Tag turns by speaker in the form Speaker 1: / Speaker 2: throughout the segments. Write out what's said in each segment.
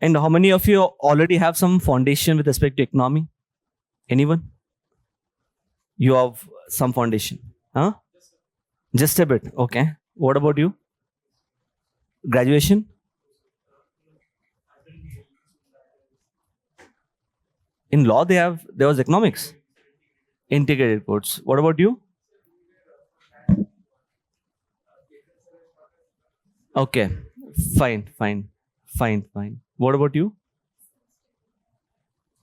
Speaker 1: And how many of you already have some foundation with respect to economy? Anyone? You have some foundation? Huh? Just a bit. Okay. What about you? Graduation? In law, there was economics, integrated course. What about you? Okay. Fine. What about you?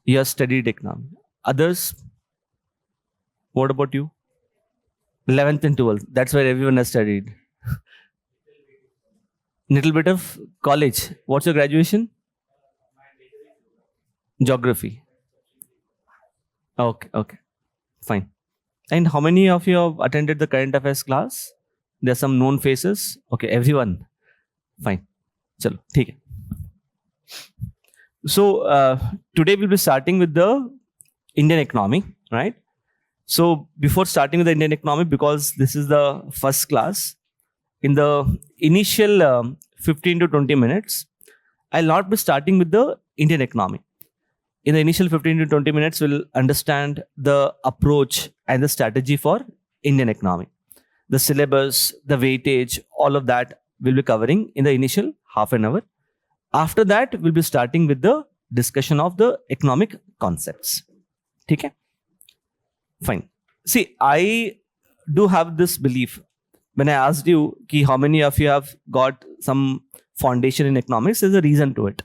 Speaker 1: You have studied economy. Others? What about you? 11th and 12th. That's where everyone has studied. Little bit of college. What's your graduation? Geography. Okay. Fine. And how many of you have attended the current affairs class? There are some known faces. Okay, everyone. Fine. Chalo, theek hai. So today we'll be starting with the Indian economy, right? So before starting with the Indian economy, because this is the first class, in the initial 15 to 20 minutes, I'll not be starting with the Indian economy. In the initial 15 to 20 minutes, we'll understand the approach and the strategy for Indian economy. The syllabus, the weightage, all of that we'll be covering in the initial half an hour. After that, we'll be starting with the discussion of the economic concepts. Okay? Fine. See, I do have this belief. When I asked you ki how many of you have got some foundation in economics, there's a reason to it.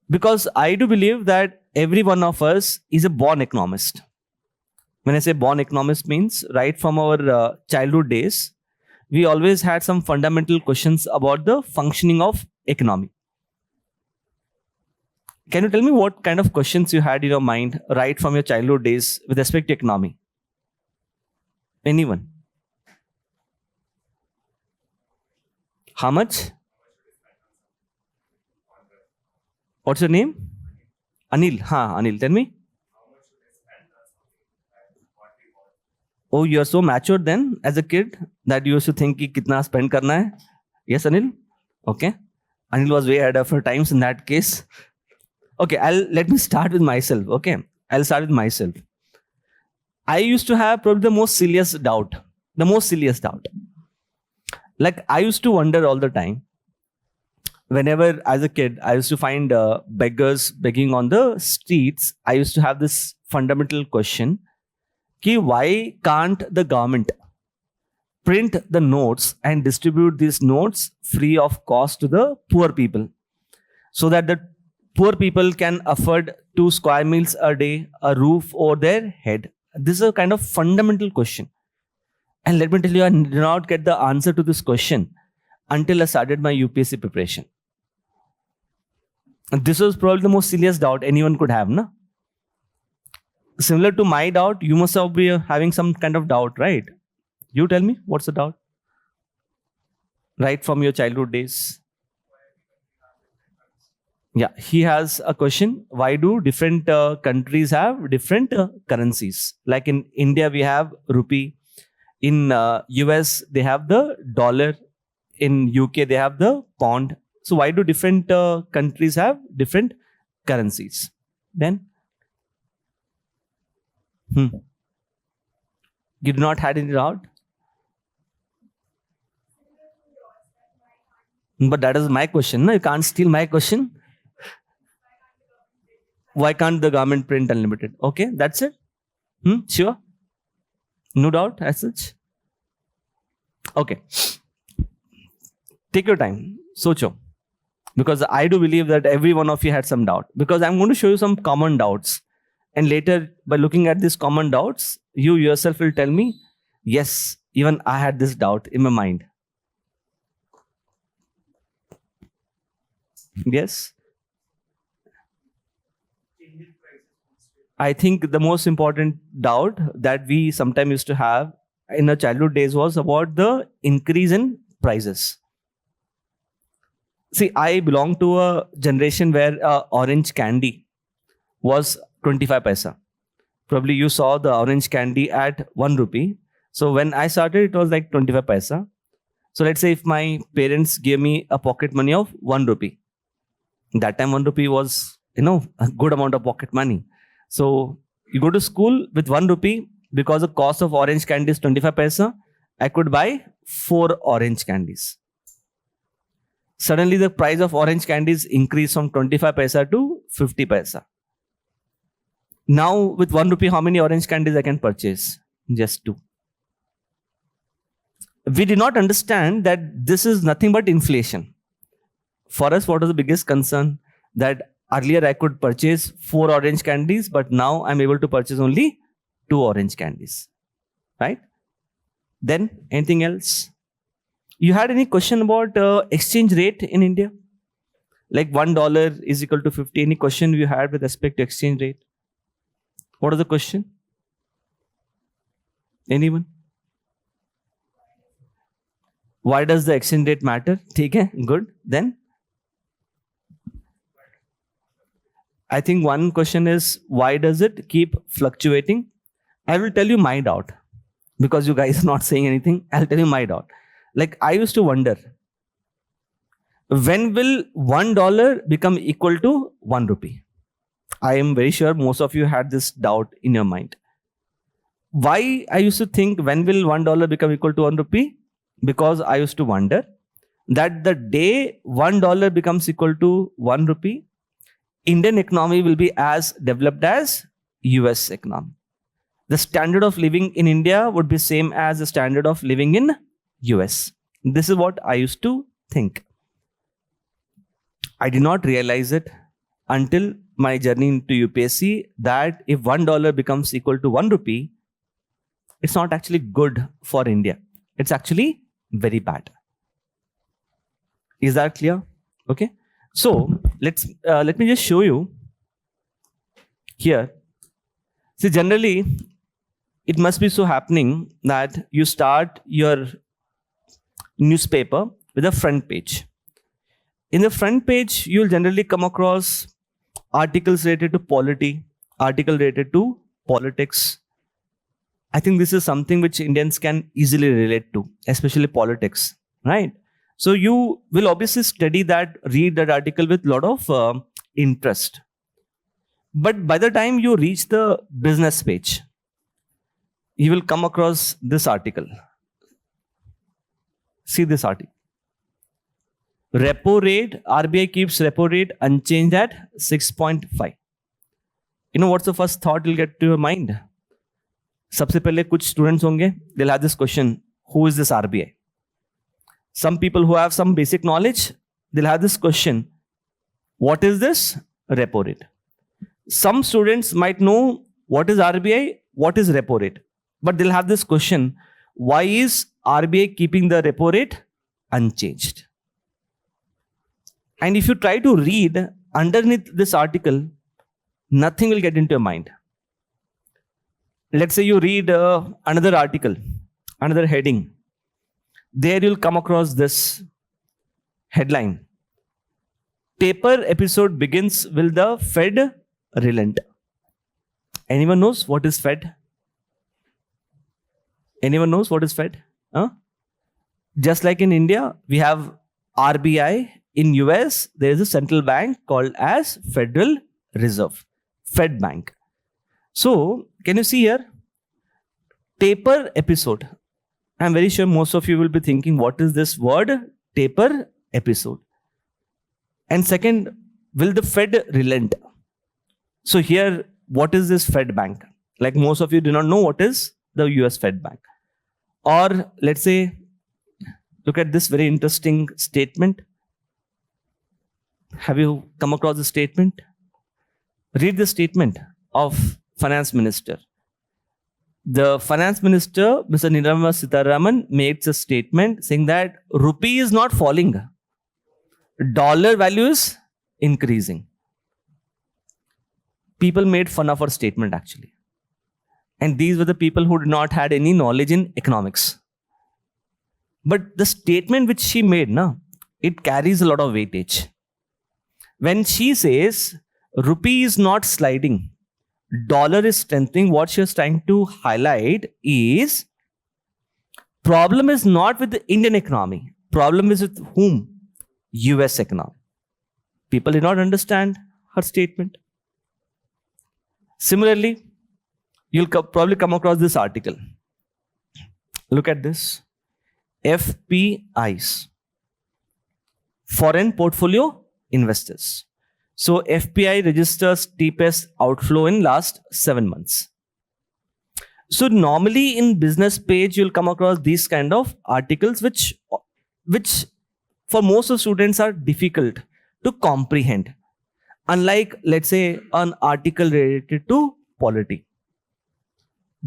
Speaker 1: Because I do believe that every one of us is a born economist. When I say born economist means right from our childhood days, we always had some fundamental questions about the functioning of economy. Can you tell me what kind of questions you had in your mind right from your childhood days with respect to economy? Anyone? How much? What's your name? Anil. Anil, tell me. Oh, you are so mature then as a kid that you used to think ki kitna spend karna hai. Yes, Anil? Okay. Anil was way ahead of her times in that case. Okay, let me start with myself. Okay, I'll start with myself. I used to have probably the most silliest doubt. Like I used to wonder all the time. Whenever as a kid, I used to find beggars begging on the streets. I used to have this fundamental question. Ki why can't the government print the notes and distribute these notes free of cost to the poor people so that the poor people can afford 2 square meals a day, a roof over their head? This is a kind of fundamental question. And let me tell you, I did not get the answer to this question until I started my UPSC preparation. And this was probably the most silliest doubt anyone could have, no? Similar to my doubt, you must have been having some kind of doubt, right? You tell me, what's the doubt? Right from your childhood days. Yeah, he has a question. Why do different countries have different currencies? Like in India, we have rupee. In US, they have the dollar. In UK, they have the pound. So why do different countries have different currencies? Then? You do not had any doubt? But that is my question. No? You can't steal my question. Why can't the government print unlimited? Okay, that's it. Sure. No doubt as such. Okay. Take your time. Socho. Because I do believe that every one of you had some doubt. Because I'm going to show you some common doubts. And later, by looking at these common doubts, you yourself will tell me, yes, even I had this doubt in my mind. Yes? I think the most important doubt that we sometimes used to have in our childhood days was about the increase in prices. See, I belong to a generation where orange candy was 25 paisa. Probably you saw the orange candy at 1 rupee. So when I started, it was like 25 paisa. So let's say if my parents gave me a pocket money of 1 rupee, that time 1 rupee was, a good amount of pocket money. So you go to school with 1 rupee, because the cost of orange candy is 25 paisa, I could buy 4 orange candies. Suddenly the price of orange candies increased from 25 paisa to 50 paisa. Now with 1 rupee, how many orange candies I can purchase? Just 2. We did not understand that this is nothing but inflation. For us, what was the biggest concern? That earlier I could purchase 4 orange candies, but now I'm able to purchase only 2 orange candies. Right? Then anything else? You had any question about exchange rate in India? Like $1 is equal to 50. Any question you had with respect to exchange rate? What is the question? Anyone? Why does the exchange rate matter? Okay, good. Then I think one question is, why does it keep fluctuating? I will tell you my doubt, because you guys are not saying anything. I'll tell you my doubt. Like, I used to wonder, when will $1 become equal to 1 rupee? I am very sure most of you had this doubt in your mind. Why I used to think, when will $1 become equal to 1 rupee? Because I used to wonder that the day $1 becomes equal to 1 rupee, Indian economy will be as developed as US economy. The standard of living in India would be same as the standard of living in US. This is what I used to think. I did not realize it until my journey into UPSC, that if $1 becomes equal to 1 rupee, it's not actually good for India. It's actually very bad. Is that clear? Okay. So let me just show you here. See, generally, it must be so happening that you start your newspaper with a front page. In the front page, you'll generally come across articles related to polity, article related to politics. I think this is something which Indians can easily relate to, especially politics, right? So you will obviously study that, read that article with a lot of interest. But by the time you reach the business page, you will come across this article. See this article. Repo rate, RBI keeps repo rate unchanged at 6.5. You know what's the first thought you'll get to your mind? सबसे पहले कुछ students होंगे, they'll have this question, who is this RBI? Some people who have some basic knowledge, they'll have this question, what is this repo rate? Some students might know what is RBI, what is repo rate, but they'll have this question, why is RBI keeping the repo rate unchanged? And if you try to read underneath this article, nothing will get into your mind. Let's say you read another article, another heading. There you'll come across this headline. Taper episode begins, will the Fed relent? Anyone knows what is Fed? Anyone knows what is Fed? Huh? Just like in India, we have RBI. In US, there is a central bank called as Federal Reserve, Fed Bank. So, can you see here? Taper episode. I'm very sure most of you will be thinking, what is this word? Taper episode. And second, will the Fed relent? So here, what is this Fed Bank? Like most of you do not know what is the US Fed Bank. Or let's say, look at this very interesting statement. Have you come across the statement? Read the statement of Finance Minister. The Finance Minister, Mr. Nirmala Sitharaman, makes a statement saying that rupee is not falling. Dollar value is increasing. People made fun of her statement actually. And these were the people who did not had any knowledge in economics. But the statement which she made, it carries a lot of weightage. When she says rupee is not sliding, dollar is strengthening, what she was trying to highlight is problem is not with the Indian economy. Problem is with whom? US economy. People did not understand her statement. Similarly, you'll probably come across this article. Look at this. FPIs. Foreign Portfolio Investors. So FPI registers steepest outflow in last 7 months. So normally in business page, you'll come across these kind of articles which for most of students are difficult to comprehend. Unlike, let's say, an article related to polity.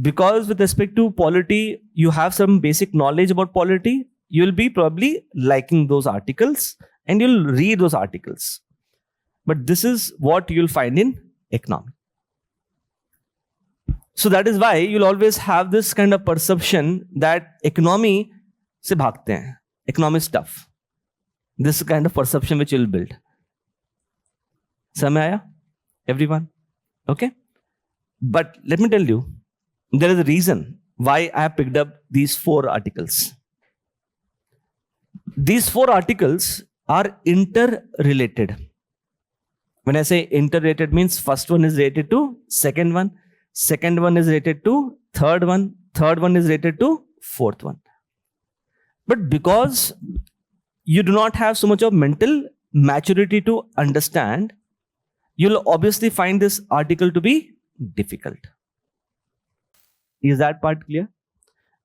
Speaker 1: Because with respect to polity, you have some basic knowledge about polity, you'll be probably liking those articles and you'll read those articles. But this is what you'll find in economy. So that is why you'll always have this kind of perception that economy se bhagte hain. Economy is tough. This kind of perception which you'll build. Samay aaya? Everyone? Okay? But let me tell you, there is a reason why I have picked up these 4 articles. These 4 articles are interrelated. When I say interrelated means first one is related to second one is related to third one is related to fourth one. But because you do not have so much of mental maturity to understand, you'll obviously find this article to be difficult. Is that part clear?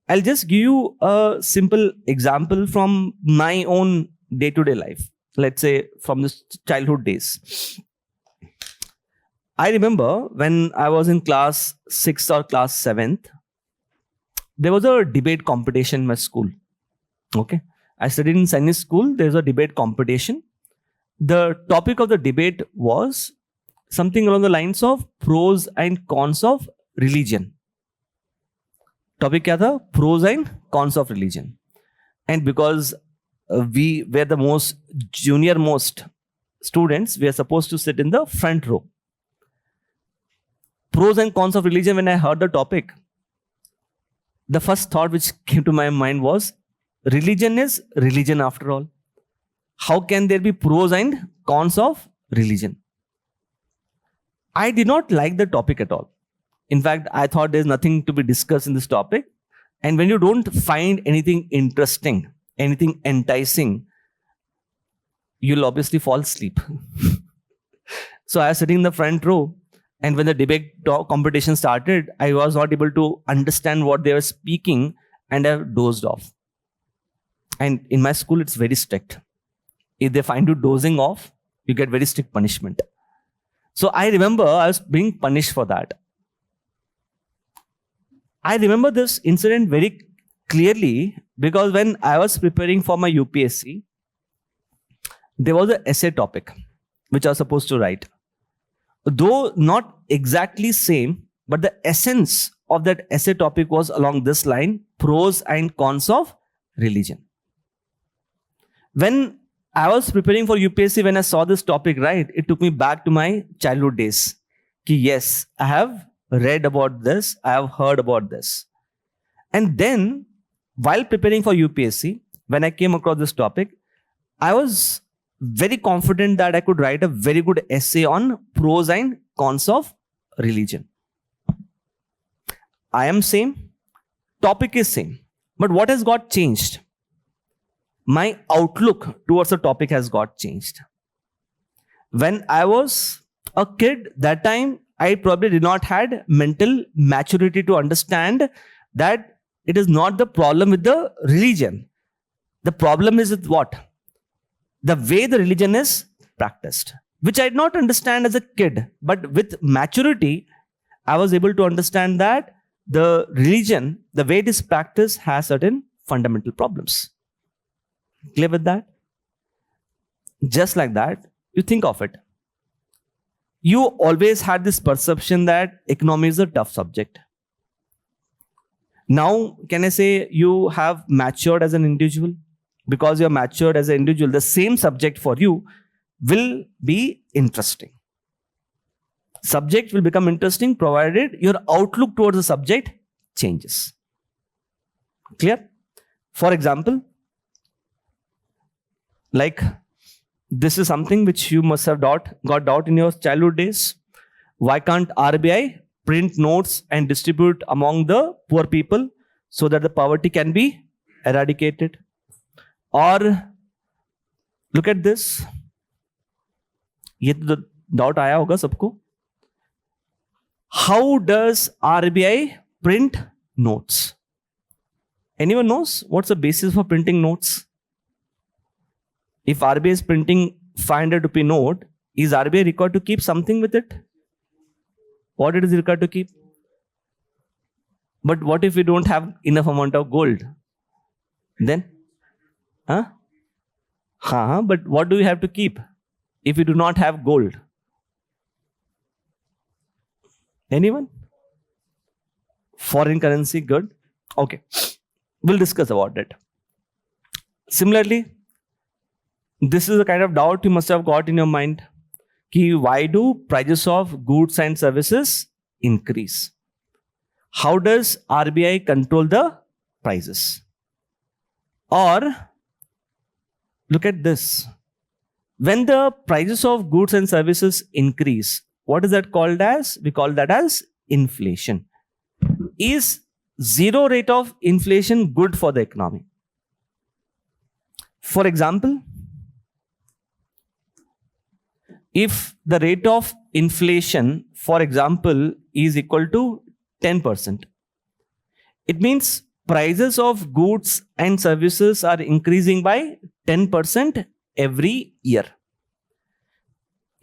Speaker 1: I'll just give you a simple example from my own day-to-day life. Let's say from the childhood days. I remember when I was in class 6th or class 7th, there was a debate competition in my school. Okay. I studied in Sainik school. There was a debate competition. The topic of the debate was something along the lines of pros and cons of religion. Topic kya tha? Pros and cons of religion. And because we were the junior most students, we are supposed to sit in the front row. Pros and cons of religion, when I heard the topic, the first thought which came to my mind was, religion is religion after all. How can there be pros and cons of religion? I did not like the topic at all. In fact, I thought there's nothing to be discussed in this topic. And when you don't find anything interesting, anything enticing, you'll obviously fall asleep. So I was sitting in the front row. And when the debate competition started, I was not able to understand what they were speaking and I dozed off. And in my school, it's very strict. If they find you dozing off, you get very strict punishment. So I remember I was being punished for that. I remember this incident very clearly because when I was preparing for my UPSC, there was an essay topic which I was supposed to write. Though not exactly same, but the essence of that essay topic was along this line, pros and cons of religion. When I was preparing for UPSC, when I saw this topic, right, it took me back to my childhood days. Ki yes, I have read about this, I have heard about this. And then, while preparing for UPSC, when I came across this topic, I was very confident that I could write a very good essay on pros and cons of religion. I am same, topic is same, but what has got changed? My outlook towards the topic has got changed. When I was a kid, that time I probably did not had mental maturity to understand that it is not the problem with the religion. The problem is with what? The way the religion is practiced, which I did not understand as a kid. But with maturity, I was able to understand that the religion, the way it is practiced, has certain fundamental problems. Clear with that? Just like that, you think of it. You always had this perception that economy is a tough subject. Now, can I say you have matured as an individual? because you're matured as an individual, the same subject for you will be interesting. Subject will become interesting provided your outlook towards the subject changes. Clear? For example, like this is something which you must have got doubt in your childhood days. Why can't RBI print notes and distribute among the poor people so that the poverty can be eradicated? Or look at this. ये तो doubt आया होगा सबको. How does RBI print notes? Anyone knows what's the basis for printing notes? If RBI is printing 500 rupee note, is RBI required to keep something with it? What it is required to keep? But what if we don't have enough amount of gold? Then? But what do we have to keep if we do not have gold? Anyone? Foreign currency, good. Okay. We'll discuss about it. Similarly, this is the kind of doubt you must have got in your mind. Why do prices of goods and services increase? How does RBI control the prices? Or look at this. When the prices of goods and services increase, what is that called as? We call that as inflation. Is zero rate of inflation good for the economy? For example, if the rate of inflation, for example, is equal to 10%, it means prices of goods and services are increasing by 10% every year.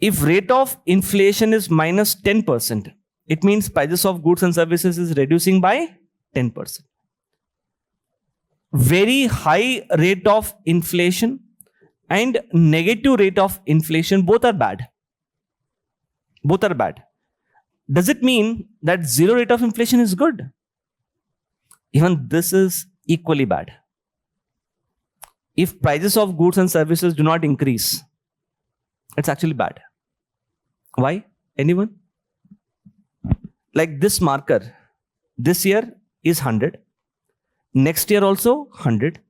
Speaker 1: If rate of inflation is minus 10%, it means prices of goods and services is reducing by 10%. Very high rate of inflation and negative rate of inflation, both are bad. Both are bad. Does it mean that zero rate of inflation is good? Even this is equally bad. If prices of goods and services do not increase, it's actually bad. Why? Anyone? Like this marker, this year is 100. Next year also 100.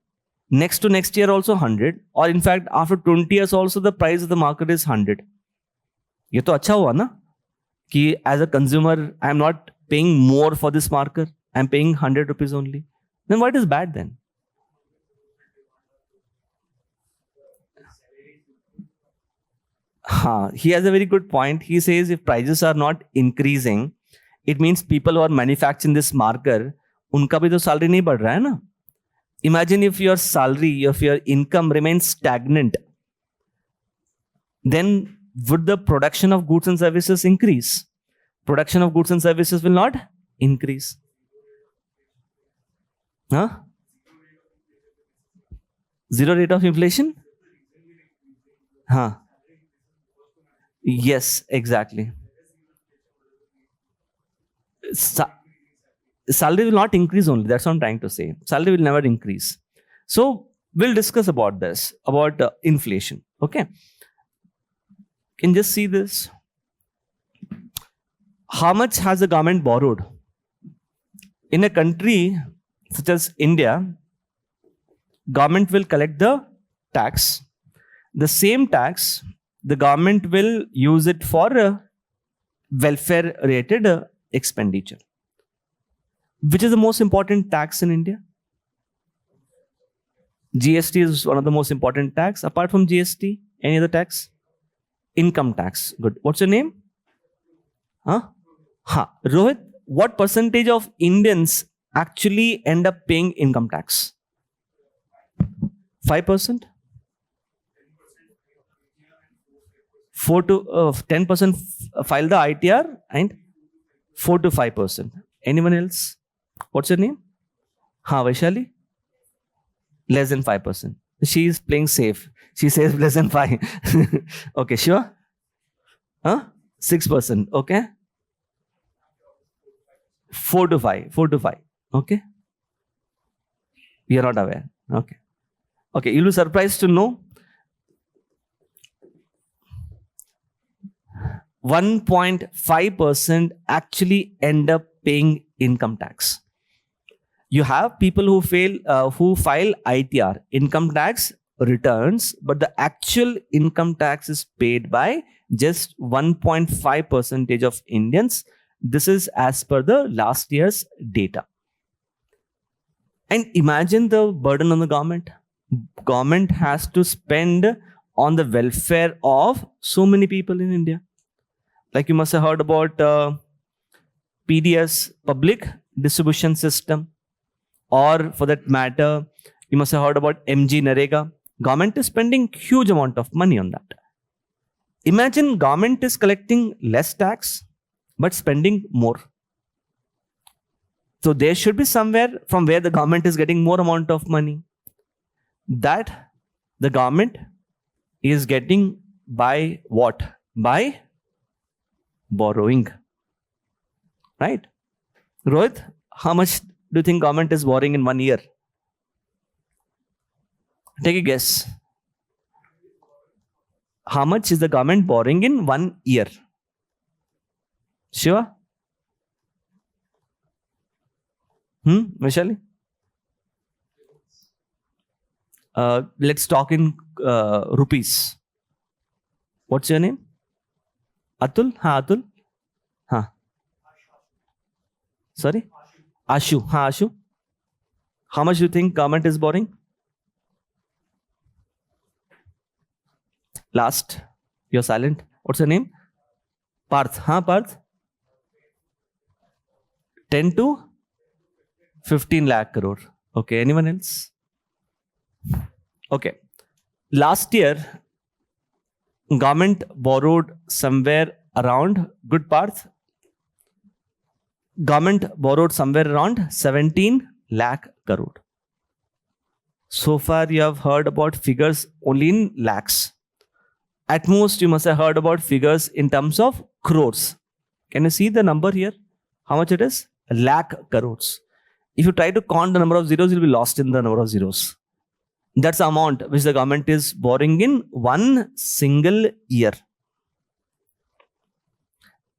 Speaker 1: Next to next year also 100. Or in fact, after 20 years also the price of the market is 100. ये तो अच्छा हुआ ना कि as a consumer I am not paying more for this marker. I am paying 100 rupees only. Then what is bad then? He has a very good point. He says if prices are not increasing, it means people who are manufacturing this marker, उनका भी तो salary नहीं बढ़ रहा है ना. Imagine if your salary, if your income remains stagnant, then would the production of goods and services increase? Production of goods and services will not increase. Zero rate of inflation? Yes, exactly. Salary will not increase only. That's what I'm trying to say. Salary will never increase. So we'll discuss about this, about inflation. Okay. Can just see this. How much has the government borrowed? In a country such as India, government will collect the tax. The same tax, the government will use it for welfare-related expenditure. Which is the most important tax in India? GST is one of the most important tax. Apart from GST, any other tax? Income tax. Good. What's your name? Rohit, what percentage of Indians actually end up paying income tax? 5%? 4 to 10% file the ITR and 4 to 5%. Anyone else? What's your name? Vaishali? Less than 5%. She is playing safe. She says less than 5. Okay, sure? 6%. Okay? 4 to 5. 4 to 5. Okay? You are not aware. Okay. Okay, you'll be surprised to know 1.5% actually end up paying income tax. You have people who file ITR, income tax returns, but the actual income tax is paid by just 1.5% of Indians. This is as per the last year's data. And imagine the burden on the government. Government has to spend on the welfare of so many people in India. Like you must have heard about PDS, public distribution system, or for that matter, you must have heard about MG Narega. Government is spending huge amount of money on that. Imagine government is collecting less tax, but spending more. So there should be somewhere from where the government is getting more amount of money. That the government is getting by what? By borrowing. Right? Rohit, how much do you think government is borrowing in 1 year? Take a guess. How much is the government borrowing in 1 year? Shiva? Vishali? Let's talk in rupees. What's your name? Atul? Atul? Sorry? Ashu. Ashu. How much do you think government is borrowing? Last. You're silent. What's your name? Parth. Parth? 10 to 15 lakh crore. Okay. Anyone else? Okay. Last year, government borrowed somewhere around, good Parth, government borrowed somewhere around 17 lakh crore. So far, you have heard about figures only in lakhs. At most, you must have heard about figures in terms of crores. Can you see the number here? How much it is? Lakh crores. If you try to count the number of zeros, you'll be lost in the number of zeros. That's the amount which the government is borrowing in 1 single year.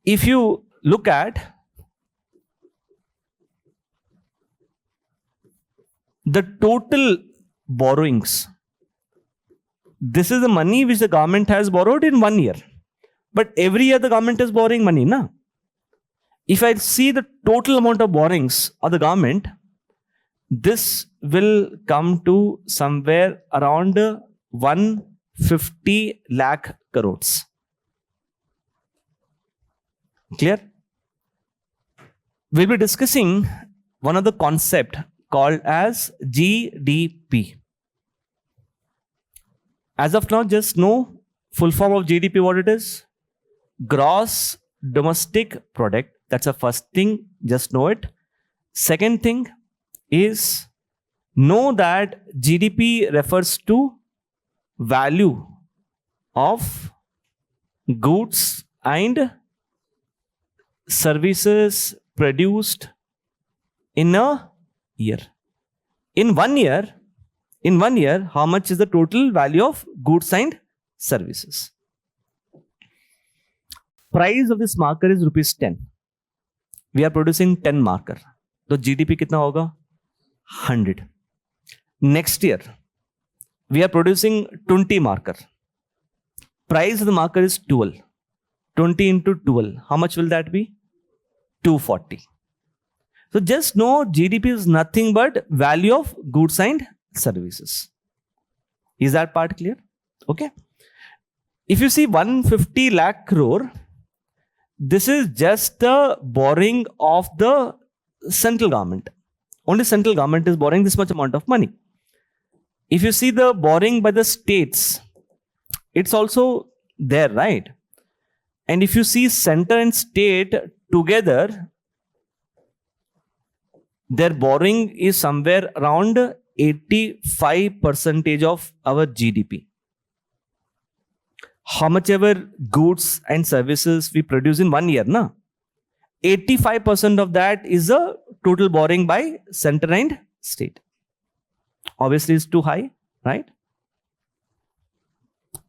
Speaker 1: If you look at the total borrowings, this is the money which the government has borrowed in 1 year. But every year the government is borrowing money, na? If I see the total amount of borrowings of the government, this will come to somewhere around 150 lakh crores. Clear? We'll be discussing one of the concept called as GDP. As of now, just know full form of GDP, what it is. Gross Domestic Product. That's the first thing. Just know it. Second thing is know that GDP refers to value of goods and services produced in a year. In 1 year, how much is the total value of goods and services? Price of this marker is rupees 10. We are producing 10 marker. So GDP kitna hoga? 100. Next year, we are producing 20 marker. Price of the marker is 12. 20 into 12. How much will that be? 240. So just know GDP is nothing but value of goods and services. Is that part clear? Okay. If you see 150 lakh crore, this is just the borrowing of the central government. Only central government is borrowing this much amount of money. If you see the borrowing by the states, it's also there, right? And if you see center and state together, their borrowing is somewhere around 85% of our GDP. How much ever goods and services we produce in 1 year, na? 85% of that is a total borrowing by center and state. Obviously, it's too high. right?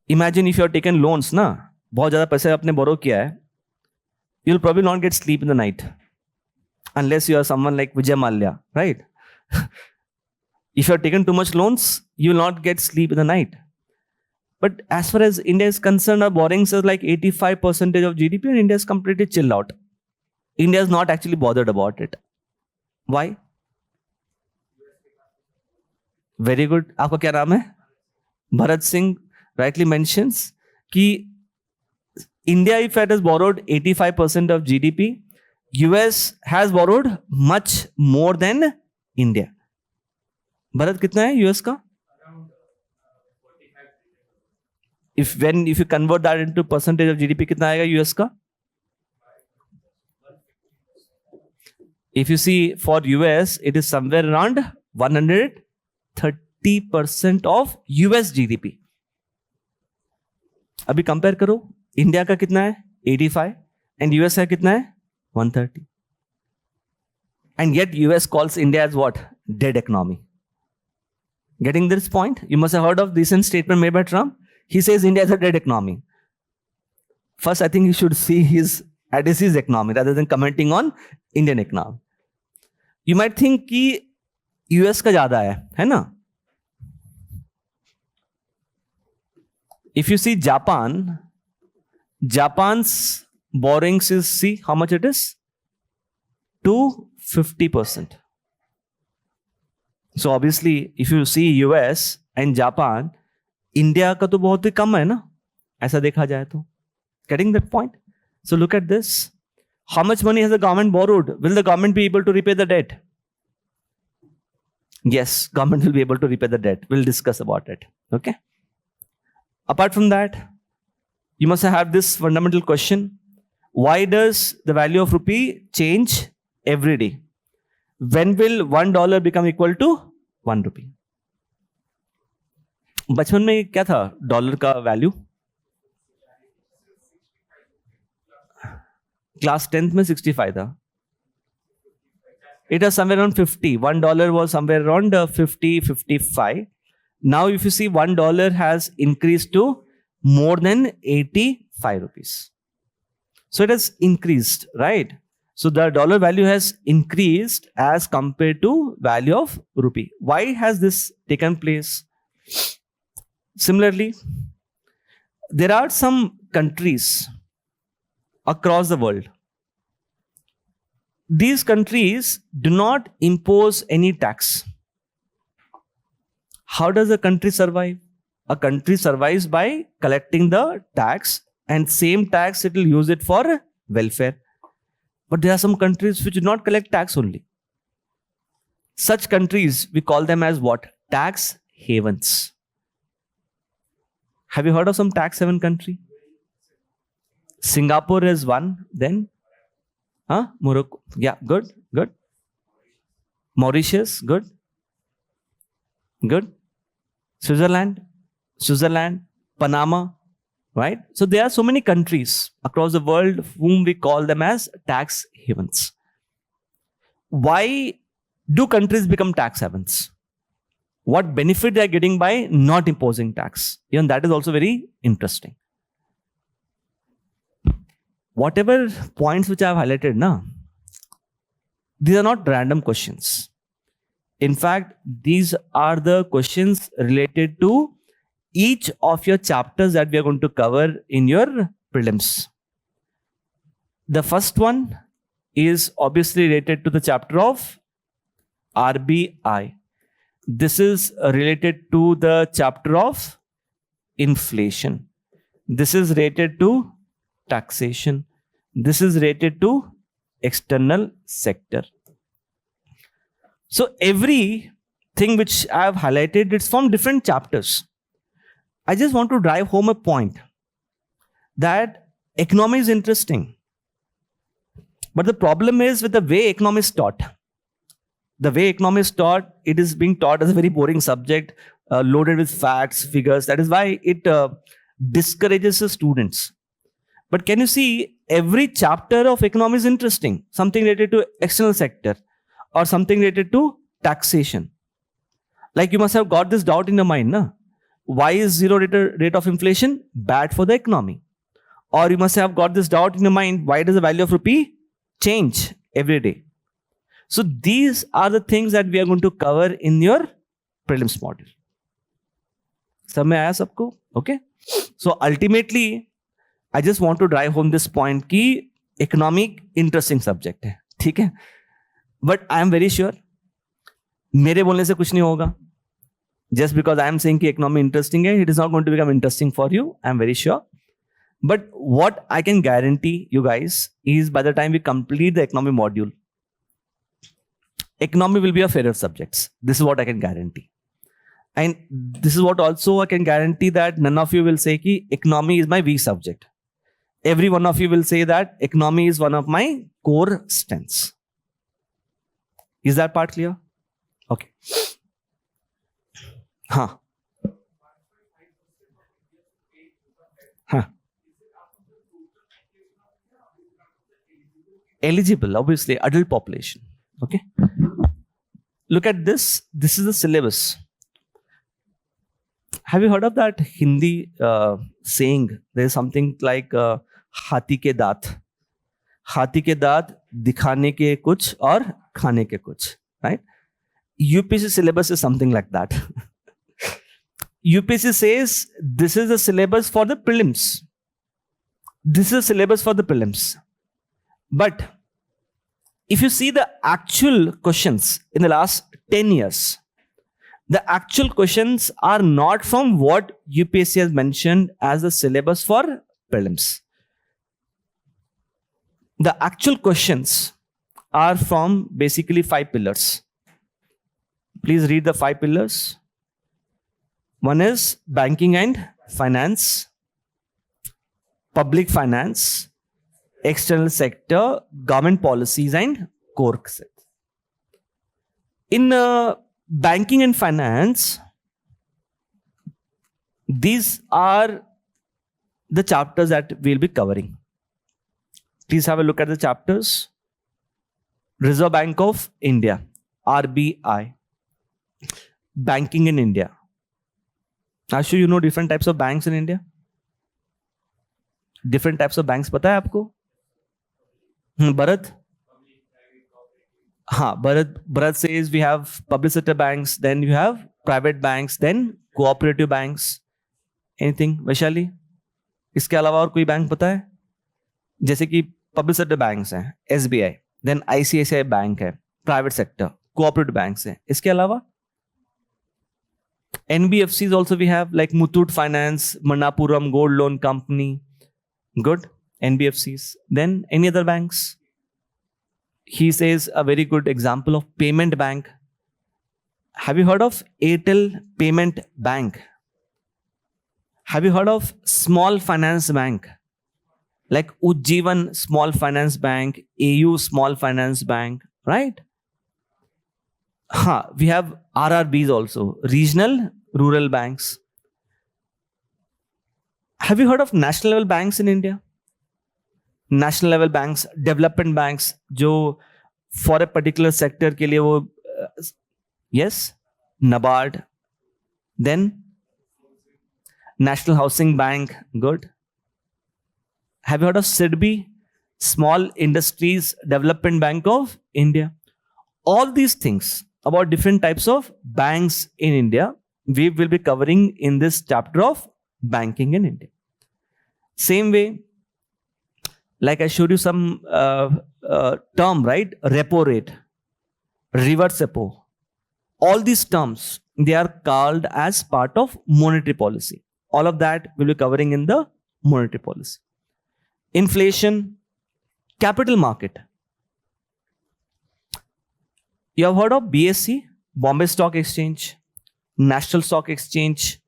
Speaker 1: Imagine if you have taken loans, na, बहुत ज़्यादा पैसे आपने borrow किया है, you'll probably not get sleep in the night unless you are someone like Vijay Mallya, right? If you have taken too much loans, you will not get sleep in the night. But as far as India is concerned, our borrowings are like 85% of GDP and India is completely chilled out. India is not actually bothered about it. Why? Very good. आपका क्या नाम है? Bharat Singh rightly mentions कि India, if it has borrowed 85% of GDP, US has borrowed much more than India. Bharat कितना है US का? If you convert that into percentage of GDP, कितना आएगा US का? If you see for US, it is somewhere around 130% of US GDP. अभी compare करो, India का कितना है 85 and US का कितना है 130. And yet US calls India as what? Dead economy. Getting this point? You must have heard of recent statement made by Trump. He says India is a dead economy. First, I think you should see his economy rather than commenting on Indian economy. You might think कि US का ज़्यादा है ना? If you see Japan's borrowings is, see how much it is? 250%. So obviously, if you see US and Japan, India का तो बहुत ही कम है ना? ऐसा देखा जाए तो. Getting that point? So look at this. How much money has the government borrowed? Will the government be able to repay the debt? Yes, government will be able to repay the debt. We'll discuss about it. Okay. Apart from that, you must have this fundamental question. Why does the value of rupee change every day? When will $1 become equal to 1 rupee? बचपन में क्या था dollar का value? Class 10th में 65 था. It was somewhere around 50. $1 was somewhere around 50, 55. Now if you see $1 has increased to more than 85 rupees. So it has increased, right? So the dollar value has increased as compared to value of rupee. Why has this taken place? Similarly, there are some countries across the world. These countries do not impose any tax. How does a country survive? A country survives by collecting the tax, and same tax it will use it for welfare. But there are some countries which do not collect tax only. Such countries, we call them as what? Tax havens. Have you heard of some tax haven country? Singapore is one. Then? Morocco. Yeah, good. Mauritius, good. Switzerland, Panama, right? So there are so many countries across the world whom we call them as tax havens. Why do countries become tax havens? What benefit they are getting by not imposing tax? Even that is also very interesting. Whatever points which I have highlighted now, these are not random questions. In fact, these are the questions related to each of your chapters that we are going to cover in your prelims. The first one is obviously related to the chapter of RBI. This is related to the chapter of inflation. This is related to taxation. This is related to external sector. So everything which I have highlighted, it's from different chapters. I just want to drive home a point that economy is interesting. But the problem is with the way economy is taught. The way economy is taught, it is being taught as a very boring subject, loaded with facts, figures. That is why it discourages the students. But can you see, every chapter of economy is interesting. Something related to external sector or something related to taxation. Like you must have got this doubt in your mind, na? Why is zero rate of inflation bad for the economy? Or you must have got this doubt in your mind, why does the value of rupee change every day? So these are the things that we are going to cover in your prelims module. समझ में आया सबको? Okay? So ultimately, I just want to drive home this point कि economic interesting subject है, ठीक है? But I am very sure, मेरे बोलने से कुछ नहीं होगा. Just because I am saying कि economy interesting है, it is not going to become interesting for you. I am very sure. But what I can guarantee you guys is by the time we complete the economy module, economy will be your favorite subjects. This is what I can guarantee. And this is what also I can guarantee, that none of you will say कि economy is my weak subject. Every one of you will say that economy is one of my core strengths. Is that part clear? Okay. Huh. Huh. Eligible, obviously, adult population. Okay. Look at this. This is the syllabus. Have you heard of that Hindi saying? There is something like हाथी के दांत. हाथी के दांत दिखाने के कुछ और खाने के कुछ. Right? UPSC syllabus is something like that. UPSC says this is the syllabus for the prelims. This is the syllabus for the prelims. But if you see the actual questions in the last 10 years, the actual questions are not from what UPSC has mentioned as the syllabus for prelims. The actual questions are from basically 5 pillars. Please read the 5 pillars. One is banking and finance, public finance, external sector, government policies, and core sector. In banking and finance, these are the chapters that we'll be covering. Please have a look at the chapters. Reserve Bank of India, RBI. Banking in India. Ashu, you know different types of banks in India? Different types of banks पता है आपको? Bharat? Bharat says we have public sector banks, then you have private banks, then cooperative banks. Anything? Vaishali? इसके अलावा और कोई bank पता है? जैसे कि public sector banks हैं, SBI, then ICICI बैंक है, private sector, cooperative banks हैं. इसके अलावा NBFCs also we have, like Muthoot Finance, Manappuram Gold Loan Company. Good. NBFCs. Then any other banks? He says a very good example of payment bank. Have you heard of Airtel Payment Bank? Have you heard of small finance bank? Like Ujjivan Small Finance Bank, AU Small Finance Bank, right? We have RRBs also, regional rural banks. Have you heard of national level banks in India? National level banks, development banks, जो for a particular sector के लिए वो, yes, NABARD. Then National Housing Bank, good. Have you heard of SIDBI, Small Industries Development Bank of India? All these things about different types of banks in India, we will be covering in this chapter of banking in India. Same way, like I showed you some term, right? Repo rate, reverse repo. All these terms, they are called as part of monetary policy. All of that we'll be covering in the monetary policy. Inflation, capital market. You have heard of BSE, Bombay Stock Exchange, National Stock Exchange,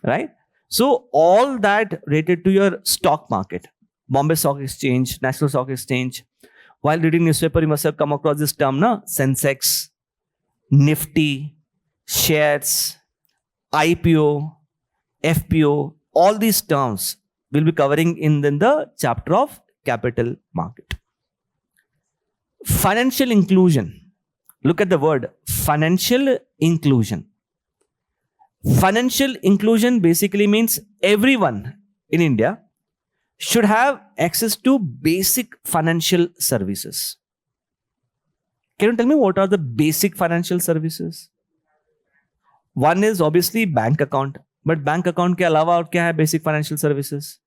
Speaker 1: right? So all that related to your stock market, Bombay Stock Exchange, National Stock Exchange. While reading newspaper, you must have come across this term, na? Sensex, Nifty, shares, IPO, FPO, all these terms we'll be covering in the chapter of capital market. Financial inclusion. Look at the word financial inclusion. Financial inclusion basically means everyone in India should have access to basic financial services. Can you tell me what are the basic financial services? One is obviously bank account, but bank account के अलावा और क्या है basic financial services?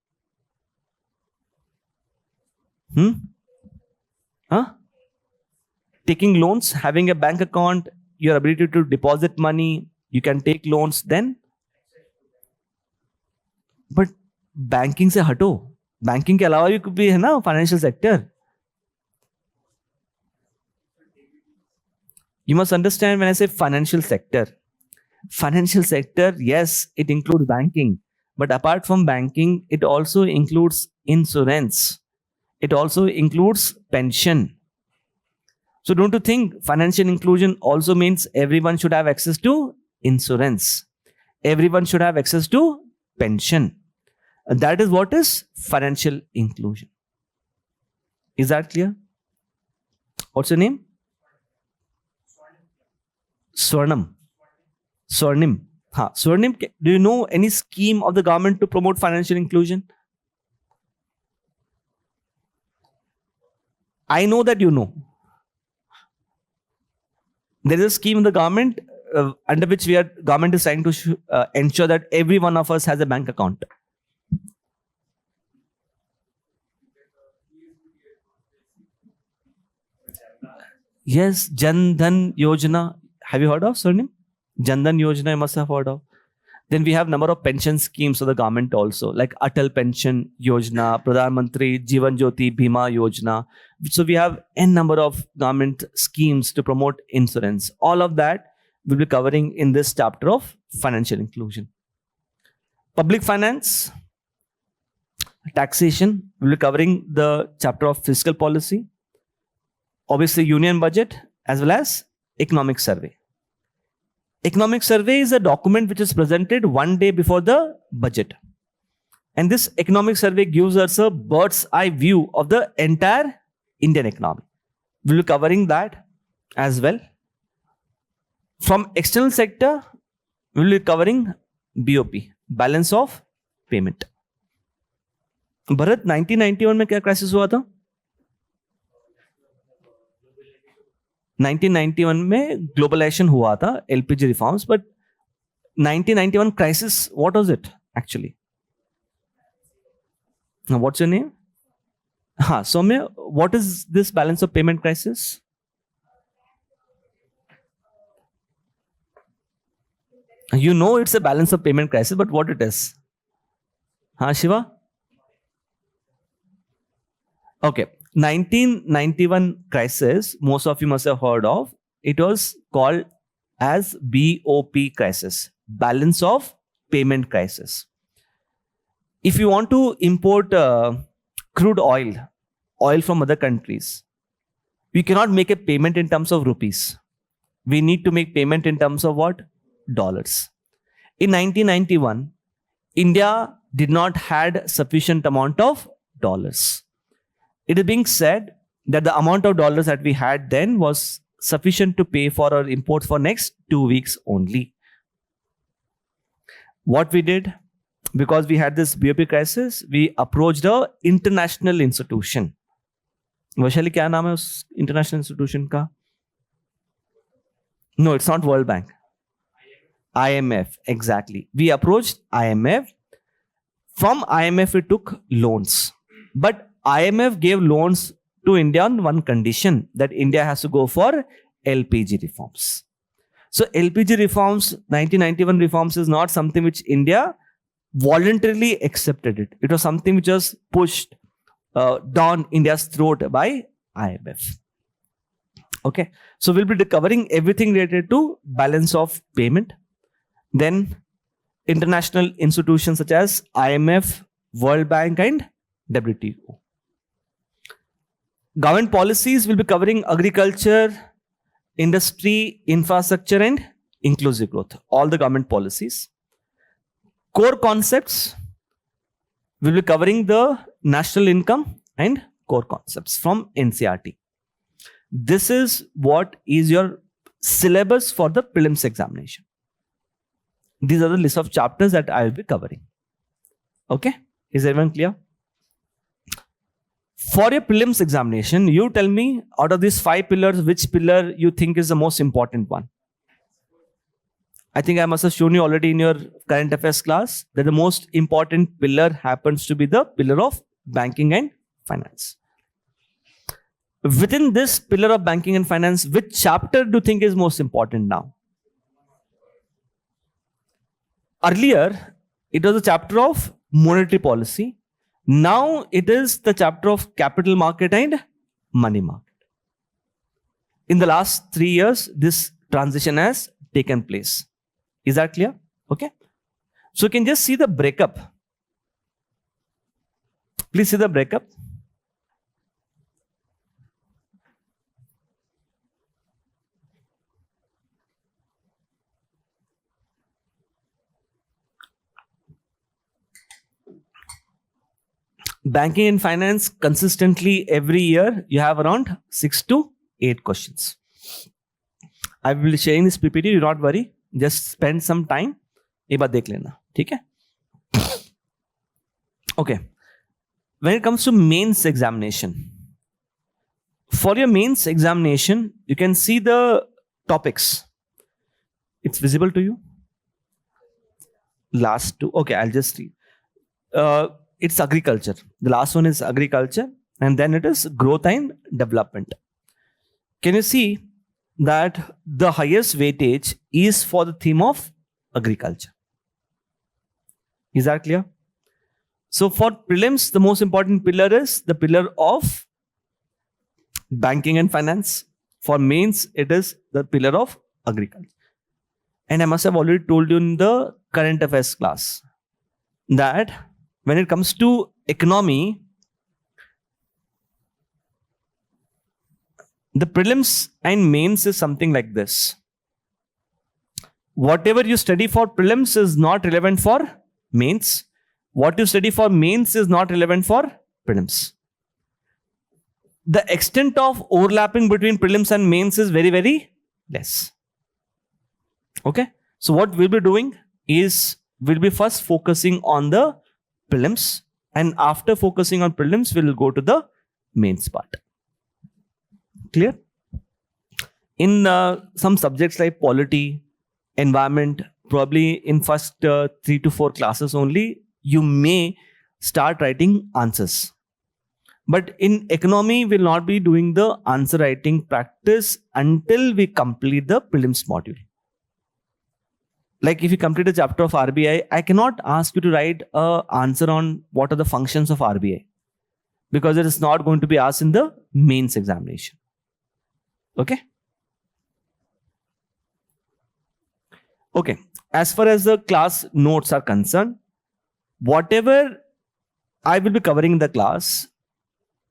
Speaker 1: Taking loans, having a bank account, your ability to deposit money, you can take loans then. But banking से हटो, banking के अलावा भी कुछ भी है ना financial sector. You must understand when I say financial sector, yes, it includes banking. But apart from banking, it also includes insurance. It also includes pension. So don't you think financial inclusion also means everyone should have access to insurance? Everyone should have access to pension. And that is what is financial inclusion. Is that clear? What's your name? Swarnim. Swarnim, do you know any scheme of the government to promote financial inclusion? I know that you know. There is a scheme in the government under which government is trying to ensure that every one of us has a bank account. Yes, Jan Dhan Yojana. Have you heard of, Swarnim? Jan Dhan Yojana, you must have heard of. Then we have number of pension schemes of the government also, like Atal Pension Yojana, Pradhan Mantri Jeevan Jyoti Bima Yojana. So we have n number of government schemes to promote insurance. All of that we'll be covering in this chapter of financial inclusion. Public finance, taxation, we'll be covering the chapter of fiscal policy, obviously union budget, as well as economic survey. Economic survey is a document which is presented one day before the budget. And this economic survey gives us a bird's eye view of the entire Indian economy. We'll be covering that as well. From external sector, we'll be covering BOP, balance of payment. Bharat, 1991 में क्या crisis हुआ था? 1991 में globalization हुआ था, LPG reforms, but 1991 crisis, what was it actually? Now, what's your name? Soumya, what is this balance of payment crisis? You know it's a balance of payment crisis, but what it is? Shiva? Okay. 1991 crisis, most of you must have heard of. It was called as BOP crisis, balance of payment crisis. If you want to import crude oil from other countries, we cannot make a payment in terms of rupees. We need to make payment in terms of what? Dollars. In 1991, India did not had sufficient amount of dollars. It is being said that the amount of dollars that we had then was sufficient to pay for our imports for next 2 weeks only. What we did, because we had this BOP crisis, we approached a international institution. Vaishali, क्या नाम है उस international institution का? No, it's not World Bank. IMF, exactly. We approached IMF. From IMF, we took loans. But IMF gave loans to India on one condition, that India has to go for LPG reforms. So LPG reforms, 1991 reforms is not something which India voluntarily accepted it. It was something which was pushed down India's throat by IMF. Okay. So we'll be covering everything related to balance of payment. Then international institutions such as IMF, World Bank and WTO. Government policies will be covering agriculture, industry, infrastructure and inclusive growth. All the government policies. Core concepts will be covering the national income and core concepts from NCERT. This is what is your syllabus for the prelims examination. These are the list of chapters that I will be covering. Okay, is everyone clear? For your prelims examination, you tell me out of these 5 pillars, which pillar you think is the most important one. I think I must have shown you already in your current affairs class that the most important pillar happens to be the pillar of banking and finance. Within this pillar of banking and finance, which chapter do you think is most important now? Earlier, it was a chapter of monetary policy. Now it is the chapter of capital market and money market. In the last 3 years, this transition has taken place. Is that clear? Okay. So you can just see the breakup. Please see the breakup. Banking and finance, consistently every year you have around 6 to 8 questions. I will be sharing this PPT, do not worry. Just spend some time. एक बार देख लेना, ठीक है? Okay. When it comes to mains examination, for your mains examination, you can see the topics. It's visible to you? Last 2. Okay, I'll just read. It's agriculture. The last one is agriculture, and then it is growth and development. Can you see that the highest weightage is for the theme of agriculture? Is that clear? So for prelims, the most important pillar is the pillar of banking and finance. For mains, it is the pillar of agriculture. And I must have already told you in the current affairs class that when it comes to economy, the prelims and mains is something like this. Whatever you study for prelims is not relevant for mains. What you study for mains is not relevant for prelims. The extent of overlapping between prelims and mains is very, very less. Okay. So what we'll be doing is we'll be first focusing on the prelims, and after focusing on prelims, we'll go to the mains part. Clear? In some subjects like polity, environment, probably in first 3 to 4 classes only, you may start writing answers. But in economy, we'll not be doing the answer writing practice until we complete the prelims module. Like if you complete a chapter of RBI, I cannot ask you to write an answer on what are the functions of RBI, because it is not going to be asked in the mains examination. Okay? Okay. As far as the class notes are concerned, whatever I will be covering in the class,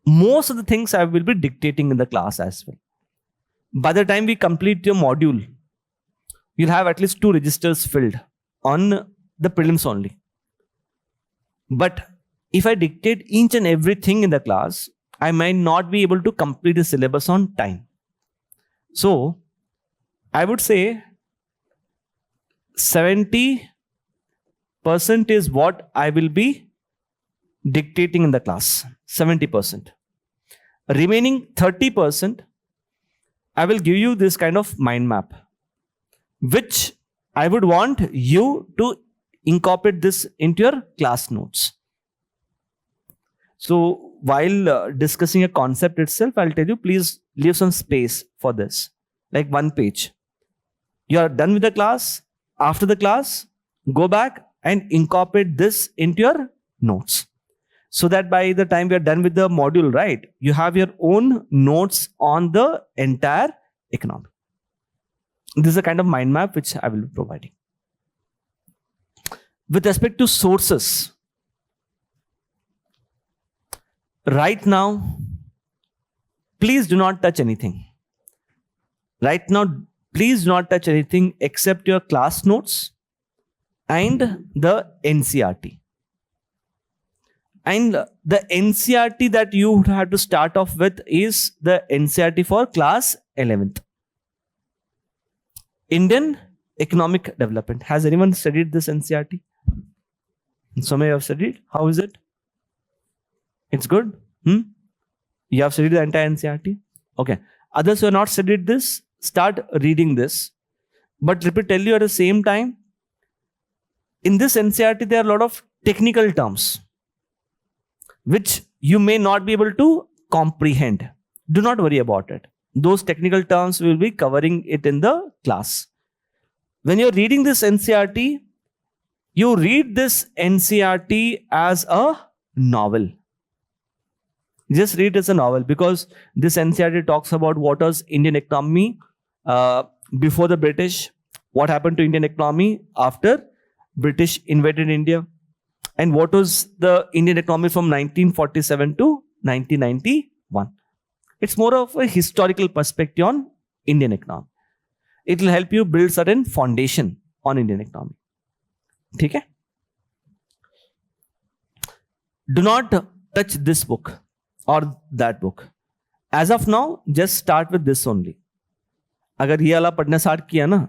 Speaker 1: most of the things I will be dictating in the class as well. By the time we complete your module, you'll have at least 2 registers filled on the prelims only. But if I dictate each and everything in the class, I might not be able to complete the syllabus on time. So I would say 70% is what I will be dictating in the class. 70%. Remaining 30%, I will give you this kind of mind map, which I would want you to incorporate this into your class notes. So while discussing a concept itself, I'll tell you, please leave some space for this, like 1 page. You are done with the class. After the class, go back and incorporate this into your notes, so that by the time we are done with the module, right, you have your own notes on the entire economy. This is a kind of mind map which I will be providing. With respect to sources, right now, please do not touch anything. Right now, please do not touch anything except your class notes and the NCERT. And the NCERT that you have to start off with is the NCERT for class 11th. Indian economic development. Has anyone studied this NCRT? Some of you have studied. How is it? It's good. You have studied the entire NCRT. Okay. Others who have not studied this, start reading this. But let me tell you at the same time, in this NCRT, there are a lot of technical terms which you may not be able to comprehend. Do not worry about it. Those technical terms, we will be covering it in the class. When you're reading this NCRT, you read this NCRT as a novel. Just read it as a novel, because this NCRT talks about what was Indian economy before the British, what happened to Indian economy after British invaded India, and what was the Indian economy from 1947 to 1991. It's more of a historical perspective on Indian economy. It will help you build certain foundation on Indian economy. Okay? Do not touch this book or that book. As of now, just start with this only. अगर ये वाला पढ़ना start किया ना,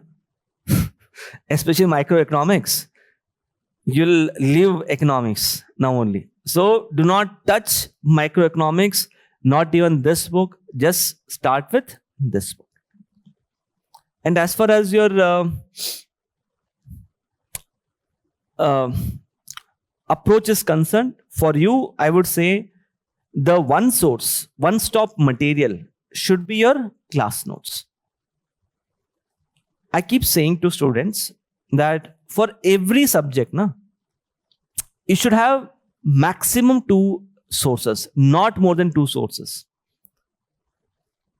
Speaker 1: especially microeconomics, you'll leave economics now only. So do not touch microeconomics, not even this book. Just start with this book. And as far as your approach is concerned, for you, I would say the one source, one-stop material should be your class notes. I keep saying to students that for every subject, you should have maximum 2 sources, not more than 2 sources.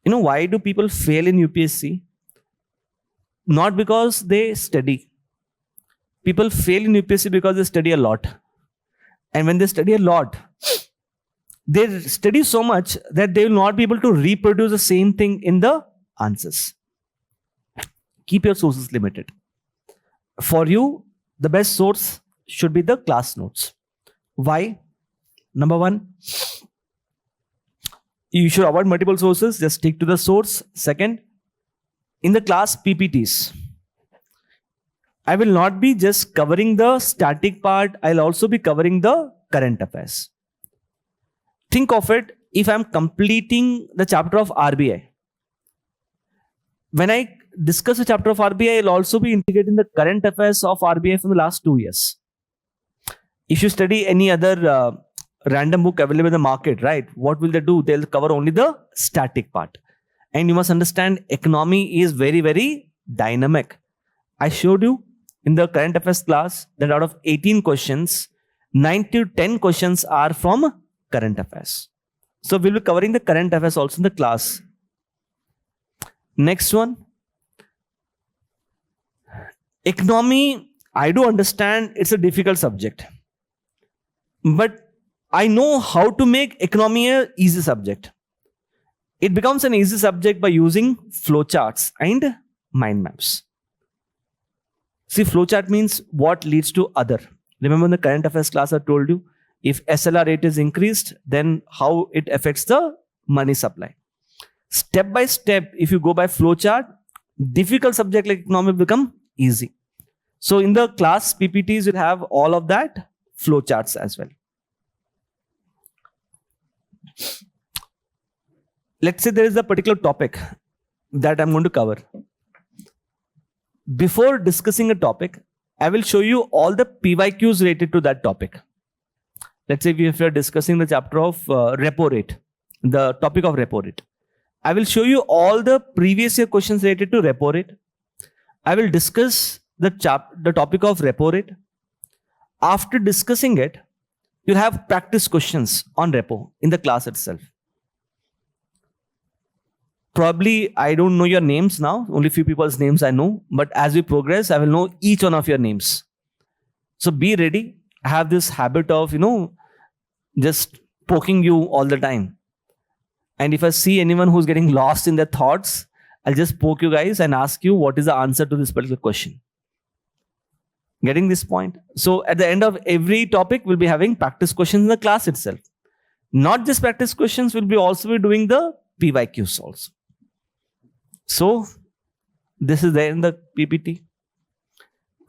Speaker 1: You know, why do people fail in UPSC? Not because they study. People fail in UPSC because they study a lot. And when they study a lot, they study so much that they will not be able to reproduce the same thing in the answers. Keep your sources limited. For you, the best source should be the class notes. Why? Number 1, you should avoid multiple sources. Just stick to the source. Second, in the class PPTs, I will not be just covering the static part. I'll also be covering the current affairs. Think of it, if I'm completing the chapter of RBI, when I discuss the chapter of RBI, I'll also be integrating the current affairs of RBI from the last 2 years. If you study any other random book available in the market, right, what will they do? They'll cover only the static part. And you must understand, economy is very, very dynamic. I showed you in the current affairs class that out of 18 questions, 9 to 10 questions are from current affairs. So we'll be covering the current affairs also in the class. Next one. Economy, I do understand it's a difficult subject. But I know how to make economy an easy subject. It becomes an easy subject by using flowcharts and mind maps. See, flowchart means what leads to other. Remember in the current affairs class I told you, if SLR rate is increased, then how it affects the money supply. Step by step, if you go by flowchart, difficult subject like economy will become easy. So in the class PPTs, you'll have all of that flowcharts as well. Let's say there is a particular topic that I'm going to cover. Before discussing a topic, I will show you all the PYQs related to that topic. Let's say if we are discussing the chapter of repo rate, the topic of repo rate. I will show you all the previous year questions related to repo rate. I will discuss the topic of repo rate. After discussing it, you'll have practice questions on repo in the class itself. Probably I don't know your names now, only few people's names I know, but as we progress, I will know each one of your names. So be ready. I have this habit of, just poking you all the time. And if I see anyone who's getting lost in their thoughts, I'll just poke you guys and ask you what is the answer to this particular question. Getting this point? So at the end of every topic, we'll be having practice questions in the class itself. Not just practice questions, we'll be also be doing the PYQs also. So this is there in the PPT.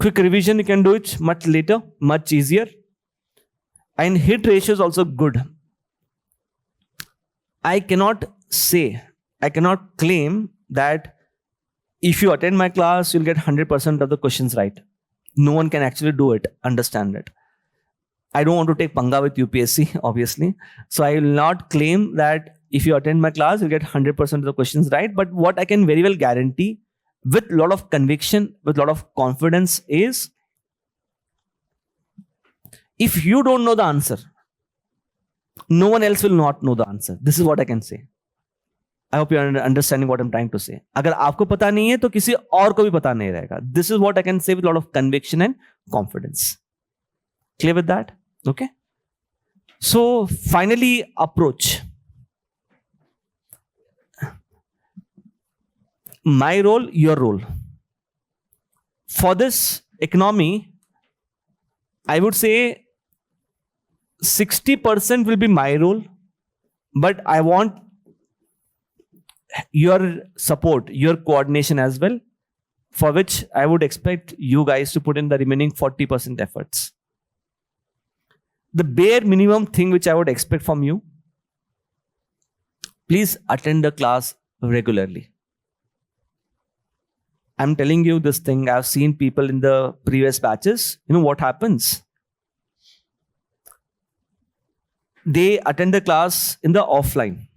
Speaker 1: Quick revision, you can do it much later, much easier. And hit ratio is also good. I cannot claim that if you attend my class, you'll get 100% of the questions right. No one can actually do it, understand it. I don't want to take panga with UPSC, obviously. So I will not claim that if you attend my class, you'll get 100% of the questions right. But what I can very well guarantee with a lot of conviction, with a lot of confidence is, if you don't know the answer, no one else will not know the answer. This is what I can say. I hope you are understanding what I'm trying to say. अगर आपको पता नहीं है तो किसी और को भी पता नहीं रहेगा. This is what I can say with a lot of conviction and confidence. Clear with that? Okay. So finally, approach. My role, your role. For this economy, I would say 60% will be my role, but I want your support, your coordination as well, for which I would expect you guys to put in the remaining 40% efforts. The bare minimum thing which I would expect from you, please attend the class regularly. I'm telling you this thing, I've seen people in the previous batches, you know what happens? They attend the class in the offline.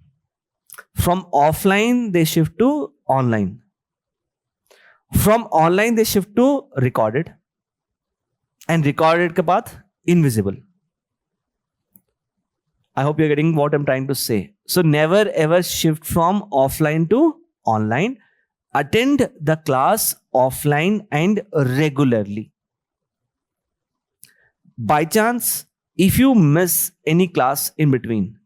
Speaker 1: From offline, they shift to online. From online, they shift to recorded. And recorded ke baad, invisible. I hope you're getting what I'm trying to say. So never ever shift from offline to online. Attend the class offline and regularly. By chance, if you miss any class in between,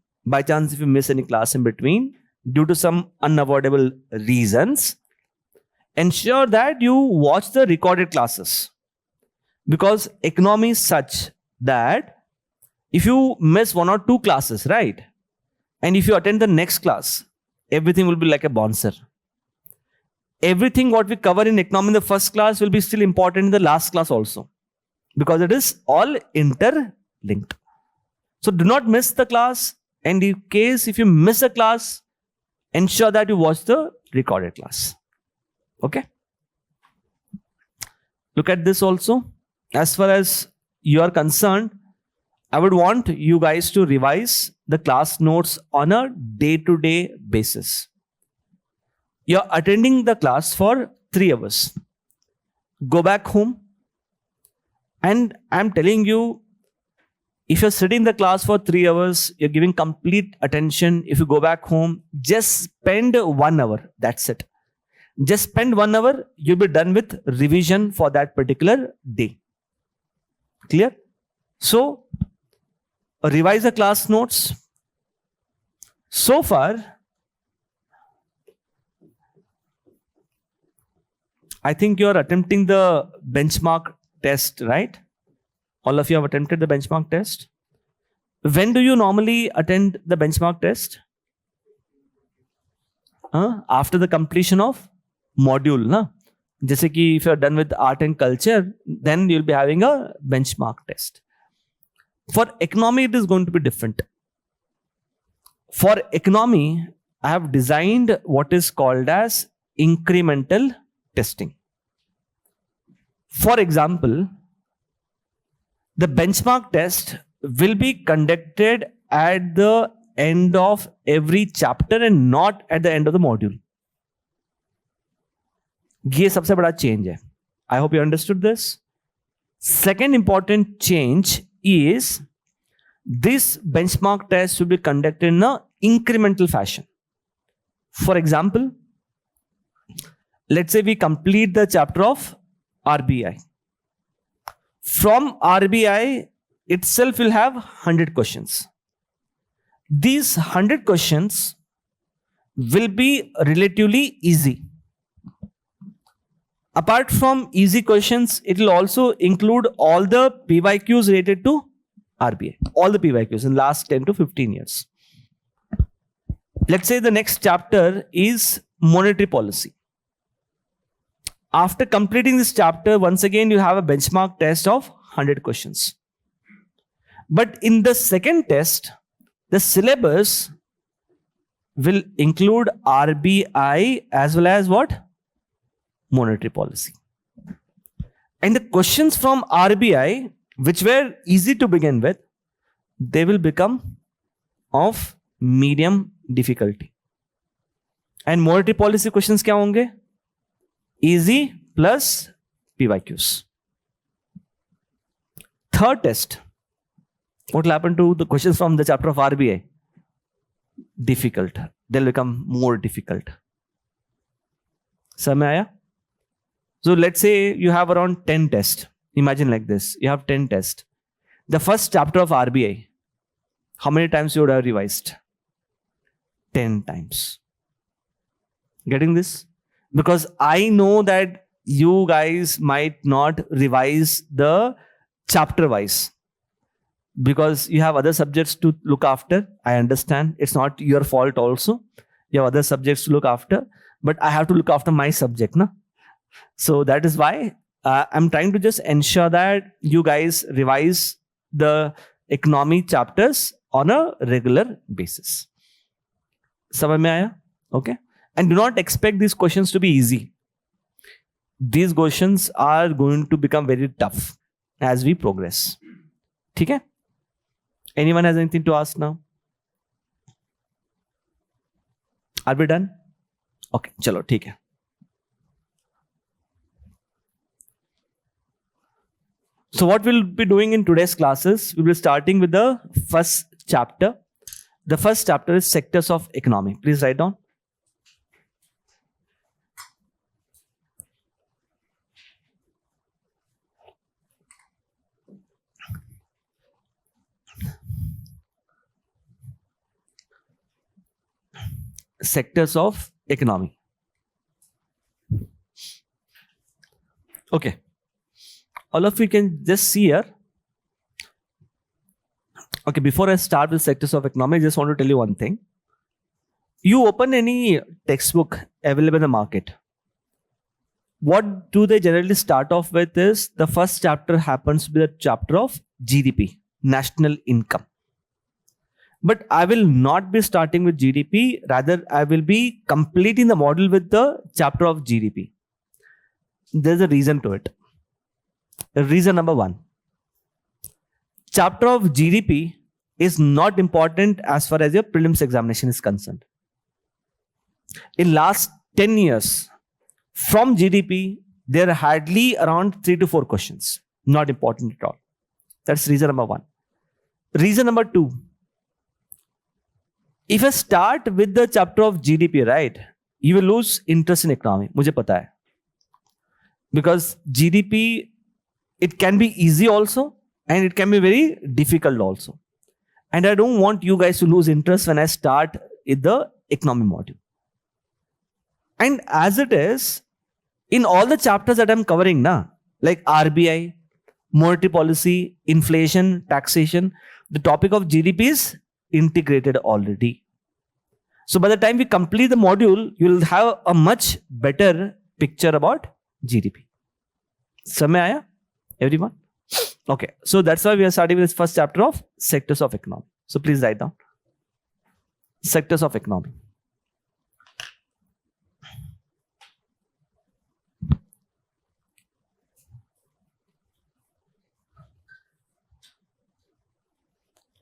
Speaker 1: due to some unavoidable reasons, ensure that you watch the recorded classes. Because economy is such that if you miss 1 or 2 classes, right? And if you attend the next class, everything will be like a bouncer. Everything what we cover in economy in the first class will be still important in the last class also. Because it is all interlinked. So do not miss the class. And in case if you miss a class, ensure that you watch the recorded class. Okay? Look at this also. As far as you are concerned, I would want you guys to revise the class notes on a day-to-day basis. You're attending the class for 3 hours. Go back home. And I'm telling you, if you're sitting in the class for 3 hours, you're giving complete attention. If you go back home, just spend 1 hour. That's it. Just spend 1 hour. You'll be done with revision for that particular day. Clear? So, revise the class notes. So far, I think you're attempting the benchmark test, right? All of you have attempted the benchmark test. When do you normally attend the benchmark test? After the completion of module. Na? Jaise ki if you're done with art and culture, then you'll be having a benchmark test. For economy, it is going to be different. For economy, I have designed what is called as incremental testing. For example, the benchmark test will be conducted at the end of every chapter and not at the end of the module. ये सबसे बड़ा change है. I hope you understood this. Second important change is this benchmark test will be conducted in an incremental fashion. For example, let's say we complete the chapter of RBI. From RBI itself will have 100 questions. These 100 questions will be relatively easy. Apart from easy questions, it will also include all the PYQs related to RBI. All the PYQs in last 10 to 15 years. Let's say the next chapter is monetary policy. After completing this chapter, once again, you have a benchmark test of 100 questions. But in the second test, the syllabus will include RBI as well as what? Monetary policy. And the questions from RBI, which were easy to begin with, they will become of medium difficulty. And monetary policy questions क्या होंगे? Easy plus PYQs. Third test. What will happen to the questions from the chapter of RBI? Difficult. They'll become more difficult. समझ आया? So let's say you have around 10 tests. Imagine like this. You have 10 tests. The first chapter of RBI, how many times you would have revised? 10 times. Getting this? Because I know that you guys might not revise the chapter wise. Because you have other subjects to look after. I understand. It's not your fault also. You have other subjects to look after. But I have to look after my subject. Na? So that is why I'm trying to just ensure that you guys revise the economy chapters on a regular basis. समझ में आया? Okay? And do not expect these questions to be easy. These questions are going to become very tough as we progress. ठीक है? Anyone has anything to ask now? Are we done? Okay, चलो ठीक है. So what we'll be doing in today's classes, we'll be starting with the first chapter. The first chapter is sectors of economy. Please write down. Sectors of economy. Okay. All of you can just see here. Okay, before I start with sectors of economy, I just want to tell you one thing. You open any textbook available in the market. What do they generally start off with is the first chapter happens to be the chapter of GDP, national income. But I will not be starting with GDP. Rather, I will be completing the module with the chapter of GDP. There's a reason to it. Reason number one. Chapter of GDP is not important as far as your prelims examination is concerned. In last 10 years, from GDP, there are hardly around 3 to 4 questions. Not important at all. That's reason number one. Reason number two. If I start with the chapter of GDP, right, you will lose interest in economy. मुझे पता है. Because GDP, it can be easy also and it can be very difficult also. And I don't want you guys to lose interest when I start with the economy module. And as it is, in all the chapters that I'm covering now, like RBI, monetary policy, inflation, taxation, the topic of GDP is integrated already. So by the time we complete the module, you'll have a much better picture about GDP. समझ आया? Everyone? Okay. So that's why we are starting with this first chapter of sectors of economy. So please write down. Sectors of economy.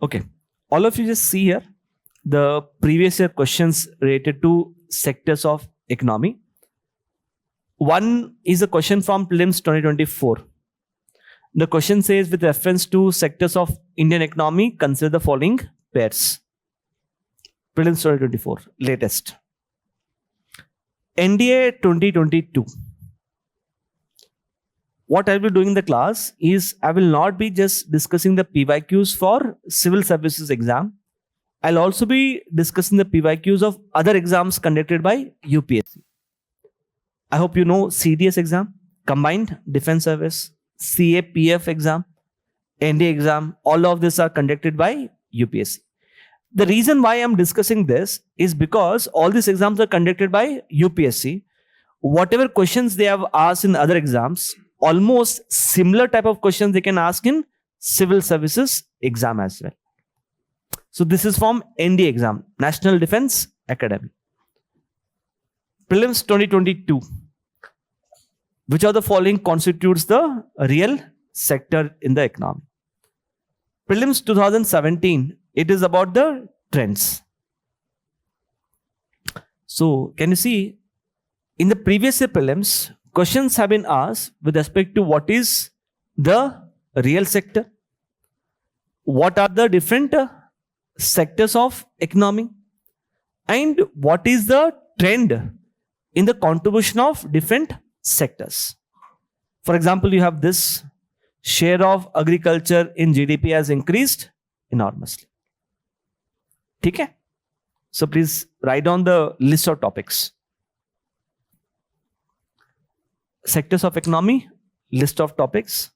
Speaker 1: Okay. All of you just see here the previous year questions related to sectors of economy. One is a question from prelims 2024. The question says, with reference to sectors of Indian economy, consider the following pairs. Prelims 2024, latest. NDA 2022. What I will be doing in the class is I will not be just discussing the PYQs for civil services exam. I'll also be discussing the PYQs of other exams conducted by UPSC. I hope you know CDS exam, Combined Defense Service, CAPF exam, NDA exam, all of these are conducted by UPSC. The reason why I'm discussing this is because all these exams are conducted by UPSC. whatever questions they have asked in other exams, almost similar type of questions they can ask in civil services exam as well. So this is from ND exam, National Defense Academy. Prelims 2022. Which of the following constitutes the real sector in the economy? Prelims 2017, it is about the trends. So can you see, in the previous year prelims, questions have been asked with respect to what is the real sector, what are the different sectors of economy, and what is the trend in the contribution of different sectors. For example, you have this: share of agriculture in GDP has increased enormously. Okay? So please write down the list of topics. Sectors of economy, list of topics.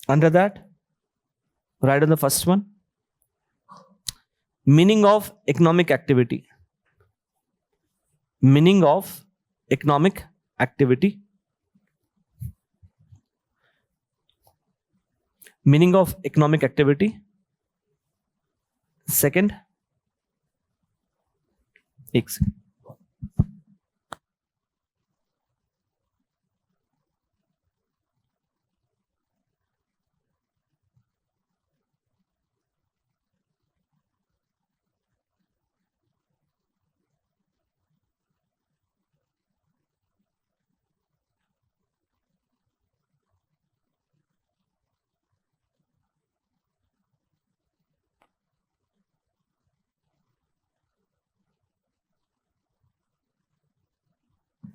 Speaker 1: Under that, write on the first one: meaning of economic activity. Meaning of economic activity. Meaning of economic activity. Second, X.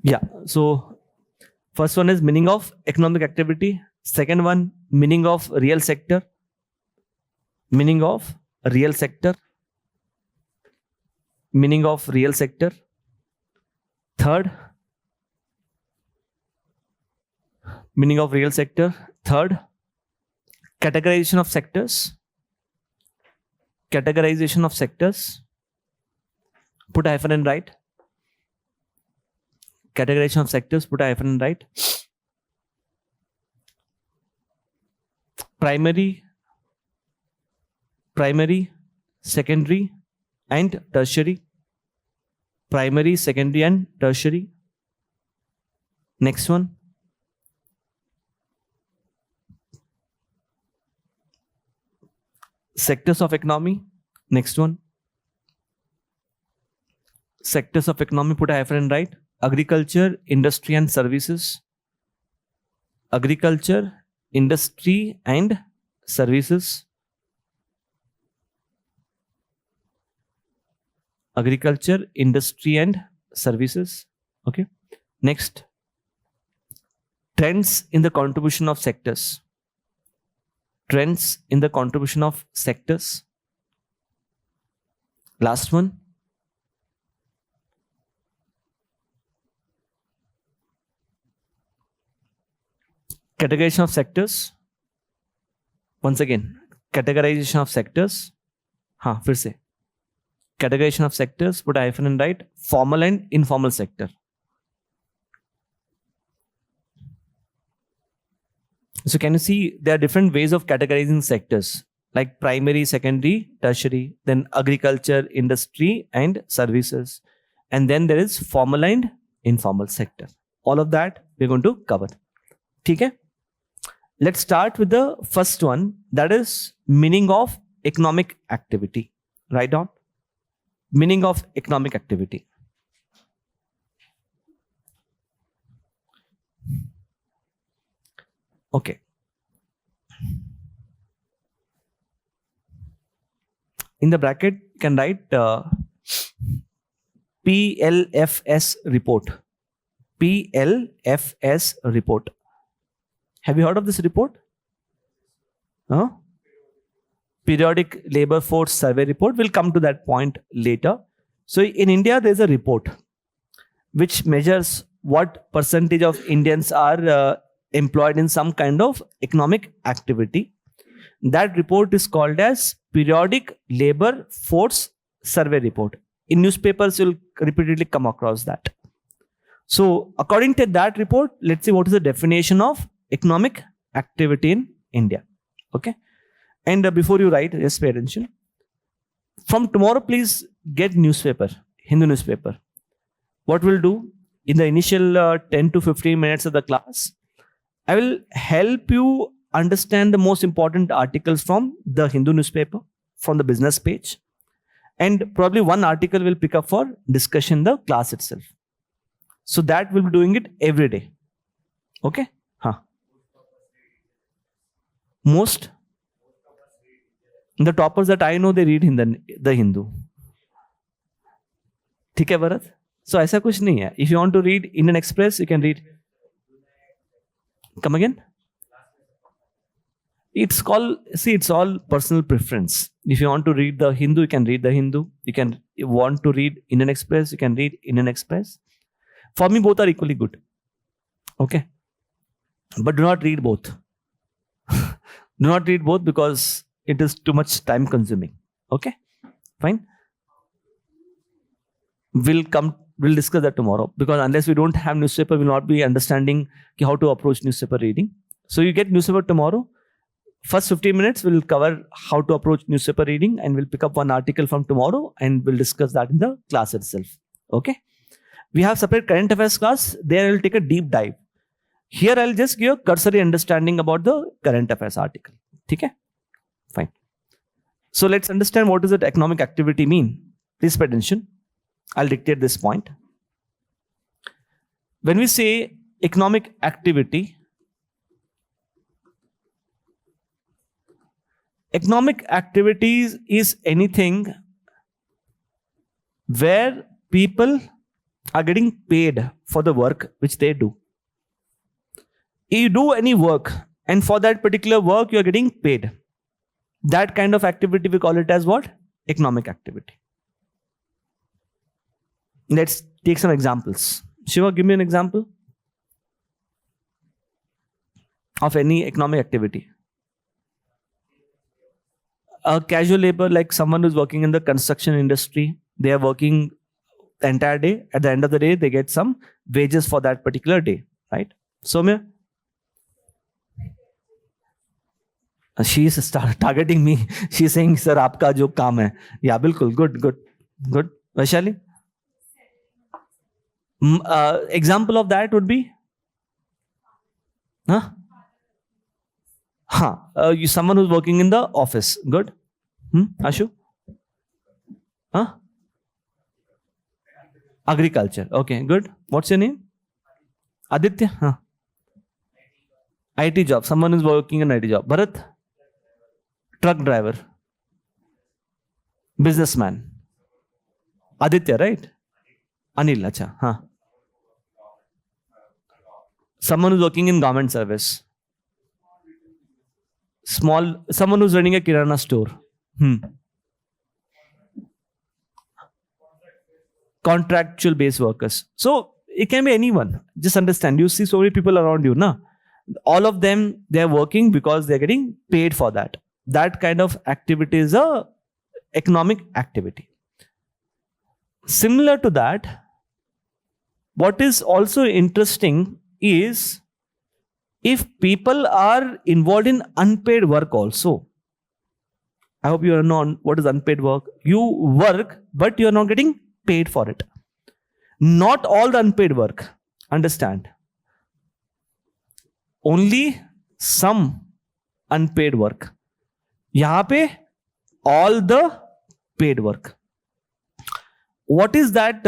Speaker 1: Yeah, so first one is meaning of economic activity. Second one, meaning of real sector. Meaning of real sector. Meaning of real sector. Third, meaning of real sector. Third, categorization of sectors. Categorization of sectors. Put a hyphen and write. Categorization of sectors, put a hyphen and write. Primary, secondary, and tertiary. Primary, secondary, and tertiary. Next one. Sectors of economy. Next one. Sectors of economy, put a hyphen and write. Agriculture, industry and services. Agriculture, industry and services. Agriculture, industry and services. Okay. Next, trends in the contribution of sectors. Trends in the contribution of sectors. Last one. Categorization of sectors. Once again, categorization of sectors. फिर से. Categorization of sectors, put a hyphen and write formal and informal sector. So can you see there are different ways of categorizing sectors, like primary, secondary, tertiary, then agriculture, industry and services. And then there is formal and informal sector. All of that we're going to cover. Okay? Let's start with the first one, that is meaning of economic activity. Write down meaning of economic activity. Okay. In the bracket, you can write PLFS report. PLFS report. Have you heard of this report? Huh? Periodic Labor Force Survey report. We'll come to that point later. So in India, there's a report which measures what percentage of Indians are employed in some kind of economic activity. That report is called as Periodic Labor Force Survey report. In newspapers, you'll repeatedly come across that. So according to that report, let's see what is the definition of economic activity in India. Okay. And before you write, just pay attention. From tomorrow, please get newspaper, Hindu newspaper. What we'll do in the initial 10 to 15 minutes of the class, I will help you understand the most important articles from the Hindu newspaper, from the business page. And probably one article will pick up for discussion in the class itself. So that we'll be doing it every day. Okay? Huh. Most? The toppers that I know, they read the Hindu. ठीक है Bharat? So ऐसा कुछ नहीं है. If you want to read Indian Express, you can read. Come again? It's all personal preference. If you want to read the Hindu, you can read the Hindu. You want to read Indian Express, you can read Indian Express. For me, both are equally good. Okay? But do not read both. Do not read both because it is too much time consuming. Okay? Fine? We'll discuss that tomorrow, because unless we don't have newspaper, we'll not be understanding how to approach newspaper reading. So you get newspaper tomorrow. First 15 minutes, we'll cover how to approach newspaper reading, and we'll pick up one article from tomorrow and we'll discuss that in the class itself. Okay? We have separate current affairs class. There I'll take a deep dive. Here I'll just give a cursory understanding about the current affairs article. Okay? Fine. So let's understand what does that economic activity mean. Please pay attention. I'll dictate this point. When we say economic activity, economic activities is anything where people are getting paid for the work which they do. You do any work, and for that particular work you are getting paid. That kind of activity we call it as what? Economic activity. Let's take some examples. Shiva, give me an example of any economic activity. A casual labor, like someone who's working in the construction industry, they are working the entire day. At the end of the day, they get some wages for that particular day, right? Soumya? She is targeting me. She is saying, sir, aapka jo kaam hai. Yeah, bilkul. Good. Vaishali? Example of that would be? Someone who's working in the office. Good. Ashu? Agriculture. Okay, good. What's your name? Aditya? IT job. Someone is working in IT job. Bharat? Truck driver. Businessman. Aditya, right? Anil, acha. Someone who's working in government service. Someone who's running a kirana store. Contractual based workers. So it can be anyone. Just understand, you see so many people around you, na? All of them, they're working because they're getting paid for that. That kind of activity is a economic activity. Similar to that, what is also interesting is if people are involved in unpaid work also. I hope you know what is unpaid work. You work, but you are not getting paid for it. Not all the unpaid work. Understand. Only some unpaid work. यहाँ पे all the paid work. What is that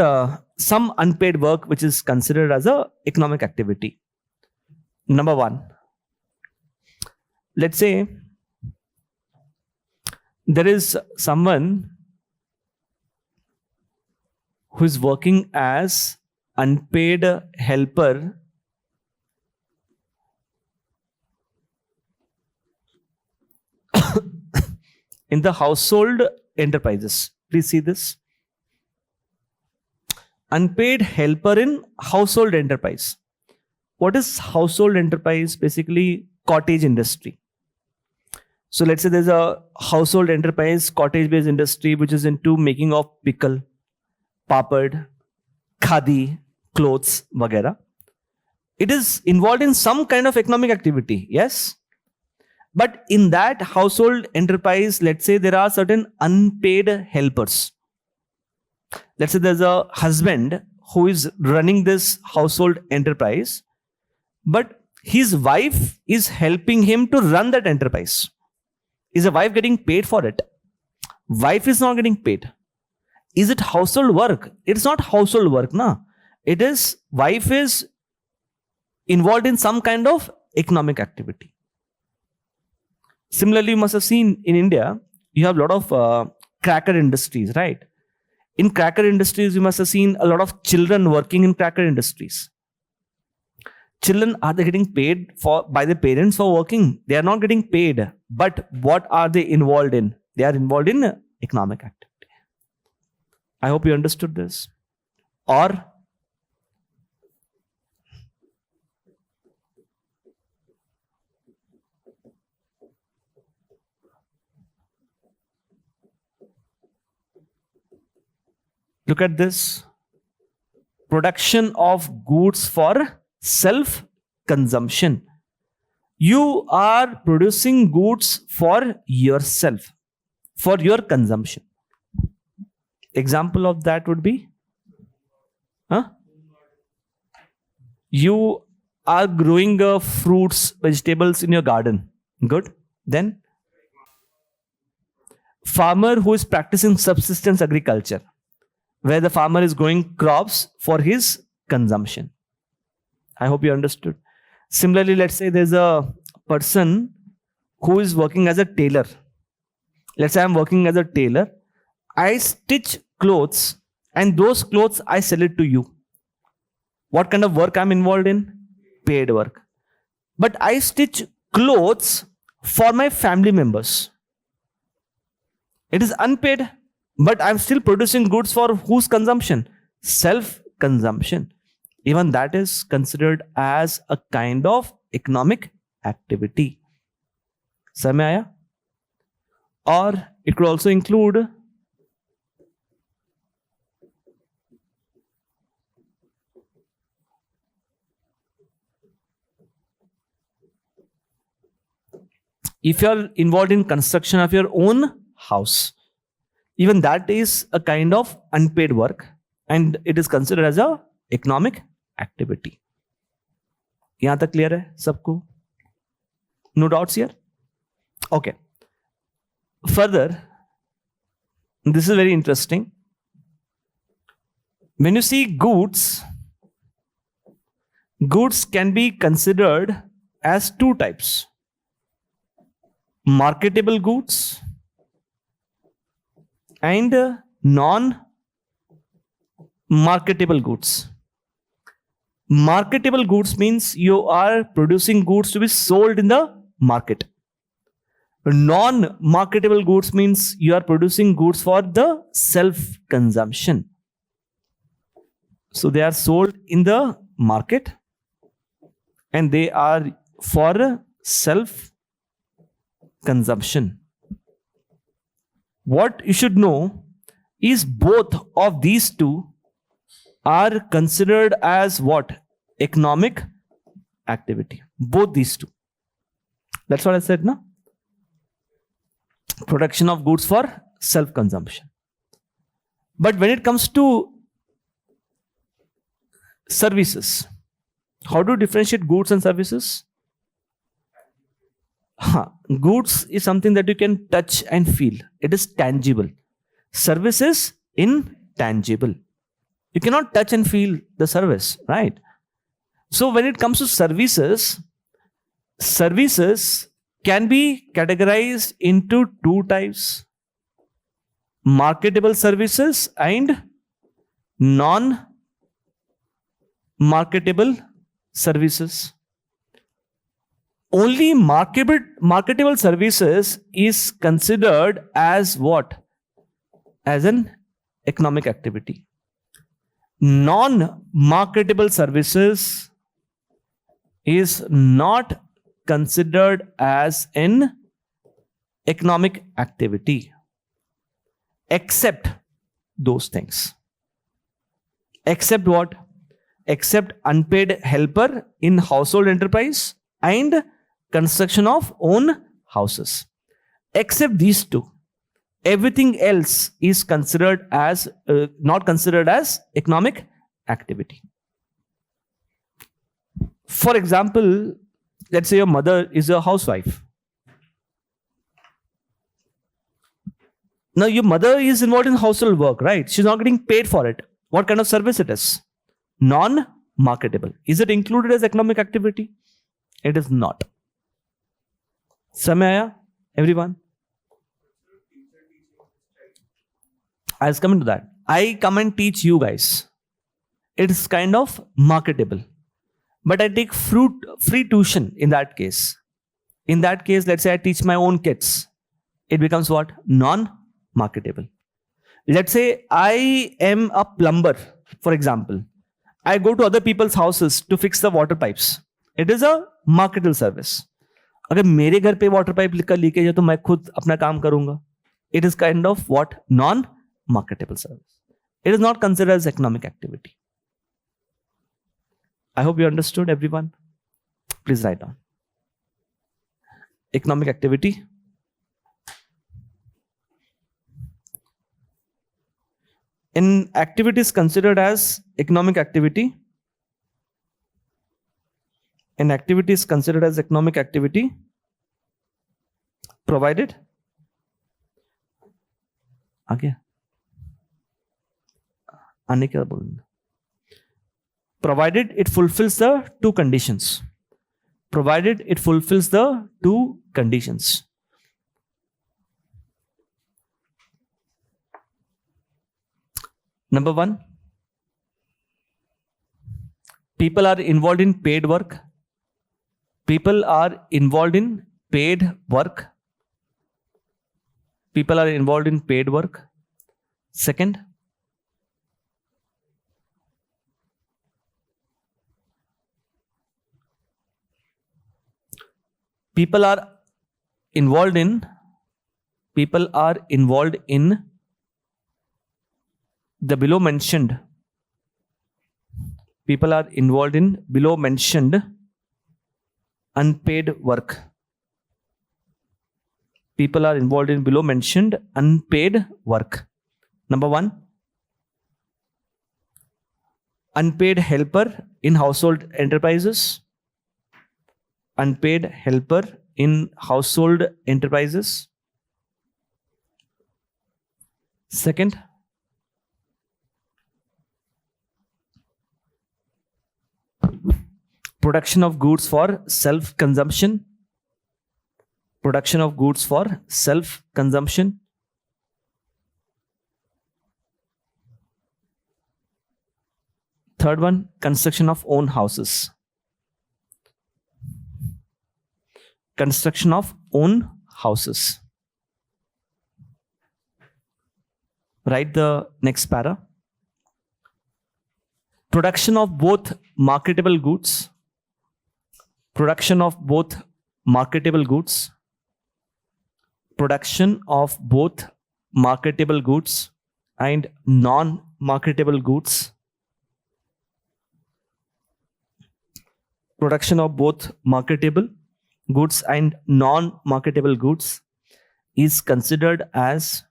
Speaker 1: some unpaid work which is considered as a economic activity? Number one, let's say there is someone who is working as unpaid helper in the household enterprises. Please see this. Unpaid helper in household enterprise. What is household enterprise? Basically, cottage industry. So let's say there's a household enterprise, cottage-based industry, which is into making of pickle, papad, khadi, clothes, वगैरह. It is involved in some kind of economic activity, yes? But in that household enterprise, let's say there are certain unpaid helpers. Let's say there's a husband who is running this household enterprise, but his wife is helping him to run that enterprise. Is the wife getting paid for it? Wife is not getting paid. Is it household work? It's not household work, na. It is, wife is involved in some kind of economic activity. Similarly, you must have seen in India, you have a lot of cracker industries, right? In cracker industries, you must have seen a lot of children working in cracker industries. Children, are they getting paid by the parents for working? They are not getting paid. But what are they involved in? They are involved in economic activity. I hope you understood this. Or look at this. Production of goods for self-consumption. You are producing goods for yourself, for your consumption. Example of that would be, you are growing fruits, vegetables in your garden. Good. Then, farmer who is practicing subsistence agriculture, where the farmer is growing crops for his consumption. I hope you understood. Similarly, let's say there's a person who is working as a tailor. Let's say I'm working as a tailor. I stitch clothes and those clothes I sell it to you. What kind of work I'm involved in? Paid work. But I stitch clothes for my family members. It is unpaid, but I'm still producing goods for whose consumption? Self-consumption. Even that is considered as a kind of economic activity. Samay aaya? Or it could also include if you are involved in construction of your own house. Even that is a kind of unpaid work and it is considered as a economic activity. Yahan tak clear hai sabko? No doubts here? Okay. Further, this is very interesting. When you see goods, goods can be considered as two types. Marketable goods and non-marketable goods. Marketable goods means you are producing goods to be sold in the market. Non-marketable goods means you are producing goods for the self-consumption. So they are sold in the market and they are for self-consumption. What you should know is both of these two are considered as what? Economic activity. Both these two. That's what I said, no? Production of goods for self-consumption. But when it comes to services, how do you differentiate goods and services? Goods is something that you can touch and feel. It is tangible. Service is intangible. You cannot touch and feel the service, right? So when it comes to services, services can be categorized into two types: marketable services and non-marketable services. Only marketable services is considered as what? As an economic activity. Non-marketable services is not considered as an economic activity, except those things. Except what? Except unpaid helper in household enterprise and construction of own houses. Except these two, everything else is considered as not considered as economic activity. For example, let's say your mother is a housewife. Now your mother is involved in household work, right? She's not getting paid for it. What kind of service it is? Non-marketable. Is it included as economic activity? It is not. Samaya, everyone? I was coming to that. I come and teach you guys. It is kind of marketable. But I take free tuition in that case. In that case, let's say I teach my own kids. It becomes what? Non-marketable. Let's say I am a plumber, for example. I go to other people's houses to fix the water pipes. It is a marketable service. अगर मेरे घर पे water pipe का leakage है तो मैं खुद अपना काम करूंगा. It is kind of what? Non-marketable service. It is not considered as economic activity. I hope you understood, everyone. Please write down. Economic activity. An activity is considered as economic activity. An activity is considered as economic activity provided. आगे आने क्या बोलना? Provided it fulfills the two conditions. Provided it fulfills the two conditions. Number one, people are involved in paid work. People are involved in paid work. People are involved in paid work. Second, people are involved in the below mentioned. People are involved in below mentioned unpaid work. People are involved in below mentioned unpaid work. Number one, unpaid helper in household enterprises. Unpaid helper in household enterprises. Second, production of goods for self-consumption. Production of goods for self-consumption. Third one, construction of own houses. Construction of own houses. Write the next para. Production of both marketable goods. Production of both marketable goods. Production of both marketable goods and non-marketable goods. Production of both marketable goods and non-marketable goods is considered as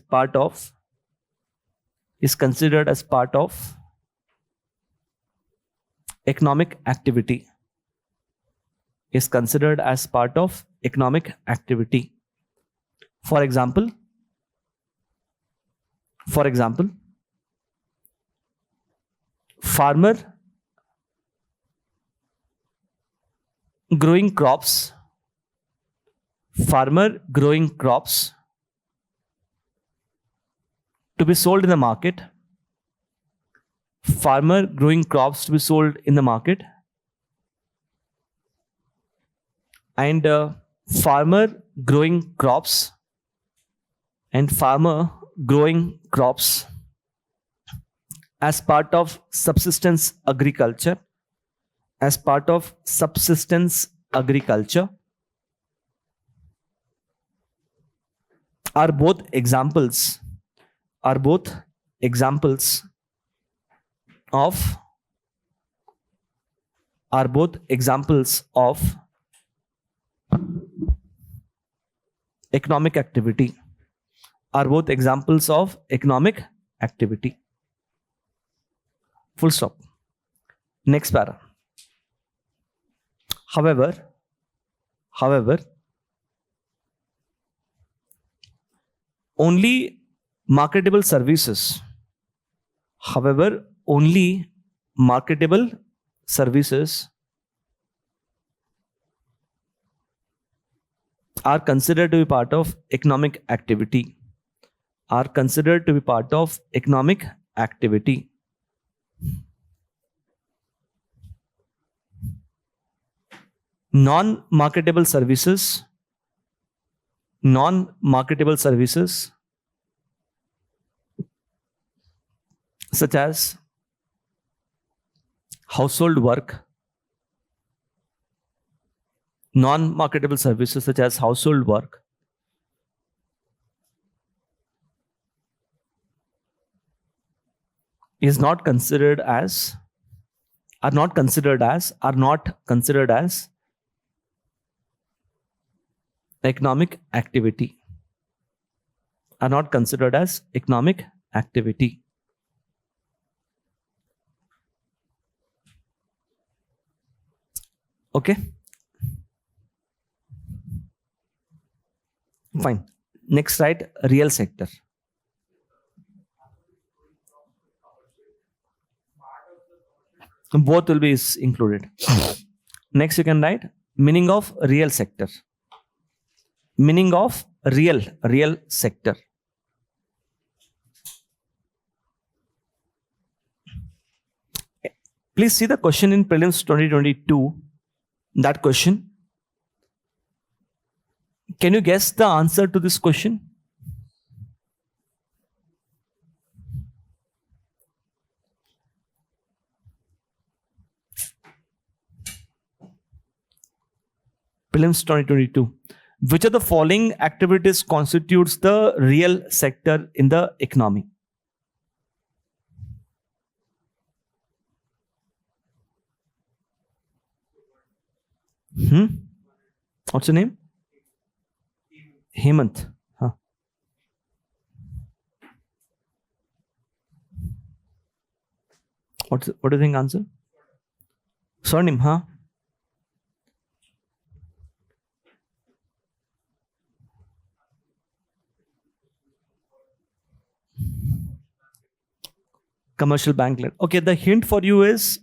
Speaker 1: part of economic activity. Is considered as part of economic activity. For example, farmer growing crops. Farmer growing crops to be sold in the market. Farmer growing crops to be sold in the market. And farmer growing crops as part of subsistence agriculture. As part of subsistence agriculture are both examples examples of economic activity. Are both examples of economic activity. Full stop. Next para. However, only marketable services are considered to be part of economic activity. Non-marketable services such as household work, are not considered as economic activity. Okay, fine. Next, write real sector. Both will be included. Next, you can write meaning of real sector. Meaning of real sector. Please see the question in prelims 2022. That question. Can you guess the answer to this question? Prelims 2022. Which of the following activities constitutes the real sector in the economy? What's your name? Hemant. Huh. What do you think answer? Surname, huh? Commercial bank loan. Okay, the hint for you is,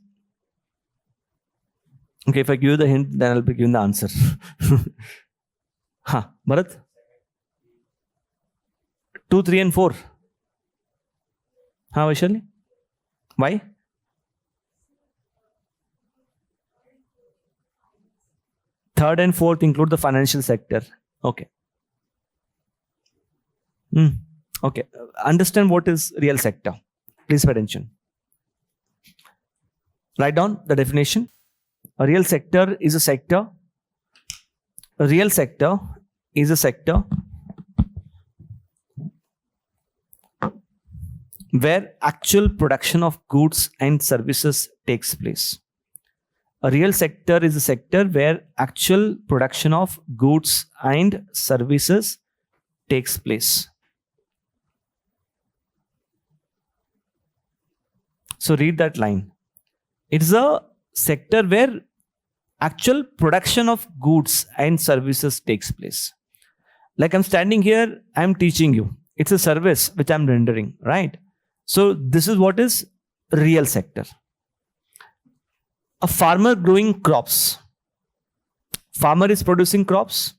Speaker 1: okay, if I give you the hint, then I'll be giving the answer. Huh, Bharat? 2, 3 and 4. Huh, Vaishali? Why? Third and fourth include the financial sector. Okay. Okay. Understand what is real sector. Please pay attention. Write down the definition. A real sector is a sector. A real sector is a sector where actual production of goods and services takes place. A real sector is a sector where actual production of goods and services takes place. So read that line. It is a sector where actual production of goods and services takes place. Like I'm standing here, I'm teaching you. It's a service which I'm rendering, right? So this is what is real sector. A farmer growing crops. Farmer is producing crops.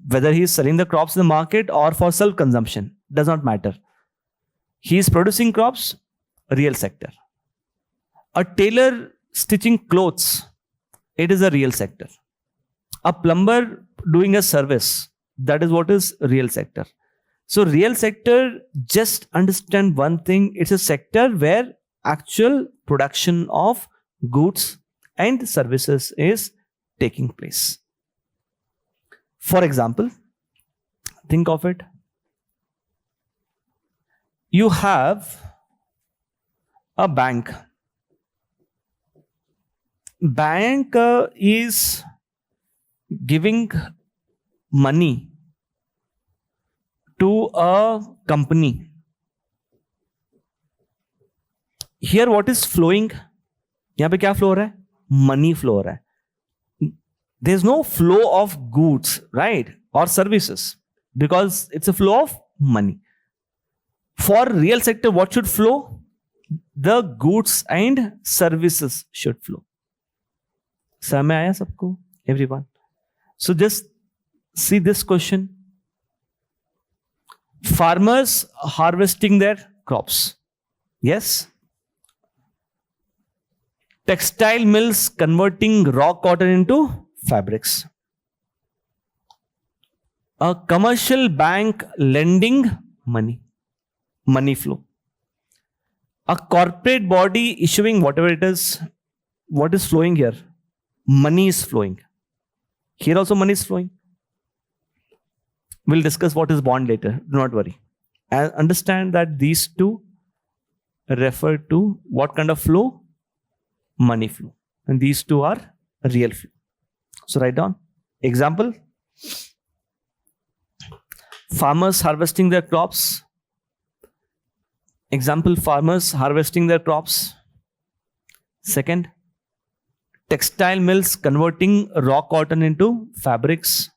Speaker 1: Whether he is selling the crops in the market or for self-consumption, does not matter. He is producing crops, real sector. A tailor stitching clothes, it is a real sector. A plumber doing a service, that is what is real sector. So real sector, just understand one thing, it's a sector where actual production of goods and services is taking place. For example, think of it. You have A bank is giving money to a company. Here what is flowing? यहाँ पे क्या flow हो रहा है? Money flow हो रहा है. There's no flow of goods, right? Or services, because it's a flow of money. For real sector, what should flow? The goods and services should flow. समझ आया सबको? Everyone. So just see this question. Farmers harvesting their crops. Yes. Textile mills converting raw cotton into fabrics. A commercial bank lending money. Money flow. A corporate body issuing whatever it is. What is flowing here? Money is flowing. Here also money is flowing. We'll discuss what is bond later. Do not worry. And understand that these two refer to what kind of flow? Money flow. And these two are real flow. So write down. Example. Farmers harvesting their crops. Example, farmers harvesting their crops. Second, textile mills converting raw cotton into fabrics.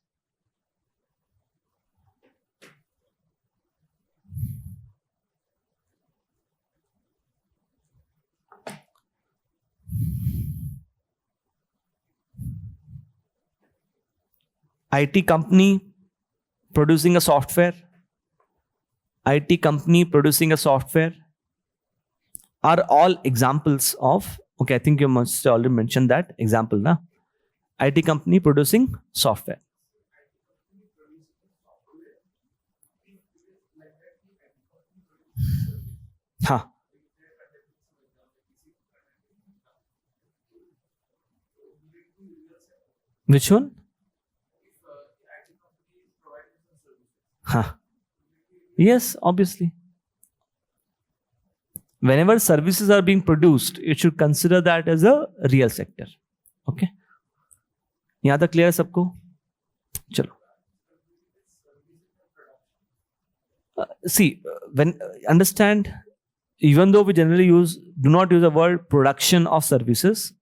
Speaker 1: IT company producing a software. IT company producing a software are all examples of, okay, I think you must already mentioned that example, na? IT company producing software. Huh. Which one? Huh. Yes, obviously. Whenever services are being produced, you should consider that as a real sector. Okay. यहाँ तक clear है सबको? चलो. See, when understand, even though we generally do not use the word production of services,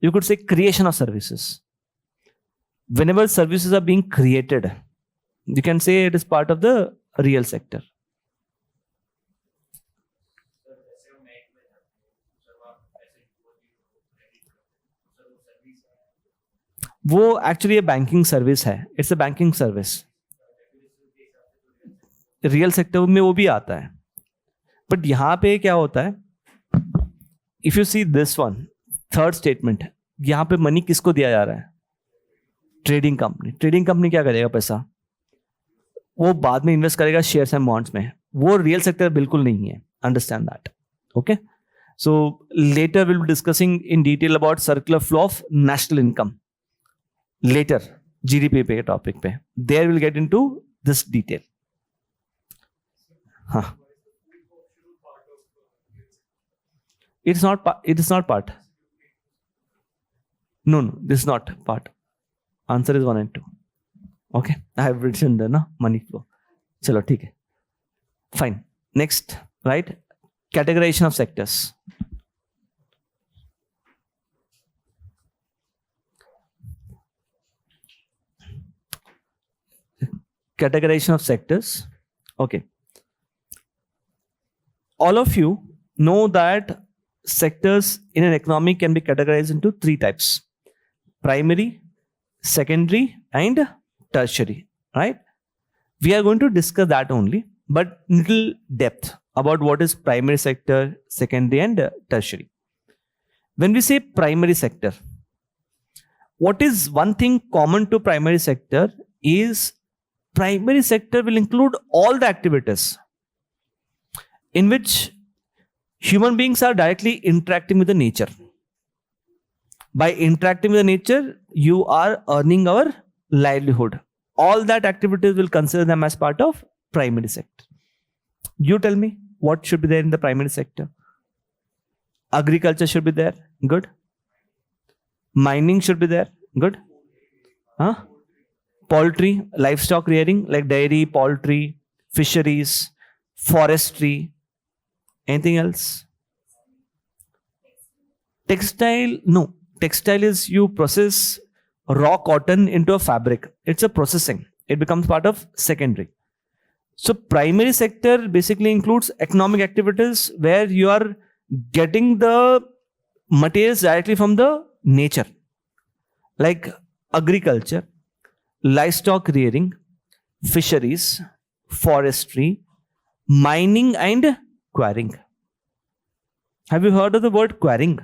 Speaker 1: you could say creation of services. Whenever services are being created, you can say it is part of the real sector. वो actually banking service है. It's a banking service. Real sector में वो भी आता है. But यहां पे क्या होता है, if you see this one, third statement, यहां पे मनी किसको दिया जा रहा है? Trading company. ट्रेडिंग कंपनी क्या करेगा? पैसा वो बाद में इन्वेस्ट करेगा शेयर्स एंड बॉन्ड्स में. वो रियल सेक्टर बिल्कुल नहीं है. Understand that. Okay. So later will be discussing in detail about circular flow of national income. Later GDP पे टॉपिक पे there will get into this detail. हाँ, it is not part. No, this is not part. Answer is 1 and 2. Okay, I have written the money flow. Chalo, ठीक है. Fine. Next, right? Categorization of sectors. Categorization of sectors. Okay. All of you know that sectors in an economy can be categorized into 3 types: primary, secondary, and tertiary. Right? We are going to discuss that only, but little depth about what is primary sector, secondary, and tertiary. When we say primary sector, what is one thing common to primary sector is primary sector will include all the activities in which human beings are directly interacting with the nature. By interacting with the nature, you are earning our livelihood. All that activities will consider them as part of primary sector. You tell me what should be there in the primary sector. Agriculture should be there. Good. Mining should be there. Good. Huh? Poultry, livestock rearing like dairy, poultry, fisheries, forestry. Anything else? Textile, no. Textile is you process raw cotton into a fabric. It's a processing. It becomes part of secondary. So primary sector basically includes economic activities where you are getting the materials directly from the nature, like agriculture, livestock rearing, fisheries, forestry, mining and quarrying. Have you heard of the word quarrying?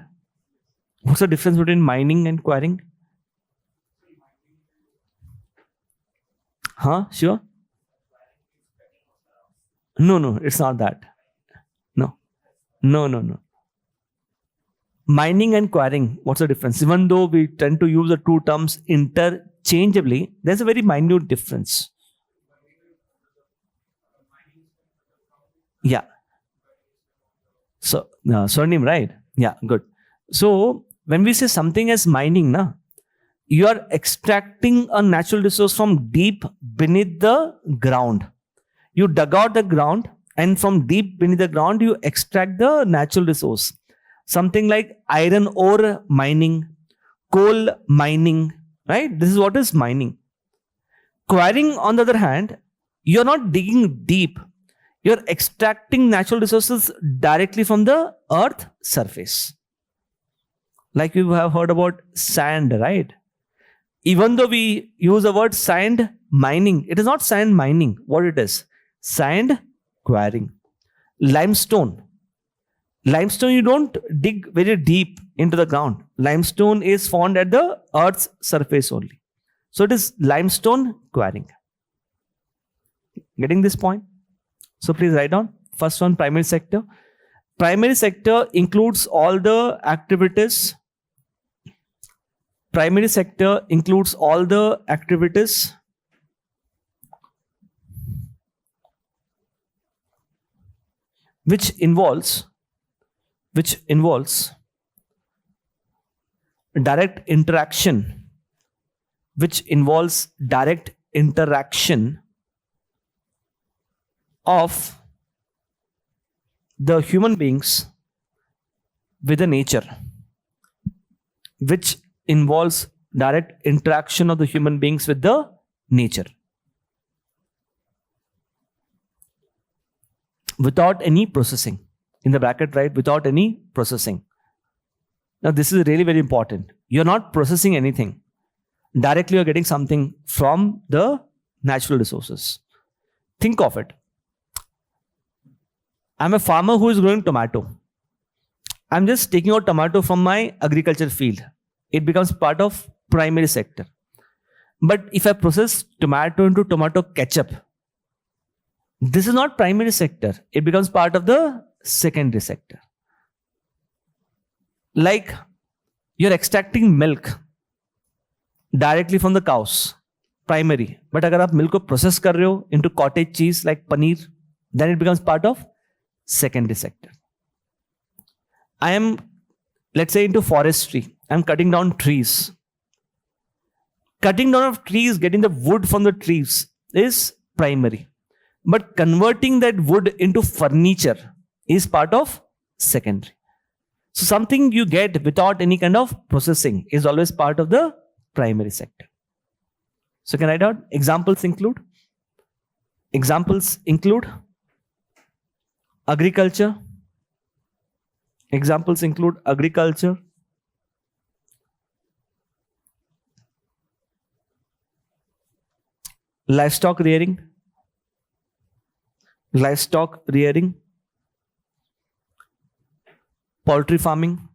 Speaker 1: What's the difference between mining and quarrying? Huh? Sure? No, it's not that. No. No. Mining and quarrying, what's the difference? Even though we tend to use the two terms interchangeably, there's a very minute difference. Yeah. So, surname, right? Yeah, good. So, when we say something as mining, you are extracting a natural resource from deep beneath the ground. You dug out the ground, and from deep beneath the ground, you extract the natural resource. Something like iron ore mining, coal mining, right? This is what is mining. Quarrying, on the other hand, you're not digging deep. You're extracting natural resources directly from the earth surface. Like you have heard about sand, right? Even though we use the word sand mining, it is not sand mining. What it is? Sand quarrying. Limestone. Limestone, you don't dig very deep into the ground. Limestone is found at the earth's surface only. So it is limestone quarrying. Getting this point? So please write down. First one, primary sector. Primary sector includes all the activities. Primary sector includes all the activities which involves direct interaction of the human beings with the nature, which involves direct interaction of the human beings with the nature without any processing. In the bracket, right? Without any processing. Now this is really very important. You're not processing anything. Directly you're getting something from the natural resources. Think of it. I'm a farmer who is growing tomato. I'm just taking out tomato from my agriculture field. It becomes part of primary sector. But if I process tomato into tomato ketchup, this is not primary sector. It becomes part of the secondary sector. Like you're extracting milk directly from the cows, primary. But अगर आप milk को process कर रहे हो into cottage cheese like paneer, then it becomes part of secondary sector. I am, let's say, into forestry. I'm cutting down trees. Cutting down of trees, getting the wood from the trees is primary. But converting that wood into furniture is part of secondary. So something you get without any kind of processing is always part of the primary sector. So can I write down? Examples include agriculture. Examples include agriculture, livestock rearing, poultry farming,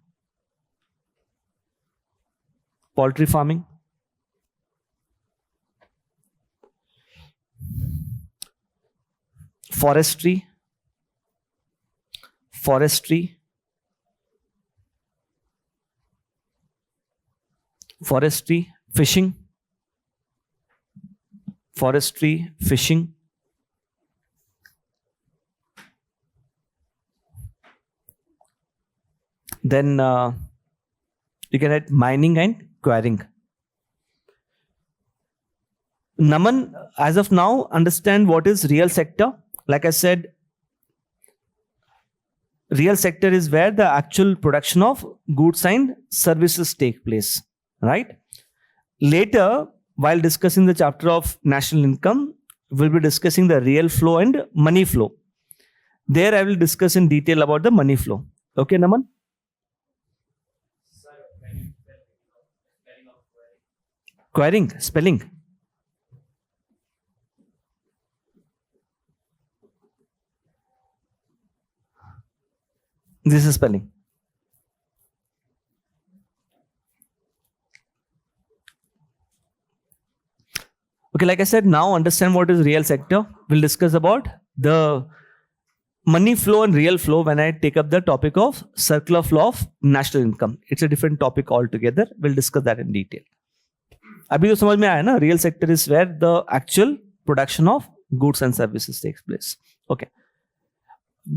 Speaker 1: forestry, fishing, Then you can add mining and quarrying. Naman, as of now, understand what is real sector. Like I said, real sector is where the actual production of goods and services take place, right? Later, while discussing the chapter of national income, we'll be discussing the real flow and money flow. There I will discuss in detail about the money flow. Okay, Naman? Quarrying, spelling. This is spelling. Okay, like I said, now understand what is real sector. We'll discuss about the money flow and real flow when I take up the topic of circular flow of national income. It's a different topic altogether. We'll discuss that in detail. अभी तो समझ में आया ना, real sector is where the actual production of goods and services takes place. Okay,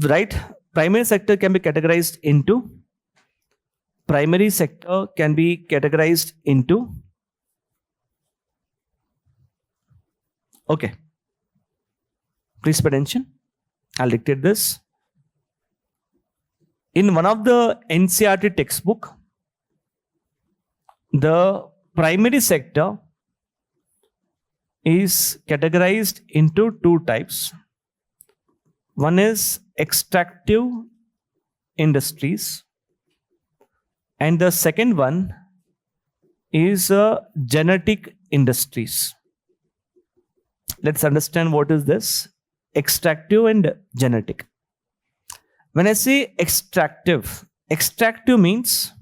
Speaker 1: right? Primary sector can be categorized into okay, please pay attention. I'll dictate this. In one of the NCERT textbook, the primary sector is categorized into two types. One is extractive industries, and the second one is genetic industries. Let's understand what is this extractive and genetic. When I say extractive means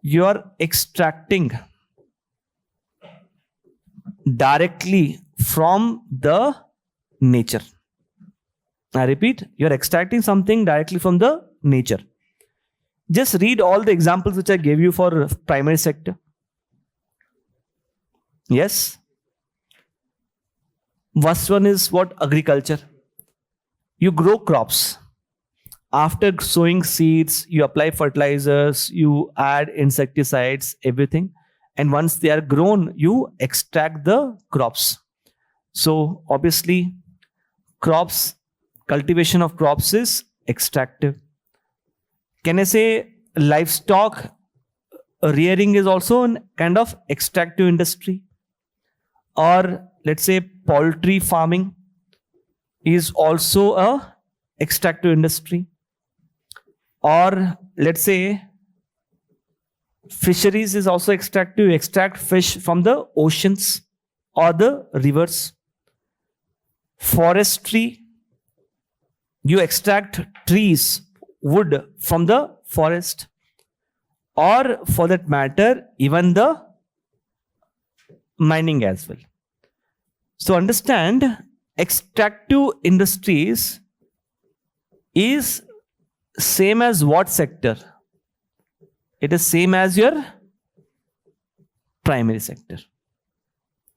Speaker 1: you are extracting directly from the nature. I repeat, you are extracting something directly from the nature. Just read all the examples which I gave you for primary sector. Yes. First one is what? Agriculture. You grow crops. After sowing seeds, you apply fertilizers, you add insecticides, everything. And once they are grown, you extract the crops. So obviously, cultivation of crops is extractive. Can I say livestock rearing is also a kind of extractive industry? Or let's say poultry farming is also a extractive industry. Or let's say fisheries is also extractive. You extract fish from the oceans or the rivers. Forestry, you extract trees, wood from the forest. Or for that matter, even the mining as well. So understand, extractive industries is same as what sector? It is same as your primary sector.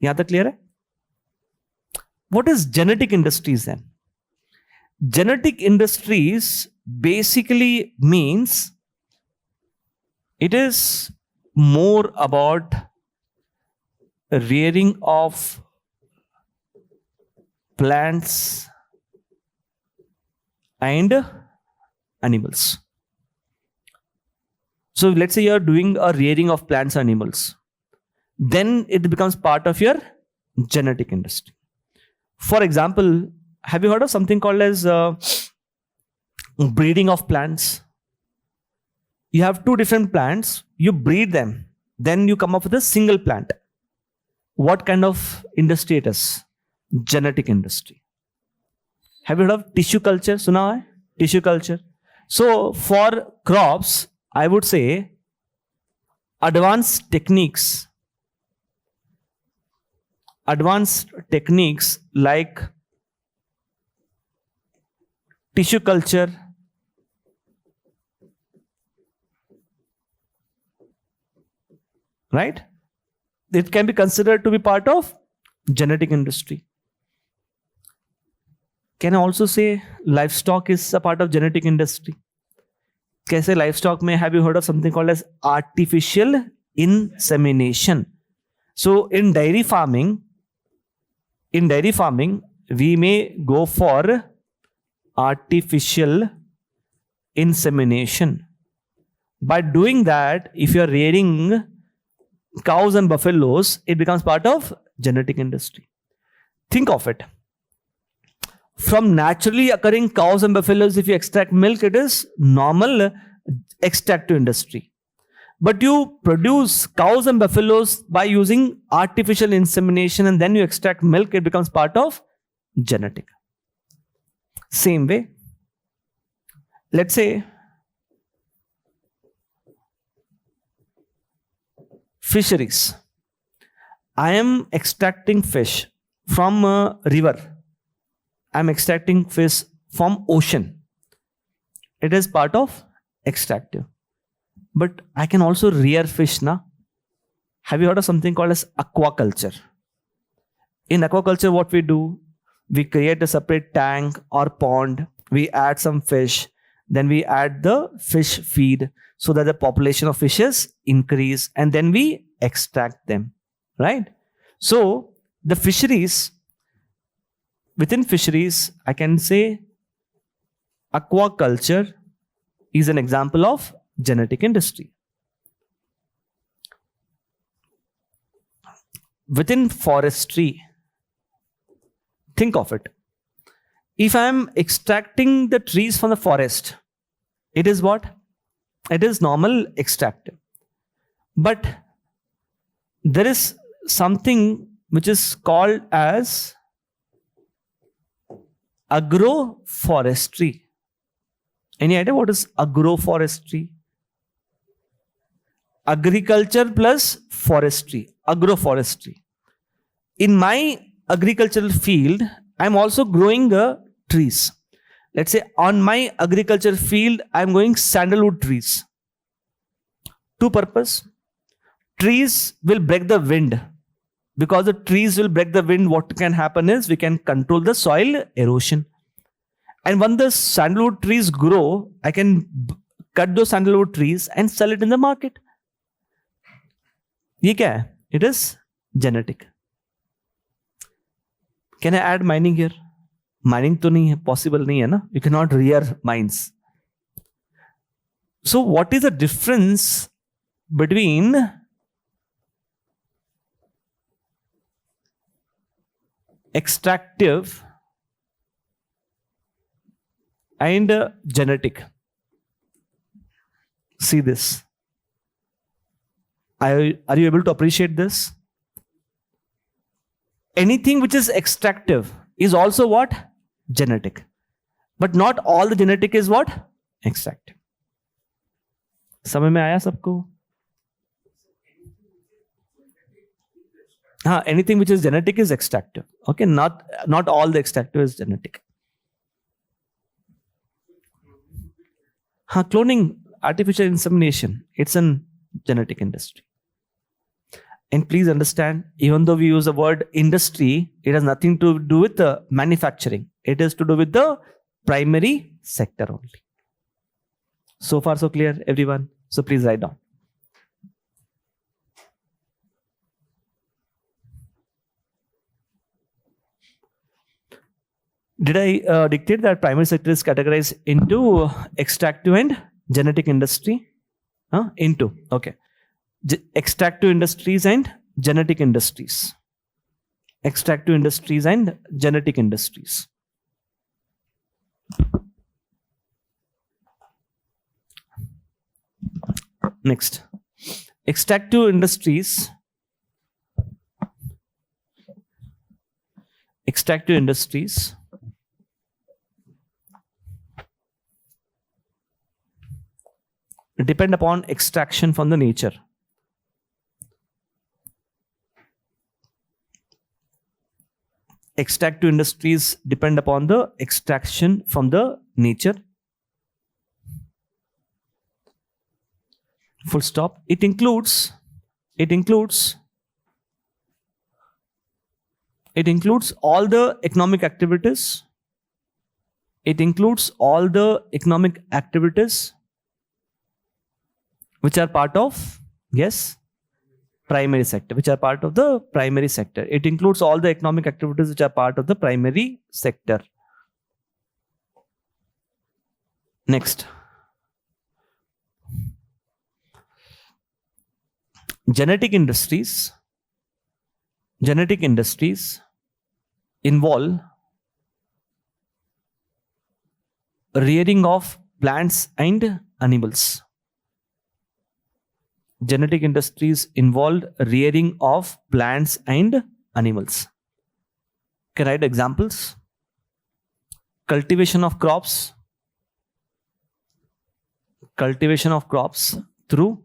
Speaker 1: यहाँ तक clear है? What is genetic industries then? Genetic industries basically means it is more about rearing of plants and animals. So let's say you are doing a rearing of plants and animals. Then it becomes part of your genetic industry. For example, have you heard of something called as breeding of plants? You have two different plants, you breed them, then you come up with a single plant. What kind of industry it is? Genetic industry. Have you heard of tissue culture? Suna hai? Tissue culture. So for crops, I would say advanced techniques like tissue culture, right? It can be considered to be part of genetic industry. Can I also say livestock is a part of genetic industry? कैसे livestock में have you heard of something called as artificial insemination? So in dairy farming, we may go for artificial insemination. By doing that, if you're rearing cows and buffaloes, it becomes part of genetic industry. Think of it. From naturally occurring cows and buffaloes, if you extract milk, it is normal extractive industry. But you produce cows and buffaloes by using artificial insemination and then you extract milk, it becomes part of genetic. Same way, let's say fisheries. I am extracting fish from a river. I am extracting fish from ocean. It is part of extractive. But I can also rear fish now. Have you heard of something called as aquaculture? In aquaculture, what we do, we create a separate tank or pond. We add some fish. Then we add the fish feed so that the population of fishes increase. And then we extract them. Right? So, the fisheries, within fisheries, I can say aquaculture is an example of genetic industry. Within forestry, think of it. If I am extracting the trees from the forest, it is what? It is normal extractive. But there is something which is called as agroforestry. Any idea what is agroforestry? Agriculture plus forestry. Agroforestry. In my agricultural field, I am also growing trees. Let's say on my agriculture field, I am growing sandalwood trees. Two purpose. Trees will break the wind. Because the trees will break the wind, what can happen is we can control the soil erosion. And when the sandalwood trees grow, I can cut those sandalwood trees and sell it in the market. ये क्या है? It is genetic. Can I add mining here? Mining तो नहीं है, possible नहीं है ना? You cannot rear mines. So what is the difference between extractive and genetic? See this. Are you able to appreciate this? Anything which is extractive is also what? Genetic. But not all the genetic is what? Extractive. समझ में आया सबको? हाँ, anything which is genetic is extractive. Okay, not all the extractive is genetic. हाँ, cloning, artificial insemination, it's an genetic industry. And please understand, even though we use the word industry, it has nothing to do with the manufacturing. It is to do with the primary sector only. So far, so clear, everyone? So please write down. Did I dictate that primary sector is categorized into extractive and genetic industry? Into, okay. Extractive industries and genetic industries. Extractive industries and genetic industries. Next, extractive industries. Extractive industries depend upon extraction from the nature. Extractive industries depend upon the extraction from the nature. Full stop. It includes all the economic activities. which are part of, yes, primary sector, which are part of the primary sector. It includes all the economic activities which are part of the primary sector. Next. Genetic industries involve rearing of plants and animals. Genetic industries involve rearing of plants and animals. Can I write examples? Cultivation of crops through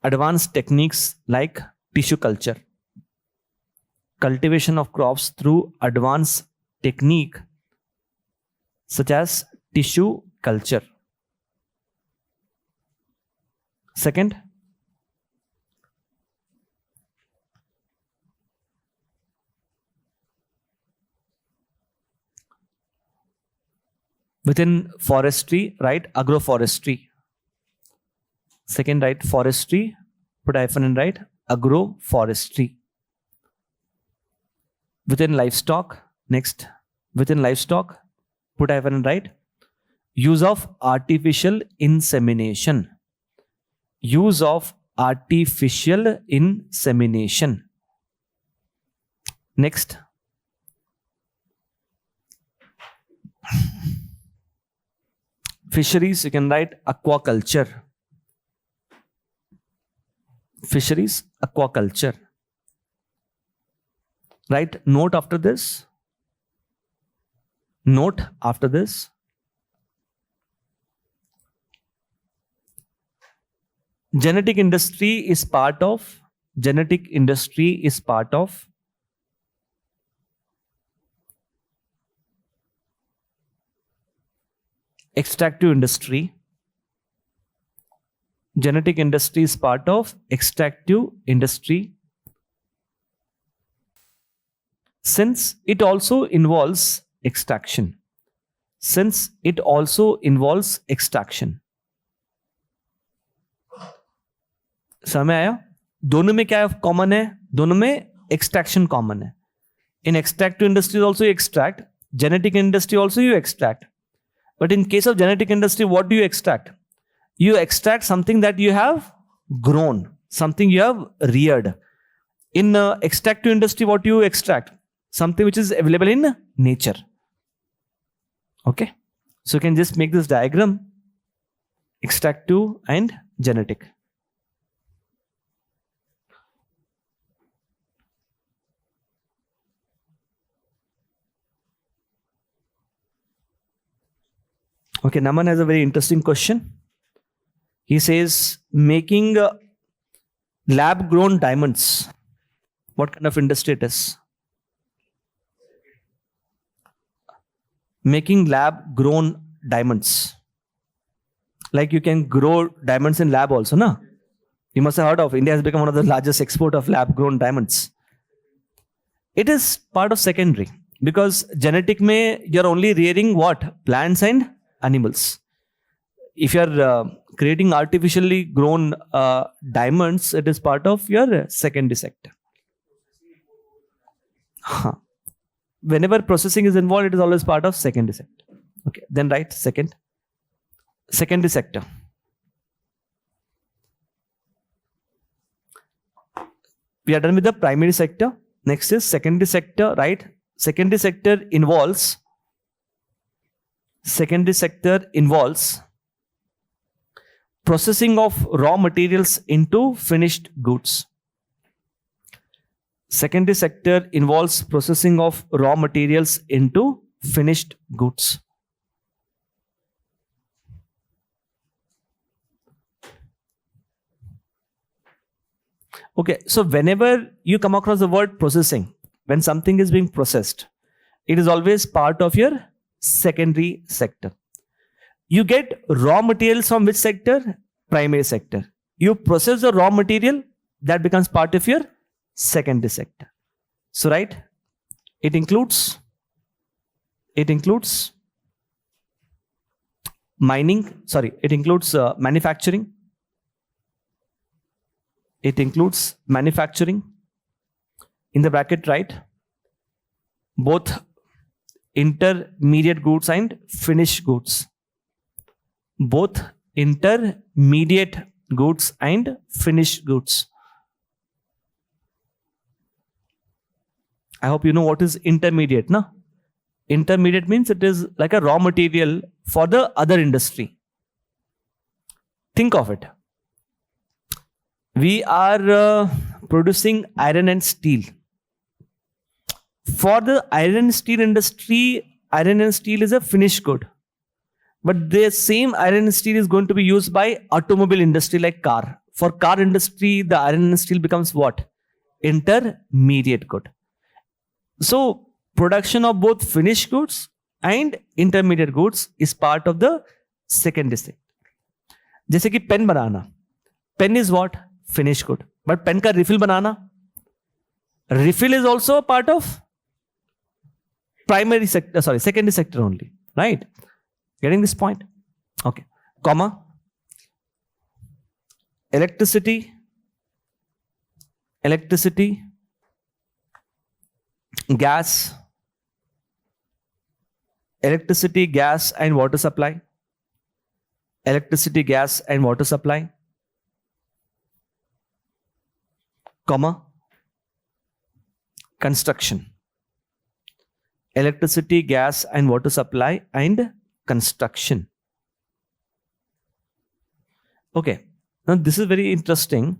Speaker 1: advanced techniques like tissue culture. Cultivation of crops through advanced technique such as tissue culture. Second, within forestry, write agroforestry. Second, write forestry, put hyphen and write agroforestry. Within livestock, next, within livestock, put hyphen and write use of artificial insemination. Use of artificial insemination. Next. Fisheries, you can write aquaculture. Fisheries, aquaculture. Write note after this. Note after this. Genetic industry is part of extractive industry. Genetic industry is part of extractive industry, since it also involves extraction. Since it also involves extraction. समझ में आया? दोनों में क्या common है? दोनों में extraction common है. In extractive industries also you extract. Genetic industry also you extract. But in case of genetic industry, what do you extract? You extract something that you have grown, something you have reared. In extractive industry, what do you extract? Something which is available in nature. Okay. So you can just make this diagram. Extractive and genetic. Okay, Naman has a very interesting question. He says, making lab-grown diamonds. What kind of industry it is? Making lab-grown diamonds. Like you can grow diamonds in lab also, na? You must have heard of. India has become one of the largest export of lab-grown diamonds. It is part of secondary. Because genetic mein, you're only rearing what? Plants and animals. If you're creating artificially grown diamonds, it is part of your secondary sector. Whenever processing is involved, it is always part of secondary sector. Okay, then write secondary sector. We are done with the primary sector. Next is secondary sector, right? Secondary sector involves processing of raw materials into finished goods. Secondary sector involves processing of raw materials into finished goods. Okay, so whenever you come across the word processing, when something is being processed, it is always part of your secondary sector. You get raw materials from which sector? Primary sector. You process the raw material, that becomes part of your secondary sector. So right, it includes it includes manufacturing. It includes manufacturing. In the bracket, write both intermediate goods and finished goods. Both intermediate goods and finished goods. I hope you know what is intermediate, no? Intermediate means it is like a raw material for the other industry. Think of it. We are producing iron and steel. For the iron and steel industry, iron and steel is a finished good. But the same iron and steel is going to be used by automobile industry like car. For car industry, the iron and steel becomes what? Intermediate good. So production of both finished goods and intermediate goods is part of the secondary sector. जैसे कि pen बनाना, pen is what? Finished good. But pen का refill बनाना, refill is also a part of secondary sector only, right? Getting this point? Okay. Comma. Electricity, gas, and water supply. Electricity, gas, and water supply. Comma. Construction. Electricity, gas, and water supply, and construction. Okay. Now this is very interesting.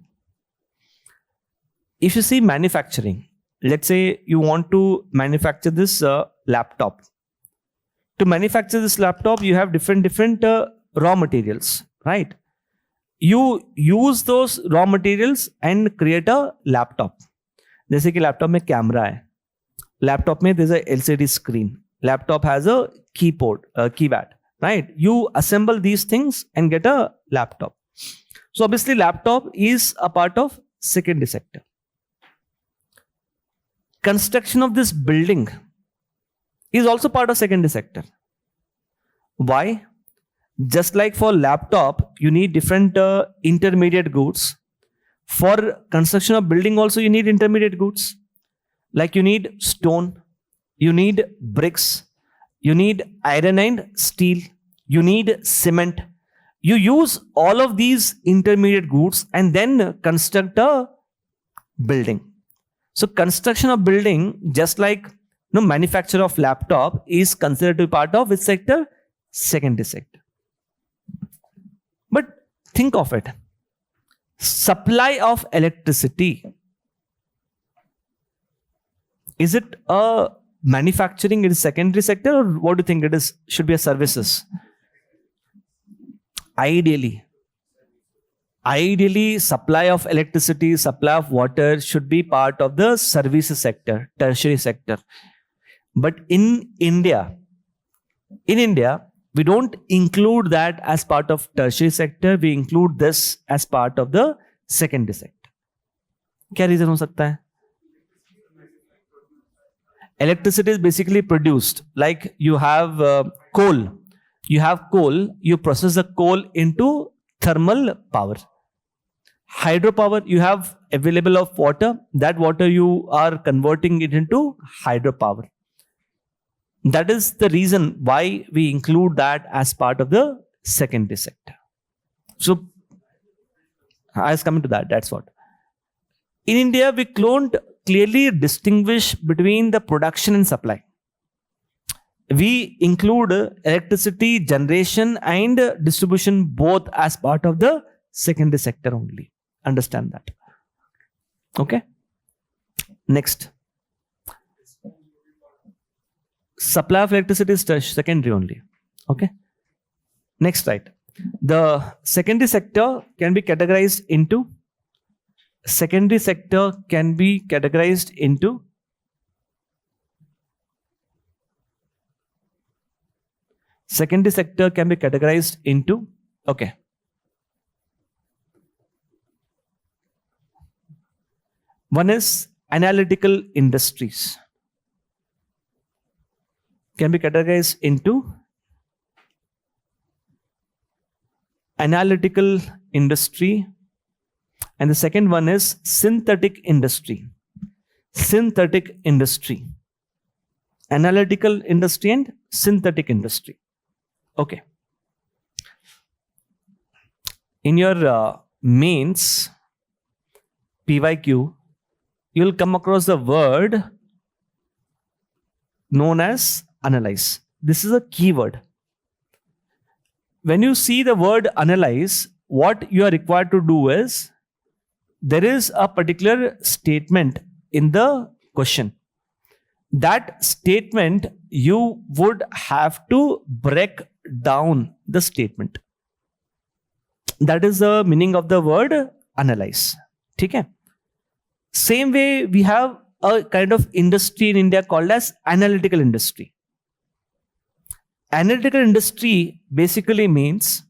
Speaker 1: If you see manufacturing, let's say you want to manufacture this laptop. To manufacture this laptop, you have different raw materials, right? You use those raw materials and create a laptop. जैसे कि laptop में camera है, laptop में there's a LCD screen, laptop has a keypad, right? You assemble these things and get a laptop. So obviously laptop is a part of secondary sector. Construction of this building is also part of secondary sector. Why? Just like for laptop, you need different intermediate goods. For construction of building also you need intermediate goods. Like you need stone, you need bricks, you need iron and steel, you need cement. You use all of these intermediate goods and then construct a building. So construction of building, just like manufacture of laptop, is considered to be part of which sector? Secondary sector. But think of it. Supply of electricity. Is it a manufacturing in secondary sector, or what do you think it is? Should be a services? Ideally, supply of electricity, supply of water should be part of the services sector, tertiary sector. But in India, we don't include that as part of tertiary sector. We include this as part of the secondary sector. क्या reason हो सकता है? Electricity is basically produced. Like you have coal. You process the coal into thermal power. Hydropower, you have available of water. That water you are converting it into hydropower. That is the reason why we include that as part of the secondary sector. So I was coming to that. That's what. In India, we don't clearly distinguish between the production and supply. We include electricity generation and distribution both as part of the secondary sector only. Understand that. Okay. Next. Supply of electricity is secondary only. Okay. Next, right. The secondary sector can be categorized into okay. One is analytical industries. Can be categorized into analytical industry, and the second one is synthetic industry. Synthetic industry. Analytical industry and synthetic industry. Okay. In your mains PYQ, you'll come across the word known as analyze. This is a keyword. When you see the word analyze, what you are required to do is, there is a particular statement in the question. That statement, you would have to break down the statement. That is the meaning of the word analyze. Okay? Same way, we have a kind of industry in India called as analytical industry. Analytical industry basically means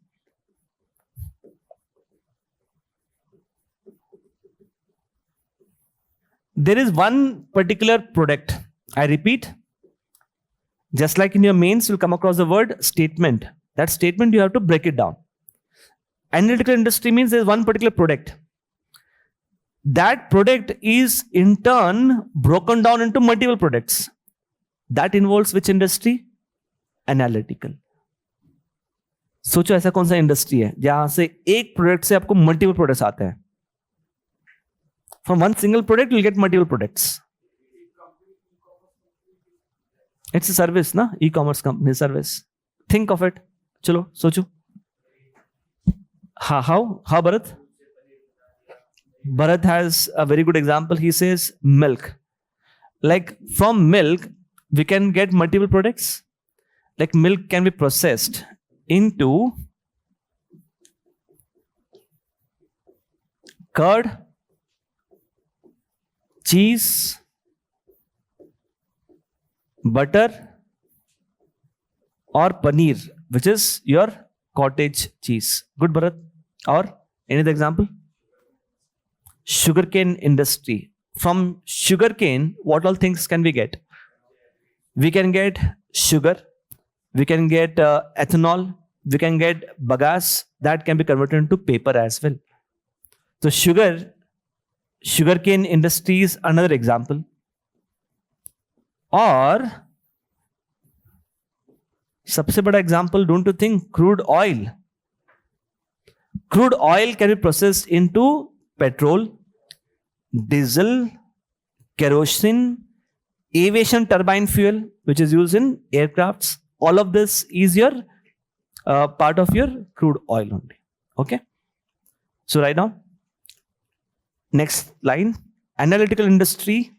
Speaker 1: there is one particular product. I repeat, just like in your mains, you'll come across the word statement. That statement, you have to break it down. Analytical industry means there's one particular product. That product is in turn broken down into multiple products. That involves which industry? Analytical. सोचो ऐसा कौन सा industry है जहां से एक product से आपको मल्टीपल प्रोडक्ट्स आते हैं. From one single product, you'll get multiple products. It's a service, na? E-commerce company service. Think of it. Chalo, socho. How, Bharat? Bharat has a very good example. He says milk. Like from milk, we can get multiple products. Like milk can be processed into curd, cheese, butter, or paneer, which is your cottage cheese. Good, Bharat? Or any other example? Sugarcane industry. From sugarcane, what all things can we get? We can get sugar, we can get ethanol, we can get bagasse that can be converted into paper as well. So sugarcane industry is another example. Or सबसे बड़ा example, don't you think? Crude oil. Crude oil can be processed into petrol, diesel, kerosene, aviation turbine fuel, which is used in aircrafts. All of this is your part of your crude oil only. Okay. So write down. Next line. Analytical industry.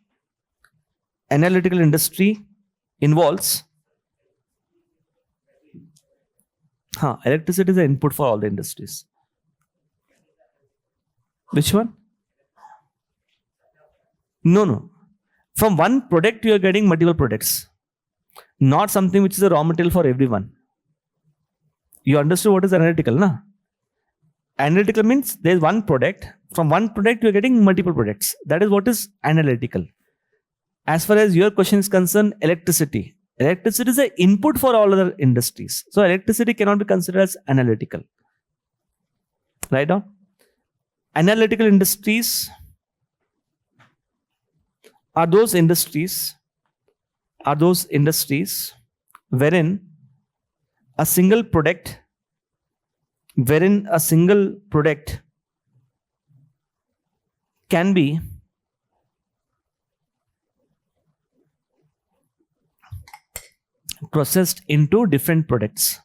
Speaker 1: Analytical industry involves. Electricity is the input for all the industries. Which one? No. From one product, you are getting multiple products. Not something which is a raw material for everyone. You understood what is analytical, na? Analytical means there is one product. From one product, you are getting multiple products. That is what is analytical. As far as your question is concerned, electricity. Electricity is the input for all other industries. So electricity cannot be considered as analytical. Write down. Analytical industries are those industries wherein a single product can be processed into different products.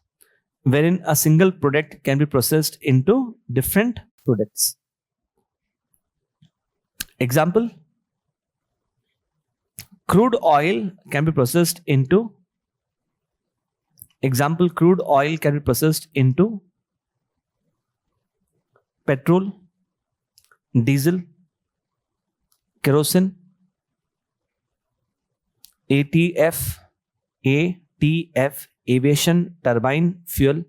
Speaker 1: Wherein a single product can be processed into different products. Example, crude oil can be processed into petrol, diesel, kerosene, ATF, aviation turbine fuel,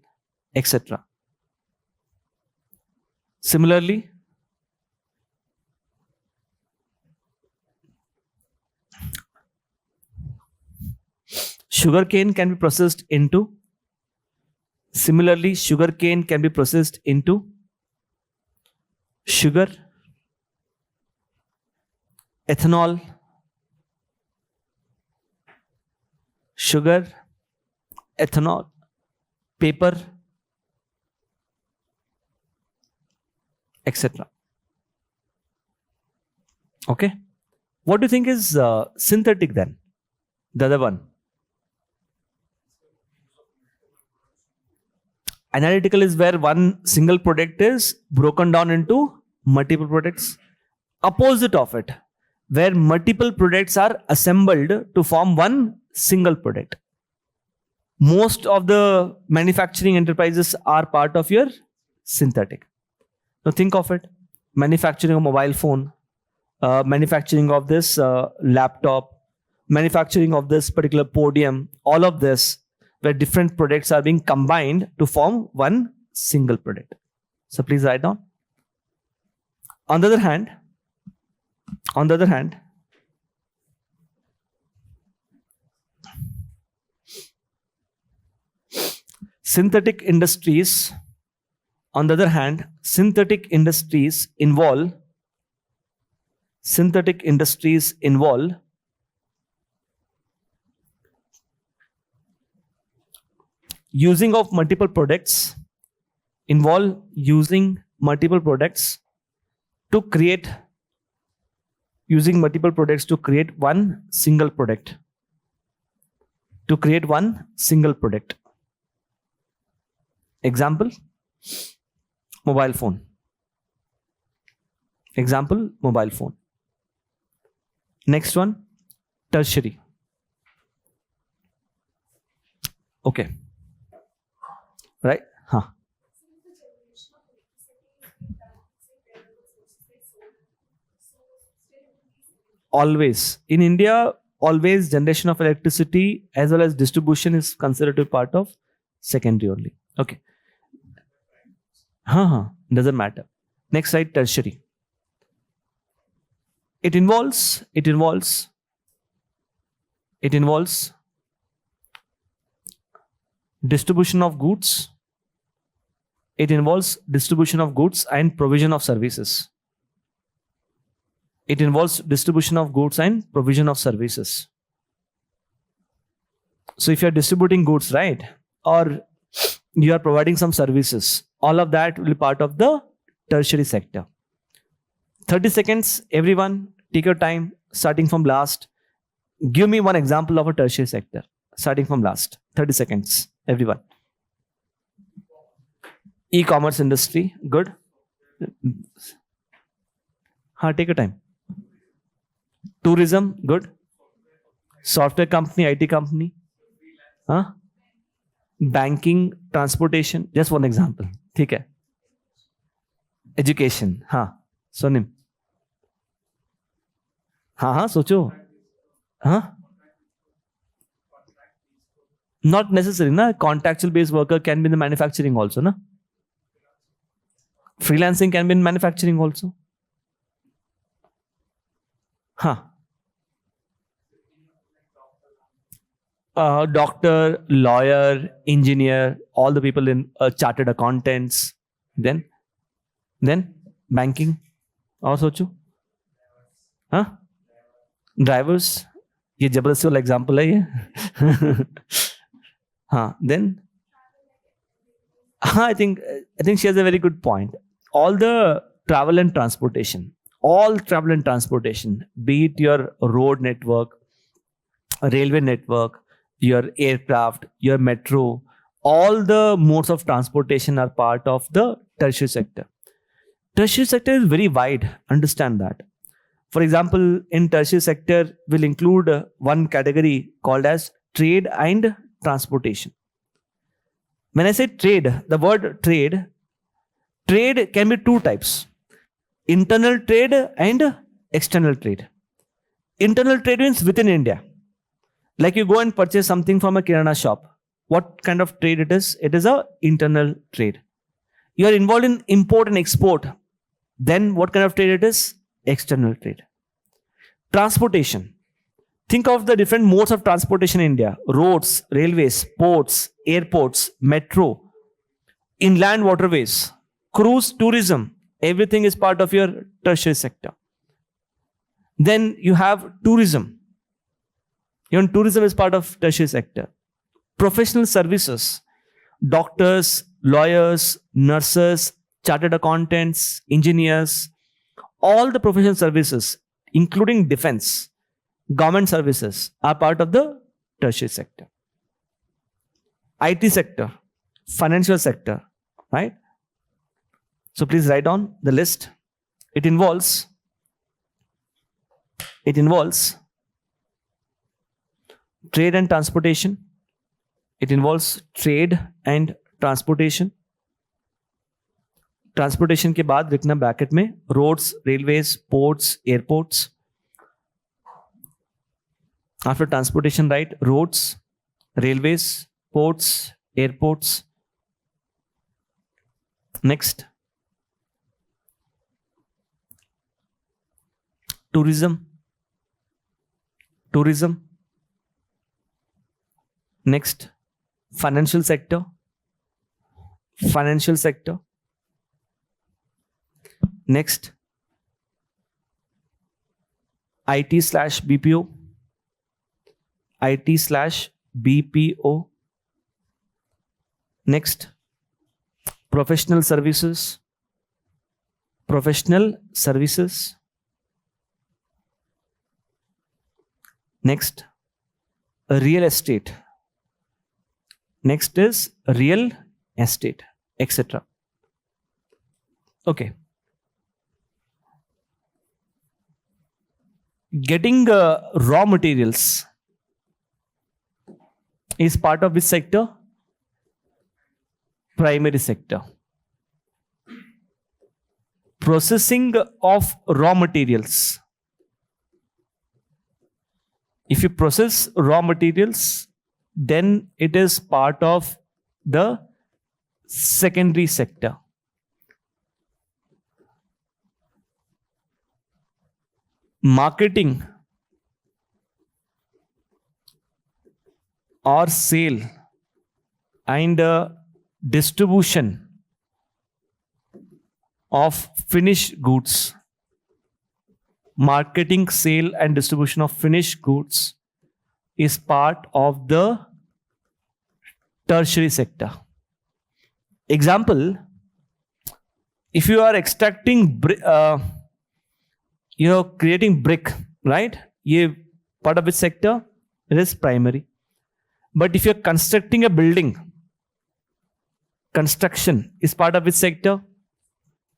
Speaker 1: etc. Similarly, sugarcane can be processed into Similarly, sugarcane can be processed into sugar, ethanol, sugar, ethanol, paper, etc. Okay. What do you think is synthetic then? The other one. Analytical is where one single product is broken down into multiple products. Opposite of it, where multiple products are assembled to form one single product. Most of the manufacturing enterprises are part of your synthetic. Now think of it. Manufacturing a mobile phone, manufacturing of this laptop, manufacturing of this particular podium, all of this, where different products are being combined to form one single product. So please write down. On the other hand, synthetic industries involve using multiple products to create one single product. Example, mobile phone. Next one, tertiary. Okay. Right? Huh. Always. In India, always generation of electricity as well as distribution is considered to be part of secondary only. Okay. Doesn't matter. Next slide, tertiary. It involves distribution of goods. It involves distribution of goods and provision of services. So if you are distributing goods, right, or you are providing some services, all of that will be part of the tertiary sector. 30 seconds, everyone, take your time, starting from last. Give me one example of a tertiary sector, starting from last. 30 seconds, everyone. E-commerce industry, good. Take your time. Tourism, good. Software company, IT company. Banking, transportation, just one example. ठीक है. Education, सोनिम. सोचो. Not necessary, na. Contractual based worker can be in the manufacturing also, na. Freelancing can be in manufacturing also. Doctor, lawyer, engineer, all the people in chartered accountants. Then banking. और सोचो. Drivers. ये जबरदस्ती वाला example है ये. Then I think she has a very good point. All travel and transportation, be it your road network, railway network, your aircraft, your metro, all the modes of transportation are part of the tertiary sector. Tertiary sector is very wide, understand that. For example, in tertiary sector will include one category called as trade and transportation. When I say trade, the word trade can be two types: internal trade and external trade. Internal trade means within India. Like you go and purchase something from a kirana shop. What kind of trade it is? It is a internal trade. You are involved in import and export. Then what kind of trade it is? External trade. Transportation. Think of the different modes of transportation in India. Roads, railways, ports, airports, metro. inland waterways, cruise tourism, everything is part of your tertiary sector. Then you have tourism. Even tourism is part of tertiary sector. Professional services, doctors, lawyers, nurses, chartered accountants, engineers, all the professional services, including defense, government services, are part of the tertiary sector. IT sector, financial sector, right? So please write down the list. It involves trade and transportation. It involves trade and transportation. Transportation के बाद लिखना bracket में roads, railways, ports, airports. After transportation, write roads, railways, ports, airports. Next, tourism. Next, financial sector. Next, IT/BPO. Next, professional services. Next, real estate. Next is real estate, etc. Okay. Getting raw materials is part of which sector? Primary sector. Processing of raw materials. If you process raw materials, then it is part of the secondary sector. Marketing or sale and distribution of finished goods. Marketing, sale and distribution of finished goods is part of the tertiary sector. Example, if you are extracting creating brick, right? Ye part of which sector? It is primary. But if you're constructing a building, construction is part of which sector?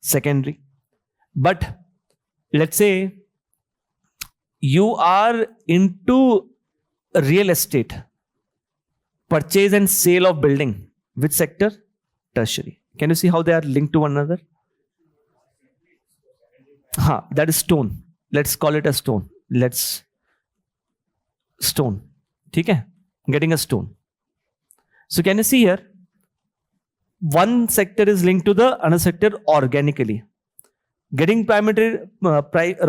Speaker 1: Secondary. But let's say you are into real estate, purchase and sale of building. Which sector? Tertiary. Can you see how they are linked to one another? That is stone. Let's call it a stone. Stone. Okay? Getting a stone. So can you see here? One sector is linked to the another sector organically. Getting raw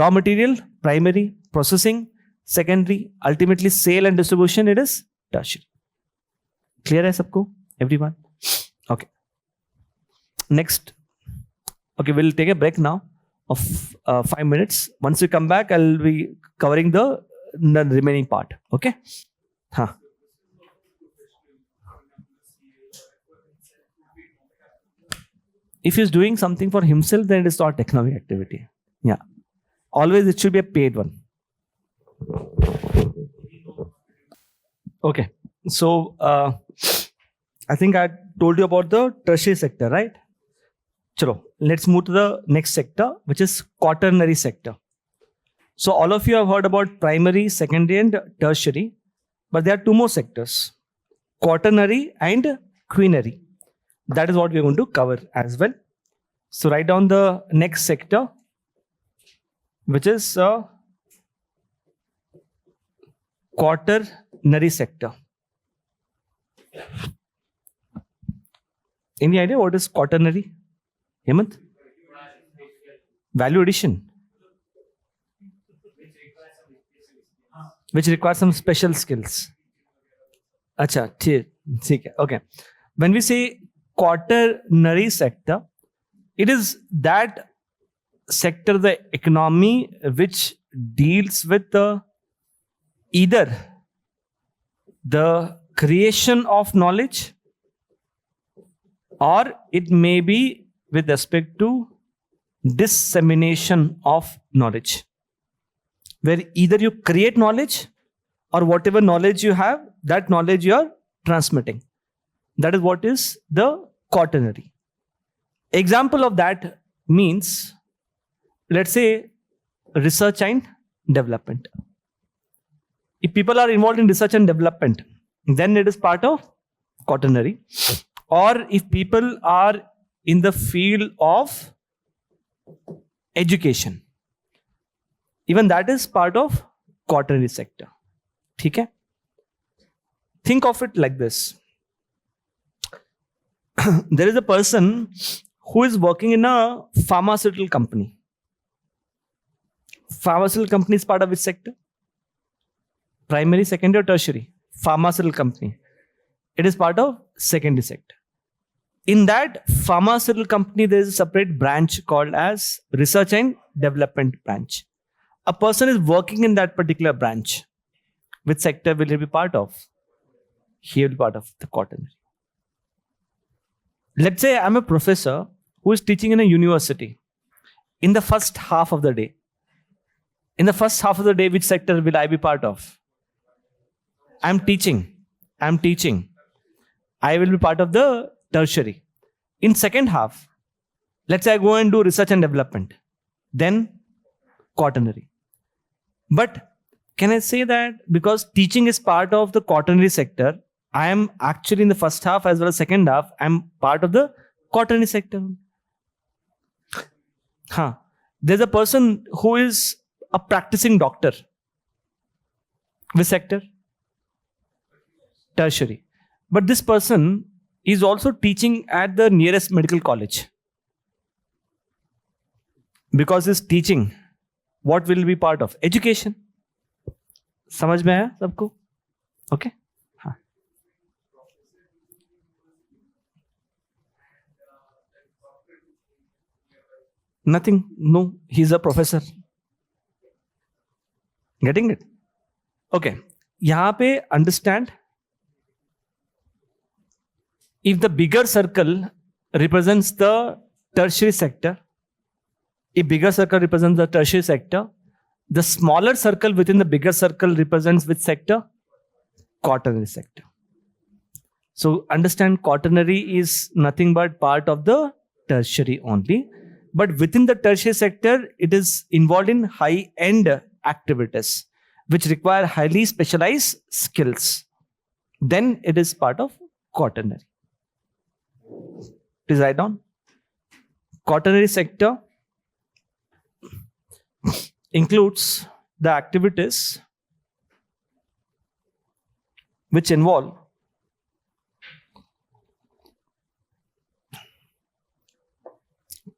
Speaker 1: material, primary. Processing, secondary. Ultimately, sale and distribution, it is tertiary. Clear hai sabko? Everyone? Okay. Next. Okay, we'll take a break now of 5 minutes. Once we come back, I'll be covering the remaining part. Okay? If he's doing something for himself, then it is not economic activity. Yeah. Always it should be a paid one. Okay. So, I think I told you about the tertiary sector, right? Chalo, let's move to the next sector, which is quaternary sector. So, all of you have heard about primary, secondary, and tertiary, but there are two more sectors, quaternary and quinary. That is what we are going to cover as well. So, write down the next sector, which is quaternary sector. Any idea what is quaternary? Hemant? Value addition. Which requires some special skills. Acha, theek hai. Okay. When we say quaternary sector, it is that sector, the economy, which deals with either the creation of knowledge, or it may be with respect to dissemination of knowledge, where either you create knowledge or whatever knowledge you have, that knowledge you are transmitting. That is what is the quaternary. Example of that means, let's say, research and development. If people are involved in research and development, then it is part of quaternary. Or if people are in the field of education, even that is part of quaternary sector. Okay? Think of it like this. There is a person who is working in a pharmaceutical company. Pharmaceutical company is part of which sector? Primary, secondary, or tertiary? Pharmaceutical company. It is part of secondary sector. In that pharmaceutical company, there is a separate branch called as research and development branch. A person is working in that particular branch. Which sector will he be part of? He will be part of the quaternary. Let's say I'm a professor who is teaching in a university. In the first half of the day. In the first half of the day, which sector will I be part of? I'm teaching. I will be part of the tertiary. In second half, let's say I go and do research and development. Then quaternary. But can I say that because teaching is part of the quaternary sector, I am actually in the first half as well as second half, I am part of the quaternary sector. There's a person who is a practicing doctor. Which sector? Tertiary. But this person is also teaching at the nearest medical college. Because he's teaching, what will be part of? Education. समझ में आया सबको? Okay? हाँ. Nothing. No, he's a professor. Getting it? Okay. यहाँ पे understand. If the bigger circle represents the tertiary sector, the smaller circle within the bigger circle represents which sector? Quaternary sector. So understand, quaternary is nothing but part of the tertiary only. But within the tertiary sector, it is involved in high-end activities which require highly specialized skills. Then it is part of quaternary. Please write down. Quaternary sector includes the activities which involve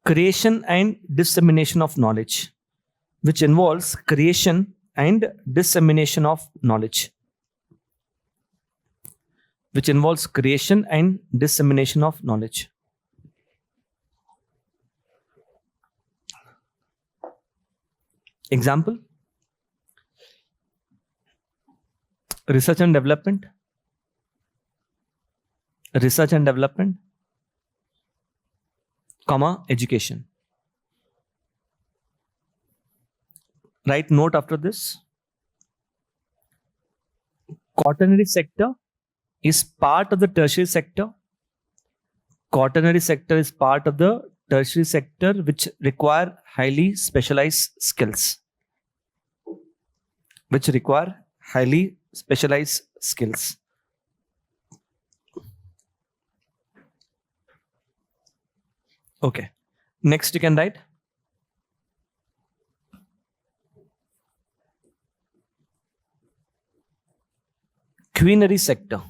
Speaker 1: creation and dissemination of knowledge. Which involves creation and dissemination of knowledge. Which involves creation and dissemination of knowledge. Example? Research and development. Research and development, comma, education. Write note after this. Quaternary sector is part of the tertiary sector. Quaternary sector is part of the tertiary sector which require highly specialized skills. Okay. Next you can write. Quaternary sector.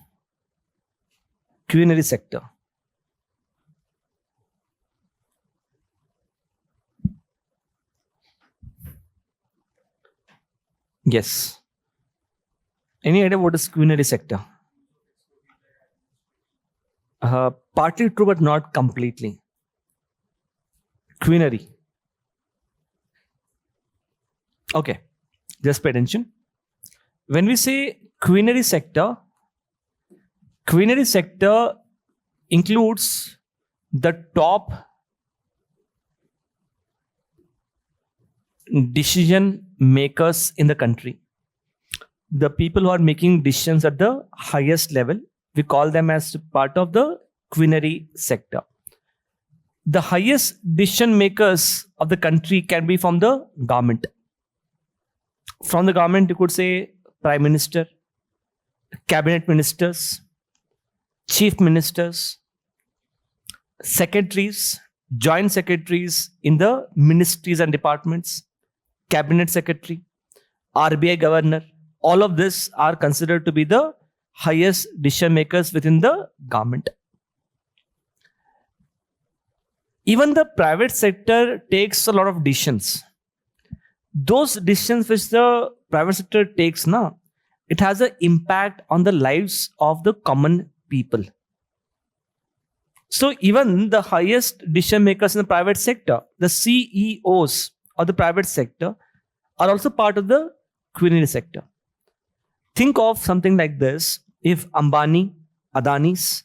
Speaker 1: Yes. Any idea what is quaternary sector? Partly true, but not completely. Queenery. Okay, just pay attention. When we say queenery sector includes the top decision makers in the country. The people who are making decisions at the highest level, we call them as part of the queenery sector. The highest decision makers of the country can be from the government. From the government, you could say Prime Minister, Cabinet Ministers, Chief Ministers, Secretaries, Joint Secretaries in the ministries and departments, Cabinet Secretary, RBI Governor. All of this are considered to be the highest decision makers within the government. Even the private sector takes a lot of decisions. Those decisions which the private sector takes now, it has an impact on the lives of the common people. So even the highest decision makers in the private sector, the CEOs of the private sector, are also part of the queenery sector. Think of something like this. If Ambani, Adanis,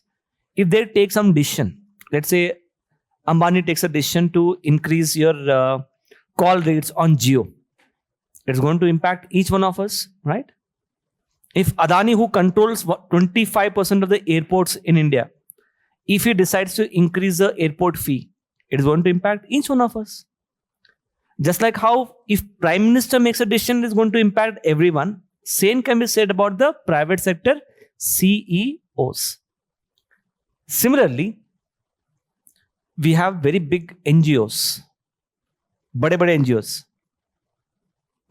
Speaker 1: if they take some decision, let's say Ambani takes a decision to increase your call rates on Jio, it's going to impact each one of us, right? If Adani, who controls 25% of the airports in India, if he decides to increase the airport fee, it is going to impact each one of us. Just like how if Prime Minister makes a decision, it is going to impact everyone. Same can be said about the private sector CEOs. Similarly, we have very big NGOs, बड़े NGOs.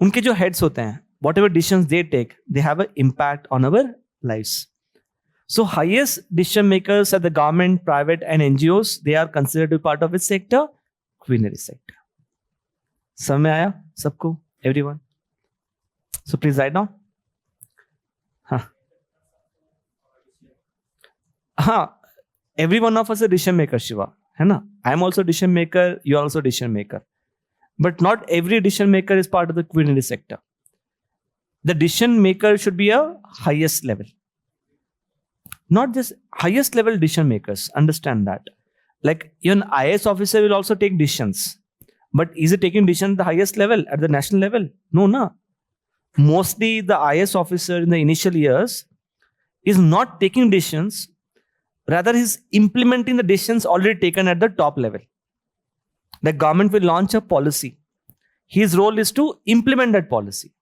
Speaker 1: उनके जो heads होते हैं, whatever decisions they take, they have an impact on our lives. So highest decision makers at the government, private and NGOs, they are considered to be part of which sector? Queenery sector. समझ में आया सबको? Everyone? So please write down. हाँ, every one of us is a decision maker, Shiva. है ना? I am also a decision maker, you are also a decision maker. But not every decision maker is part of the queenery sector. The decision maker should be a highest level. Not just highest level decision makers. Understand that. Like an IAS officer will also take decisions. But is he taking decisions at the highest level, at the national level? No, no. Mostly the IAS officer in the initial years is not taking decisions. Rather, he's implementing the decisions already taken at the top level. The government will launch a policy. His role is to implement that policy.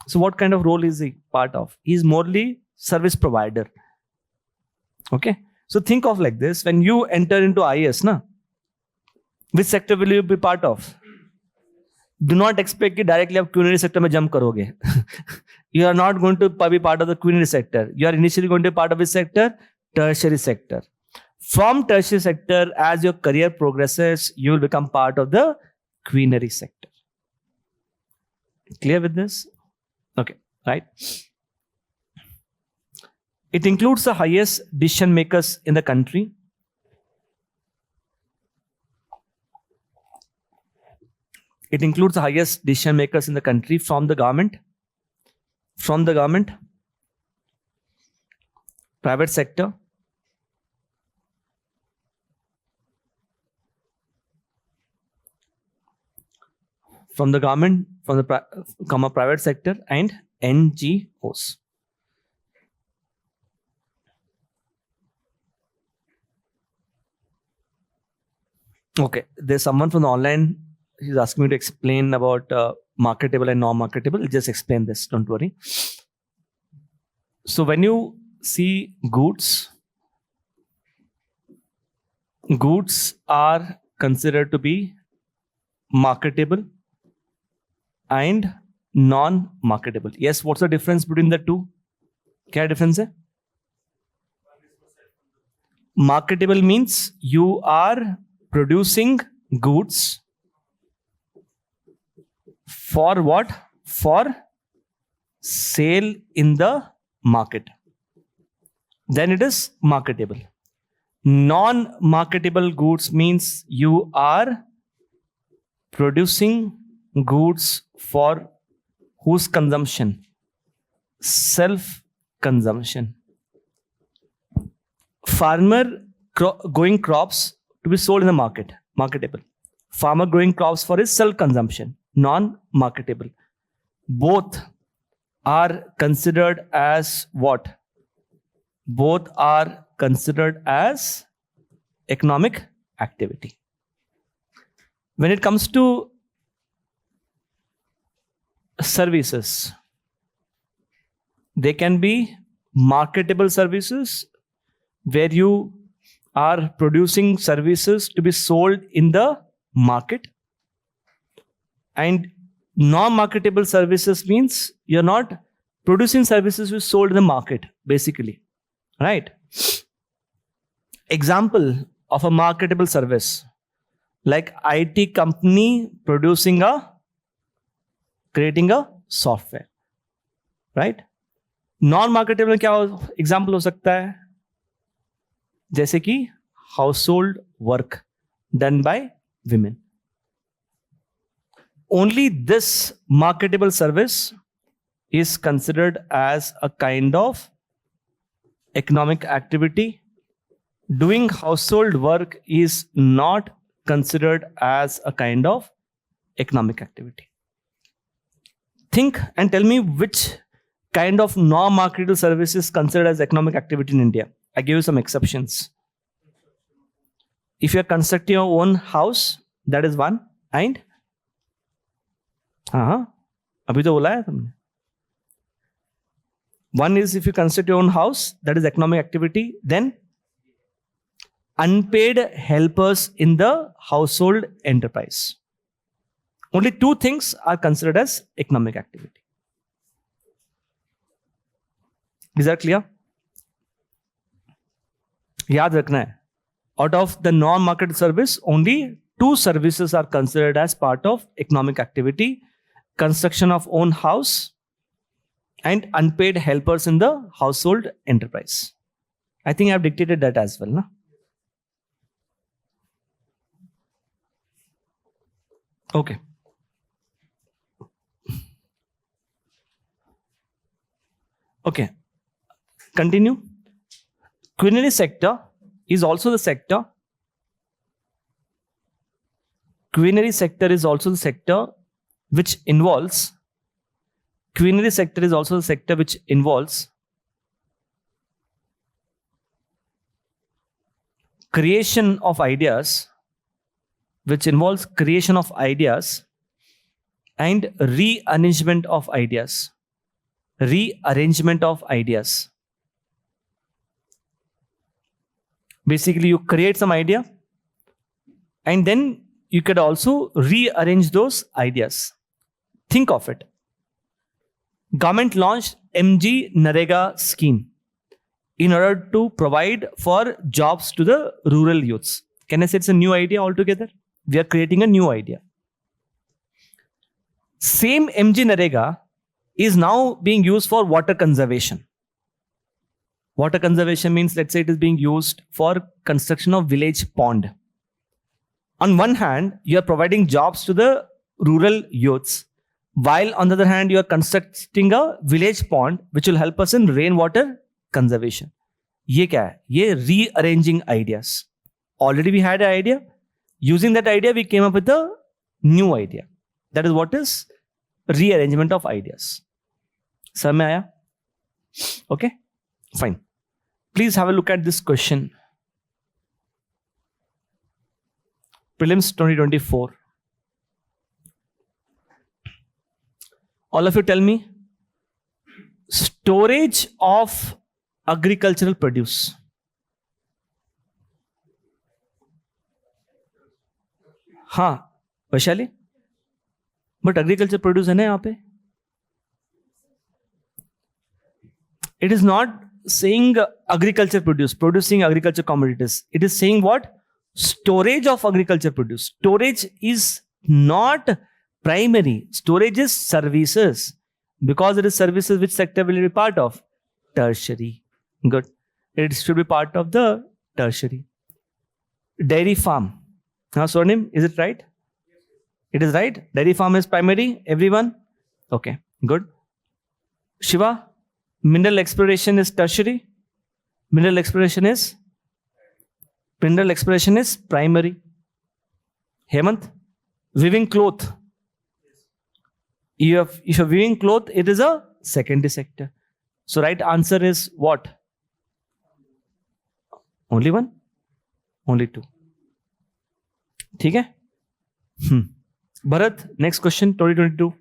Speaker 1: So what kind of role is he part of? He is morely service provider. Okay. So think of like this. When you enter into IAS, which sector will you be part of? Do not expect that directly आप queenery sector में jump करोगे. You are not going to be part of the queenery sector. You are initially going to be part of which sector? Tertiary sector. From tertiary sector, as your career progresses, you will become part of the queenery sector. Clear with this? Okay, right? It includes the highest decision makers in the country. It includes the highest decision makers in the country from the government, private sector, from the government, from the private sector and NGOs. Okay, there's someone from the online. He's asking me to explain about marketable and non-marketable. I'll just explain this. Don't worry. So when you see goods are considered to be marketable and non-marketable. Yes, what's the difference between the two? क्या difference है? Marketable means you are producing goods for what? For sale in the market. Then it is marketable. Non-marketable goods means you are producing goods for whose consumption? Self-consumption. Farmer growing crops to be sold in the market, marketable. Farmer growing crops for his self-consumption, non-marketable. Both are considered as what? Both are considered as economic activity. When it comes to services, they can be marketable services where you are producing services to be sold in the market, and non-marketable services means you're not producing services which sold in the market, basically, right? Example of a marketable service, like IT company creating a software, right? Non-marketable क्या example हो सकता है? जैसे कि household work done by women. Only this marketable service is considered as a kind of economic activity. Doing household work is not considered as a kind of economic activity. Think and tell me which kind of non-marketable service is considered as economic activity in India. I give you some exceptions. If you are constructing your own house, that is one. And अभी तो बोला है तुमने. One is if you construct your own house, that is economic activity. Then unpaid helpers in the household enterprise. Only two things are considered as economic activity. Is that clear? याद रखना है. Out of the non-market service, only two services are considered as part of economic activity: construction of own house and unpaid helpers in the household enterprise. I think I have dictated that as well, no? Okay. Okay. Continue. Quinary sector is also the sector. Quinary sector is also the sector which involves. Quinary sector is also the sector which involves creation of ideas, and rearrangement of ideas. Basically, you create some idea and then you could also rearrange those ideas. Think of it. Government launched MG Narega scheme in order to provide for jobs to the rural youths. Can I say it's a new idea altogether? We are creating a new idea. Same MG Narega is now being used for water conservation. Water conservation means, let's say it is being used for construction of village pond. On one hand, you are providing jobs to the rural youths, while on the other hand, you are constructing a village pond which will help us in rainwater conservation. ये क्या है? ये rearranging ideas. Already we had an idea. Using that idea, we came up with a new idea. That is what is rearrangement of ideas. समझ में आया? Okay? Fine. Please have a look at this question. Prelims 2024. All of you tell me. Storage of agricultural produce. हाँ, Vaishali? But agriculture produce है ना यहाँ पे? It is not saying agriculture produce, producing agriculture commodities. It is saying what? Storage of agriculture produce. Storage is not primary. Storage is services. Because it is services, which sector will it be part of? Tertiary. Good. It should be part of the tertiary. Dairy farm. Swarnim, is it right? It is right. Dairy farm is primary. Everyone? Okay, good. Shiva, mineral exploration is tertiary. Mineral exploration is primary. Hemant, weaving cloth. If you're weaving cloth, it is a secondary sector. So right answer is what? Only one? Only two. ठीक है? Bharat, next question, 2022.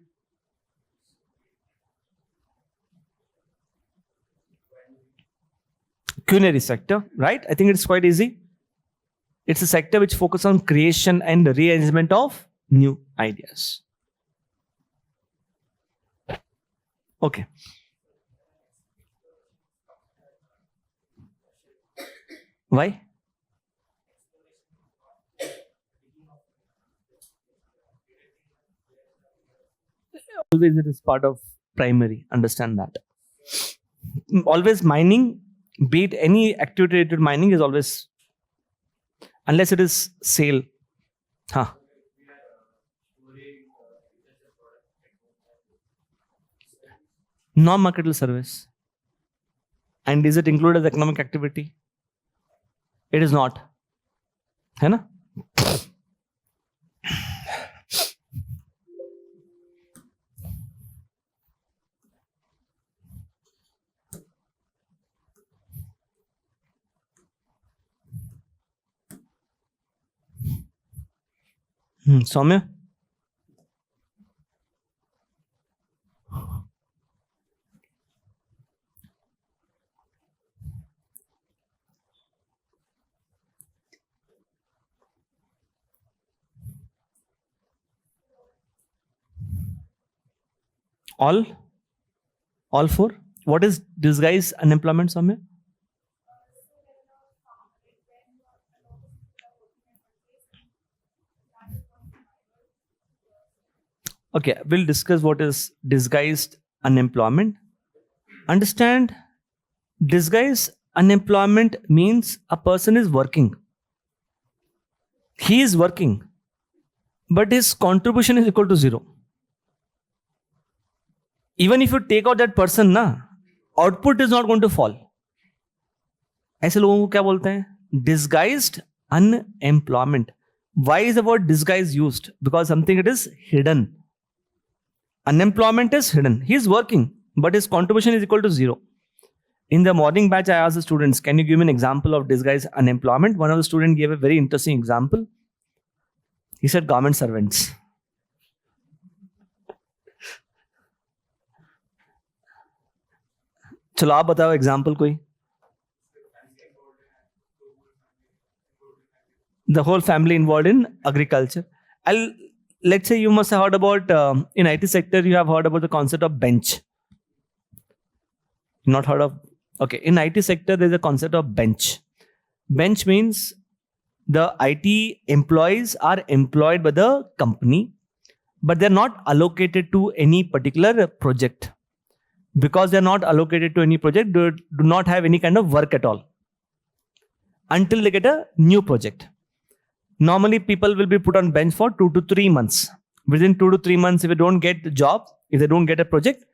Speaker 1: Culinary sector, right? I think it's quite easy. It's a sector which focuses on creation and rearrangement of new ideas. Okay. Why? Always it is part of primary. Understand that. Always mining, be it any activity related to mining, is always, unless it is sale. Huh. Non-marketable service. And is it included as economic activity? It is not. है ना? सौम्य, all four. What is disguised unemployment, Soumya? Okay, we'll discuss what is disguised unemployment. Understand, disguised unemployment means a person is working. He is working, but his contribution is equal to 0. Even if you take out that person, na, output is not going to fall. ऐसे लोगों को क्या बोलते हैं? Disguised unemployment. Why is the word disguise used? Because something it is hidden. Unemployment is hidden. He is working, but his contribution is equal to 0. In the morning batch, I asked the students, can you give me an example of disguised unemployment? One of the students gave a very interesting example. He said government servants. चलो आप बताओ example कोई. The whole family involved in agriculture. Let's say you must have heard about, in IT sector, you have heard about the concept of bench. Not heard of? Okay, in IT sector, there's a concept of bench. Bench means the IT employees are employed by the company, but they're not allocated to any particular project. Because they're not allocated to any project, they do not have any kind of work at all until they get a new project. Normally, people will be put on bench for 2 to 3 months. Within 2 to 3 months, if they don't get the job, if they don't get a project,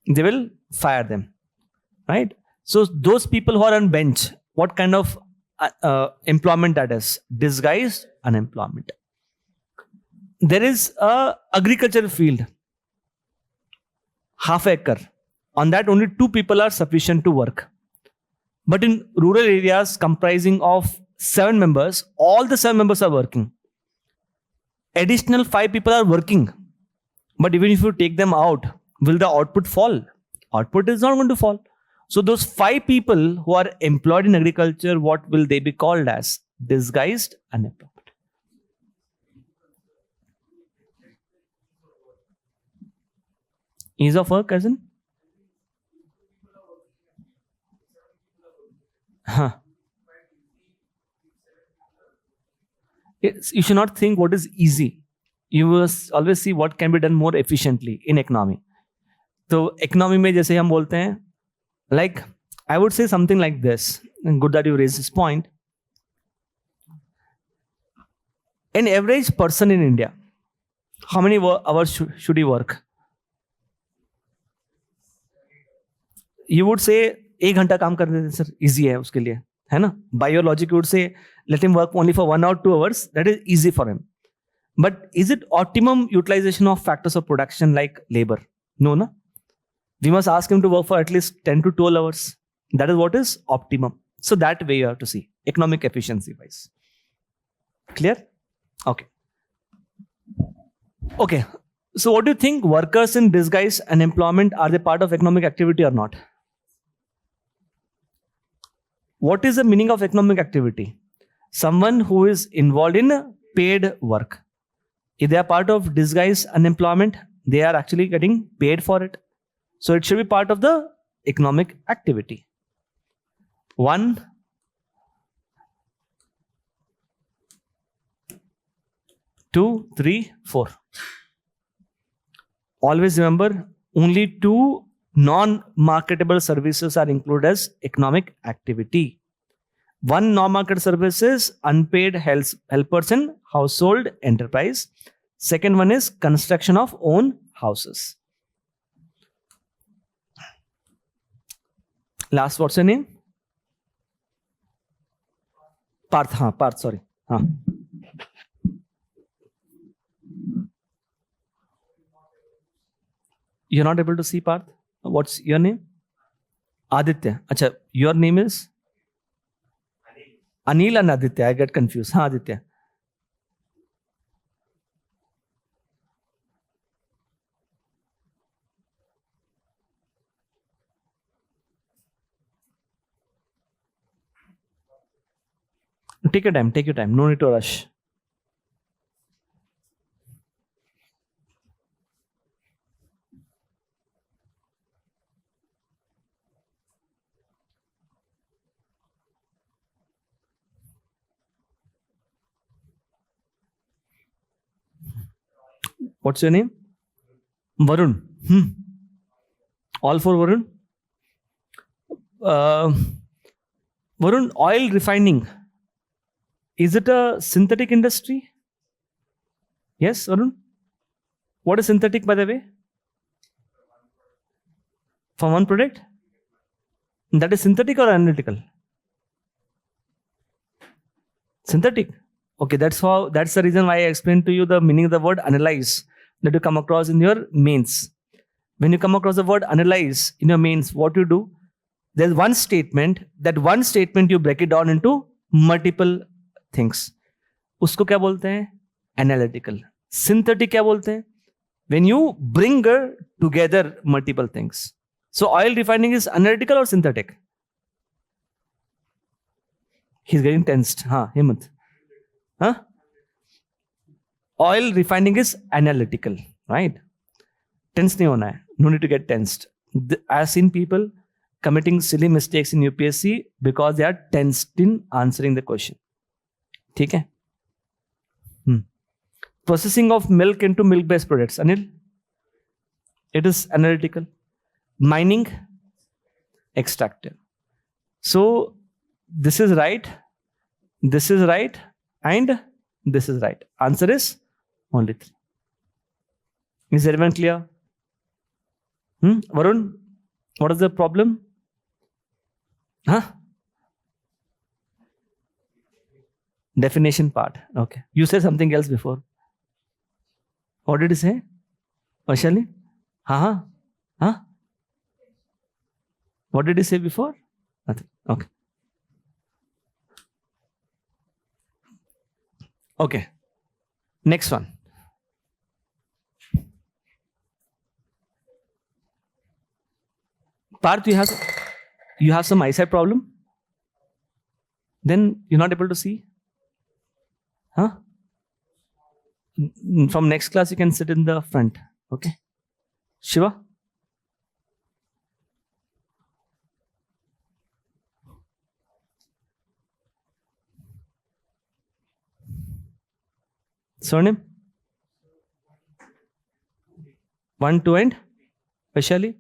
Speaker 1: they will fire them. Right? So those people who are on bench, what kind of employment that is? Disguised unemployment. There is a agricultural field, half acre. On that, only 2 people are sufficient to work. But in rural areas comprising of 7 members, all the 7 members are working. Additional 5 people are working. But even if you take them out, will the output fall? Output is not going to fall. So those 5 people who are employed in agriculture, what will they be called as? Disguised unemployment. Ease of work, as in? Huh. You should not think what is easy. You must always see what can be done more efficiently in economy. So economy में जैसे हम बोलते हैं, like I would say something like this. And good that you raised this point. An average person in India, how many hours should he work? You would say 1 घंटा काम कर देते sir, easy है उसके लिए, है ना? By your logic, you would say let him work only for 1 or 2 hours. That is easy for him. But is it optimum utilization of factors of production like labor? No, na? We must ask him to work for at least 10 to 12 hours. That is what is optimum. So that way you have to see economic efficiency wise. Clear? Okay. Okay. So what do you think? Workers in disguise and employment, are they part of economic activity or not? What is the meaning of economic activity? Someone who is involved in paid work. If they are part of disguise unemployment, they are actually getting paid for it. So it should be part of the economic activity. 1, 2, 3, 4. Always remember, only 2 non-marketable services are included as economic activity. 1 non-market service is unpaid helpers in household enterprise. Second one is construction of own houses. Last, what's your name? Parth. Parth, sorry. You're not able to see, Parth? What's your name? Aditya. Acha, your name is? Anil and Aditya. I get confused. Aditya. Take your time. Take your time. No need to rush. What's your name? Varun. All for Varun. Varun, oil refining. Is it a synthetic industry? Yes, Varun? What is synthetic, by the way? For one product? That is synthetic or analytical? Synthetic. Okay, that's the reason why I explained to you the meaning of the word analyze that you come across in your mains. When you come across the word analyze in your mains, what you do? There's one statement. That one statement you break it down into multiple things. उसको क्या बोलते हैं? Analytical. Synthetic क्या बोलते हैं? When you bring together multiple things. So oil refining is analytical or synthetic? He's getting tensed. Hemant. Oil refining is analytical, right? Tense nahi hona hai. No need to get tensed. I have seen people committing silly mistakes in UPSC because they are tensed in answering the question. ठीक है? Processing of milk into milk-based products. Anil? It is analytical. Mining? Extractive. So this is right, this is right, and this is right. Answer is only 3. Is everyone clear? Varun, what is the problem? Definition part. Okay. You said something else before. What did you say? Vaishali? What did you say before? Nothing. Okay. Okay. Next one. Parth, you have some eyesight problem? Then you're not able to see? From next class, you can sit in the front. Okay. Shiva? Surname? 1, 2, and Vaishali?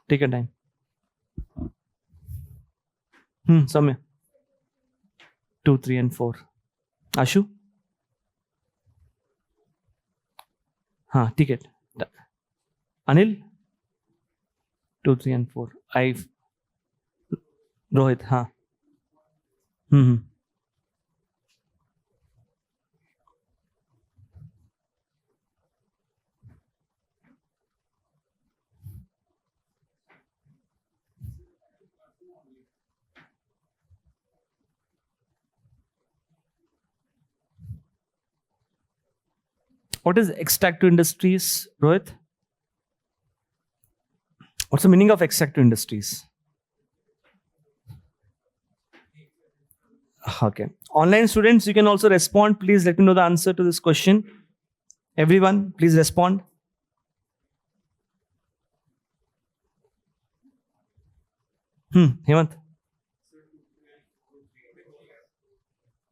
Speaker 1: Take your time. Samya. 2, 3 and 4. Ashu? हाँ ठीक है. Anil? 2, 3 and 4. Rohit, हाँ. What is extractive industries, Rohit? What's the meaning of extractive industries? Okay. Online students, you can also respond. Please let me know the answer to this question. Everyone, please respond. Hemant.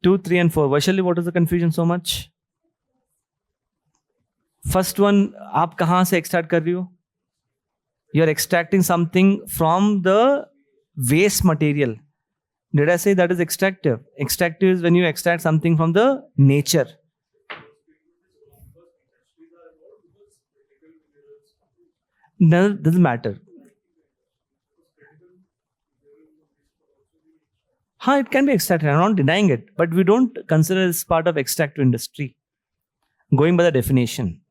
Speaker 1: 2, 3 and 4. Vaishali, what is the confusion so much? First one, आप कहाँ से extract कर रही हो? You are extracting something from the waste material. Did I say that is extractive? Extractive is when you extract something from the nature. No, doesn't matter. It can be extracted. I'm not denying it, but we don't consider it as part of extractive industry. Going by the definition,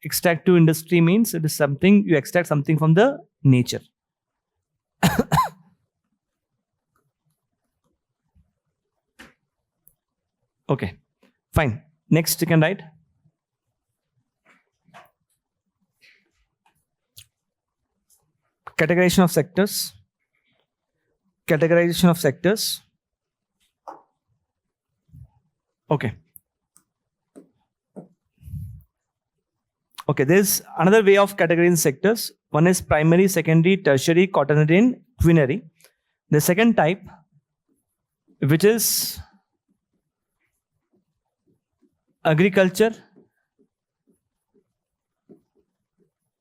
Speaker 1: extractive industry means it is something you extract something from the nature. Okay, fine. Next, you can write. Categorization of sectors. Okay. There's another way of categorizing sectors. One is primary, secondary, tertiary, quaternary, and quinary. The second type, which is agriculture,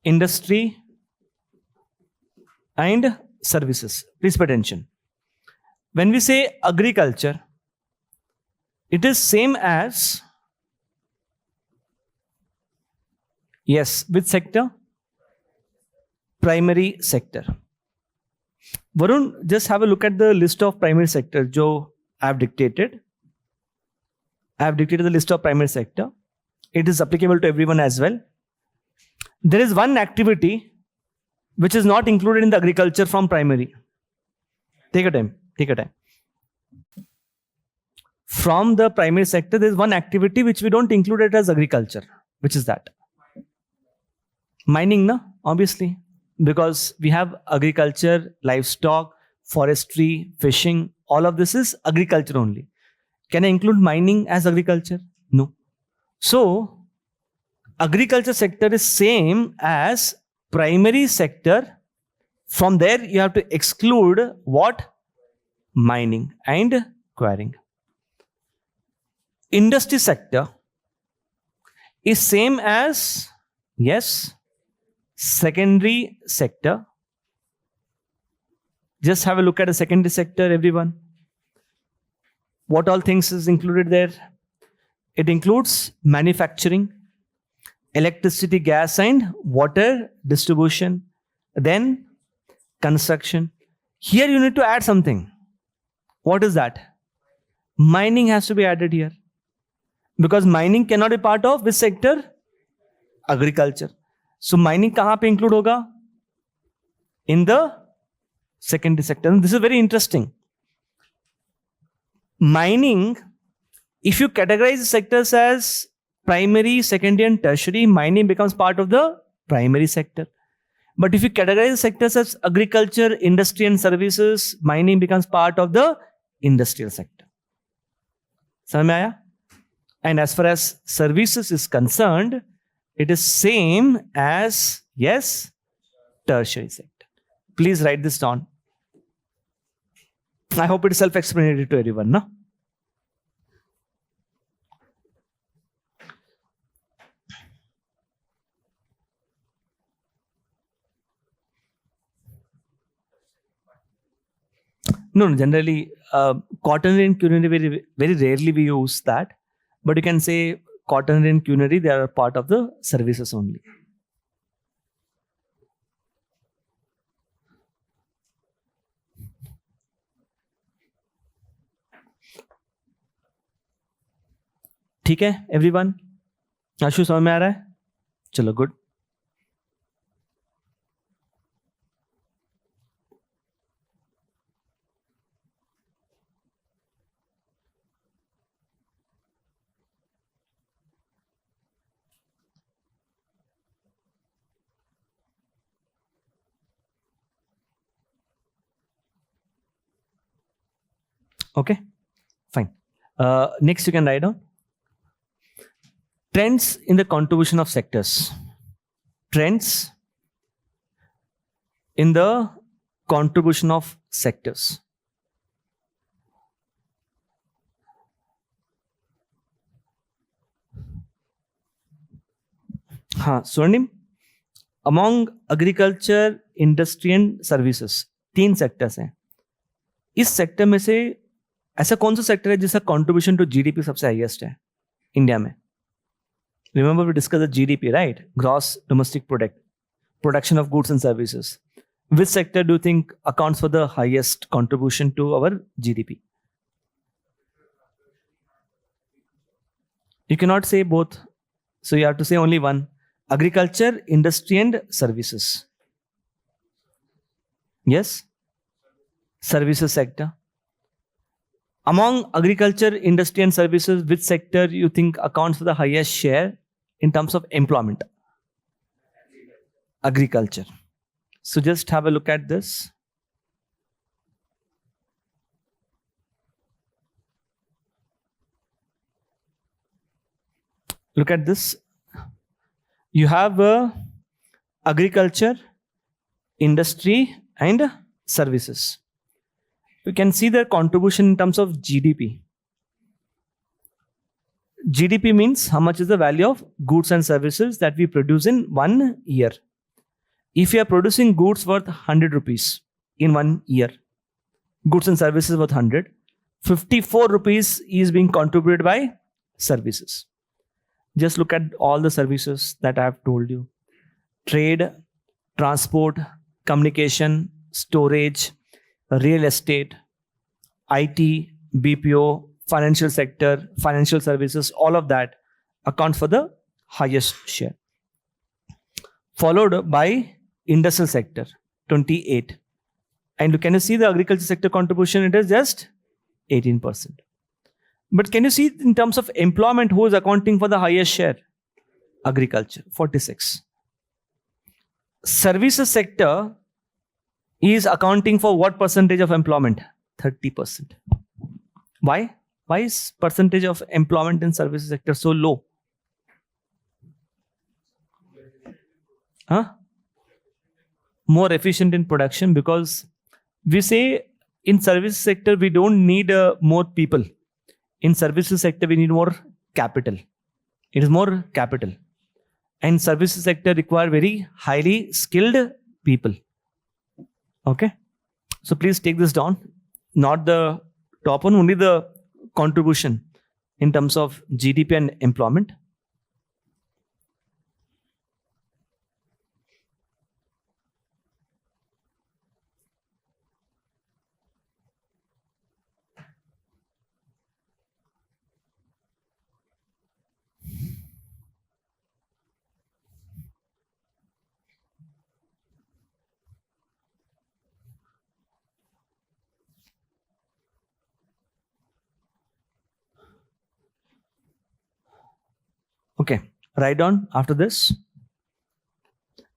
Speaker 1: industry, and services. Please pay attention. When we say agriculture, it is same as, yes, which sector? Primary sector. Varun, just have a look at the list of primary sectors jo I have dictated. I have dictated the list of primary sector. It is applicable to everyone as well. There is one activity which is not included in the agriculture from primary. Take a time. From the primary sector, there is one activity which we don't include it as agriculture. Which is that? Mining, no? Obviously. Because we have agriculture, livestock, forestry, fishing. All of this is agriculture only. Can I include mining as agriculture? No. So, agriculture sector is same as primary sector. From there, you have to exclude what? Mining and quarrying. Industry sector is same as, yes, secondary sector. Just have a look at the secondary sector, everyone. What all things is included there? It includes manufacturing, electricity, gas, and water distribution, then construction. Here you need to add something. What is that? Mining has to be added here. Because mining cannot be part of which sector? Agriculture. So mining kahan pe include hoga? In the secondary sector. And this is very interesting. Mining, if you categorize sectors as primary, secondary, and tertiary, mining becomes part of the primary sector. But if you categorize sectors as agriculture, industry, and services, mining becomes part of the industrial sector. Samajh mein aaya? And as far as services is concerned, it is same as, yes, tertiary sector. Please write this down. I hope it is self-explanatory to everyone, no? No, generally, quaternary and quinary, very, very rarely we use that. But you can say quaternary and quinary, they are part of the services only. ठीक है everyone? आशु समझ में आ रहा है? चलो good. Okay, fine. Next you can write down trends in the contribution of sectors. Trends in the contribution of sectors. हाँ, स्वर्णिम, among agriculture, industry and services, 3 sectors हैं. इस सेक्टर में से ऐसा कौन सा सेक्टर है जिसका कंट्रीब्यूशन टू जीडीपी सबसे हाईएस्ट है इंडिया में? Remember we discuss the GDP, right? Gross domestic product, production of goods and services. Which sector do you think accounts for the highest contribution to our GDP? You cannot say both, so you have to say only one. Agriculture, industry and services. Yes? Services sector. Among agriculture, industry and services, which sector you think accounts for the highest share in terms of employment? Agriculture. So just have a look at this. Look at this. You have agriculture, industry and services. You can see their contribution in terms of GDP. GDP means how much is the value of goods and services that we produce in 1 year. If you are producing goods worth 100 rupees in 1 year, goods and services worth 100, 54 rupees is being contributed by services. Just look at all the services that I have told you. Trade, transport, communication, storage, real estate, IT, BPO, financial sector, financial services, all of that account for the highest share. Followed by industrial sector, 28. And can you see the agriculture sector contribution? It is just 18%. But can you see in terms of employment, who is accounting for the highest share? Agriculture, 46. Services sector is accounting for what percentage of employment? 30%. Why? Why is percentage of employment in services sector so low? Huh? More efficient in production, because we say in service sector we don't need more people. In services sector, we need more capital. It is more capital. And services sector require very highly skilled people. Okay? So please take this down. Not the top one, only the contribution in terms of GDP and employment. Okay, write down after this.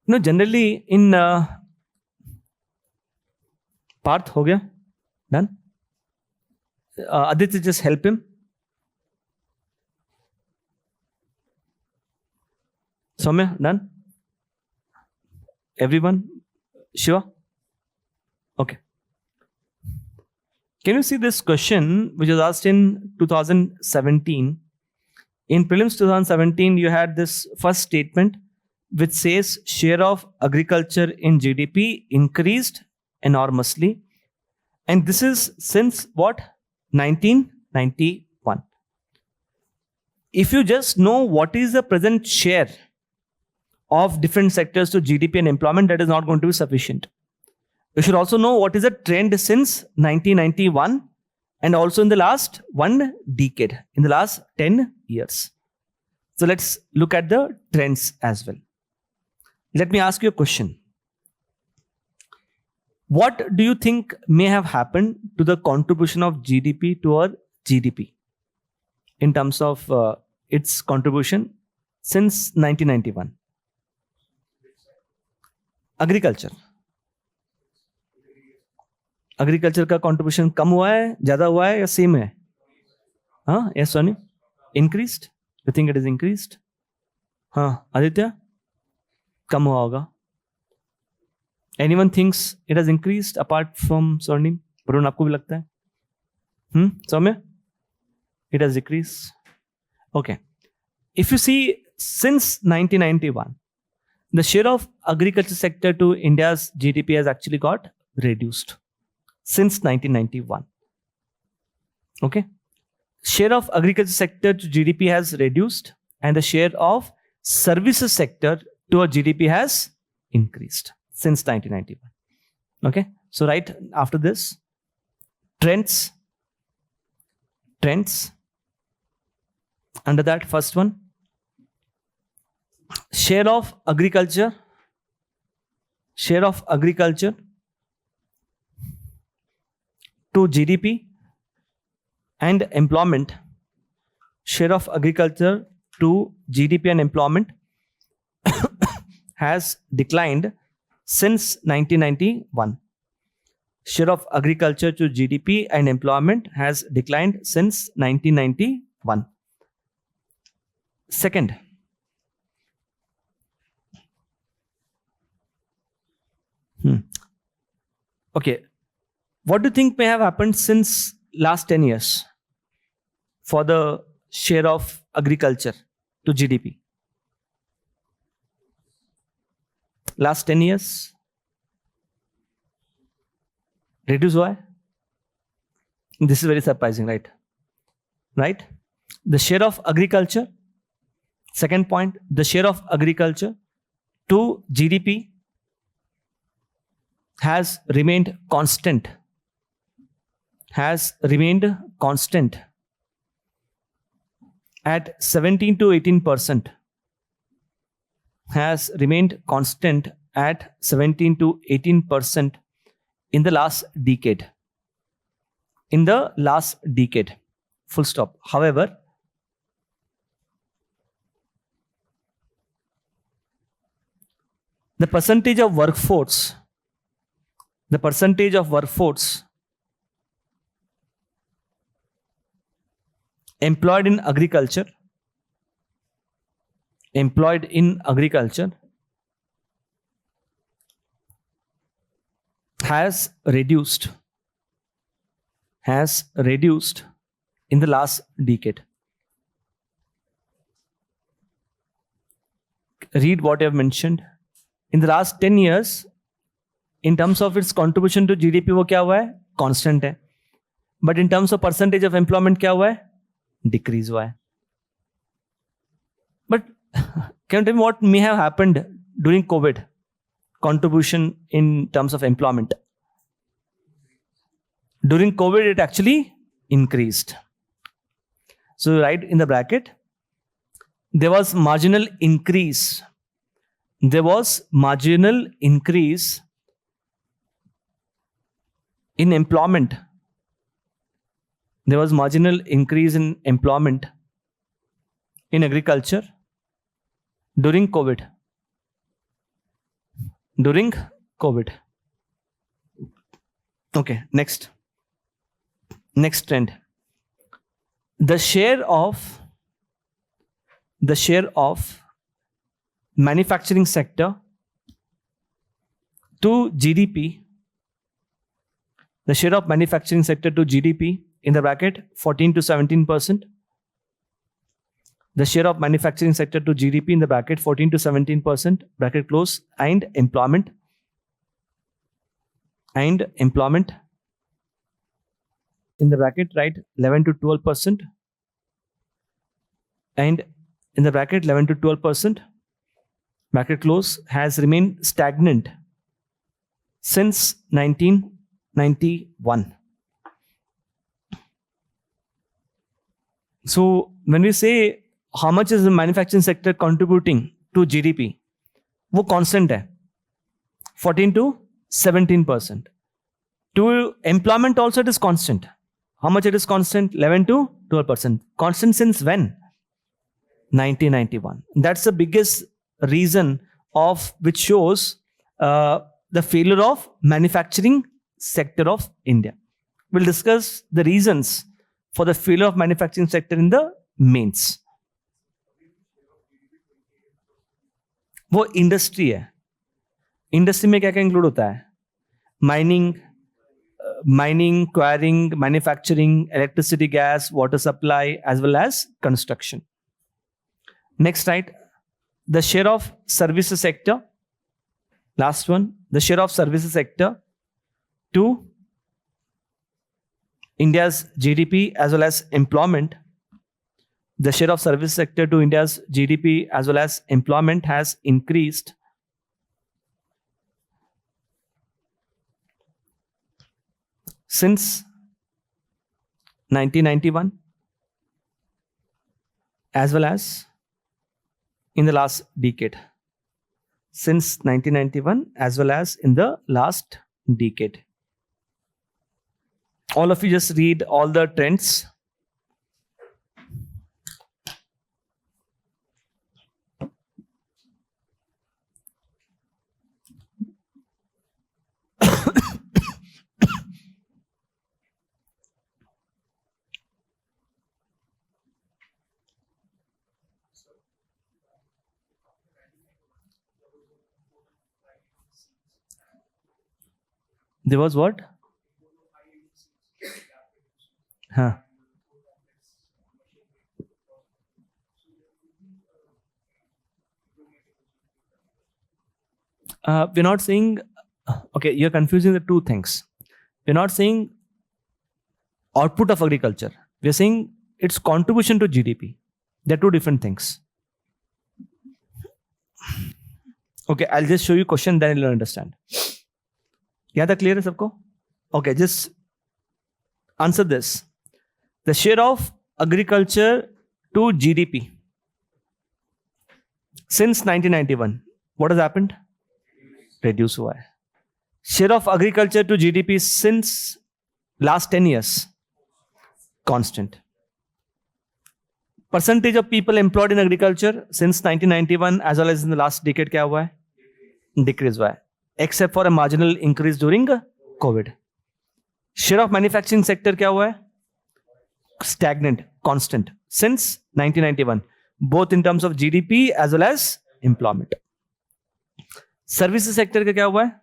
Speaker 1: Generally in Parth, ho gaya? Done? Aditya, just help him. Soumya, done? Everyone? Shiva? Okay. Can you see this question which was asked in 2017? In prelims 2017, you had this first statement which says share of agriculture in GDP increased enormously And this is since what? 1991. If you just know what is the present share of different sectors to GDP and employment, that is not going to be sufficient. You should also know what is the trend since 1991 and also in the last 1 decade, in the last 10 years. So let's look at the trends as well. Let me ask you a question. What do you think may have happened to the contribution of GDP to our GDP in terms of its contribution since 1991? Agriculture. Agriculture का contribution कम हुआ है, ज़्यादा हुआ है या same है? हाँ, yes or no? Increased? You think it is increased? हाँ, आदित्य? कम हुआ होगा. Anyone thinks it has increased apart from Swarnim? Varun, आपको भी लगता है? सौम्य? It has decreased. Okay. If you see, since 1991, the share of agriculture sector to India's GDP has actually got reduced. Since 1991. Okay. Share of agriculture sector to GDP has reduced and the share of services sector to our GDP has increased since 1991. Okay. So right after this, trends. Under that, first one, share of agriculture to GDP and employment. Share of agriculture to GDP and employment has declined since 1991. Share of agriculture to GDP and employment has declined since 1991. Second, okay, what do you think may have happened since last 10 years for the share of agriculture to GDP? Last 10 years? Reduce why? This is very surprising, right? Right? The share of agriculture, second point, the share of agriculture to GDP has remained constant. At 17 to 18%. Has remained constant at 17 to 18% in the last decade. Full stop. However, the percentage of workforce employed in agriculture has reduced in the last decade. Read what I have mentioned. In the last 10 years, in terms of its contribution to GDP, वो क्या हुआ है? Constant है. But in terms of percentage of employment, क्या हुआ है? Decrease हुआ है. But can you tell me what may have happened during COVID? Contribution in terms of employment. During COVID, it actually increased. So write in the bracket, there was marginal increase. In employment. There was marginal increase in employment in agriculture during COVID. Okay, next trend. The share of manufacturing sector to GDP. The share of manufacturing sector to GDP in the bracket 14 to 17%. The share of manufacturing sector to GDP in the bracket 14 to 17%, bracket close, and employment. in the bracket write 11 to 12%, and in the bracket 11 to 12%, bracket close, has remained stagnant since 1991. So when we say how much is the manufacturing sector contributing to GDP, वो constant है, 14 to 17%. To employment also it is constant. How much it is constant? 11 to 12%. Constant since when? 1991. That's the biggest reason of which shows the failure of manufacturing sector of India. We'll discuss the reasons for the failure of manufacturing sector in the mains. वो industry है. Industry में क्या क्या include होता है? Mining, enquiring, manufacturing, electricity, gas, water supply, as well as construction. Next, right, the share of services sector. Last one, the share of services sector to India's GDP as well as employment. The share of service sector to India's GDP as well as employment has increased since 1991 as well as in the last decade. Since 1991 as well as in the last decade. All of you just read all the trends. There was what? Huh. We're not saying, okay, you're confusing the two things. We're not saying output of agriculture. We're saying its contribution to GDP. They're two different things. Okay, I'll just show you question, then you'll understand. Yeah, that clear है सबको? Okay, just answer this. The share of agriculture to GDP since 1991, what has happened? Reduce हुआ है. Share of agriculture to GDP since last 10 years, constant. Percentage of people employed in agriculture since 1991 as well as in the last decade क्या हुआ है? Decrease हुआ है. Except for a marginal increase during COVID. Share of manufacturing sector क्या हुआ है? Stagnant, constant since 1991, both in terms of GDP as well as employment. Services sector का क्या हुआ है?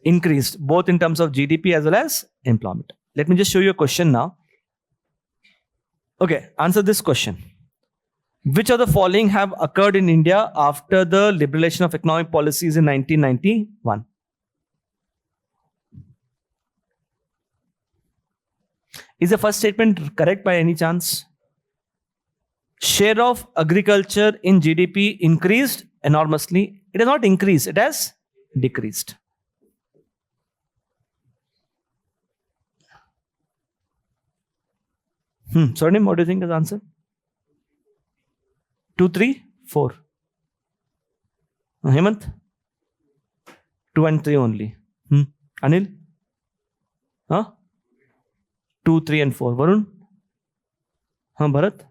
Speaker 1: Increased, both in terms of GDP as well as employment. Let me just show you a question now. Okay, answer this question. Which of the following have occurred in India after the liberalization of economic policies in 1991? Is the first statement correct by any chance? Share of agriculture in GDP increased enormously. It has not increased, it has decreased. Swarnim, what do you think is the answer? 2, 3, 4. Hemant? 2 and 3 only. Anil? Huh? 2, 3 and 4. Varun? हाँ भरत?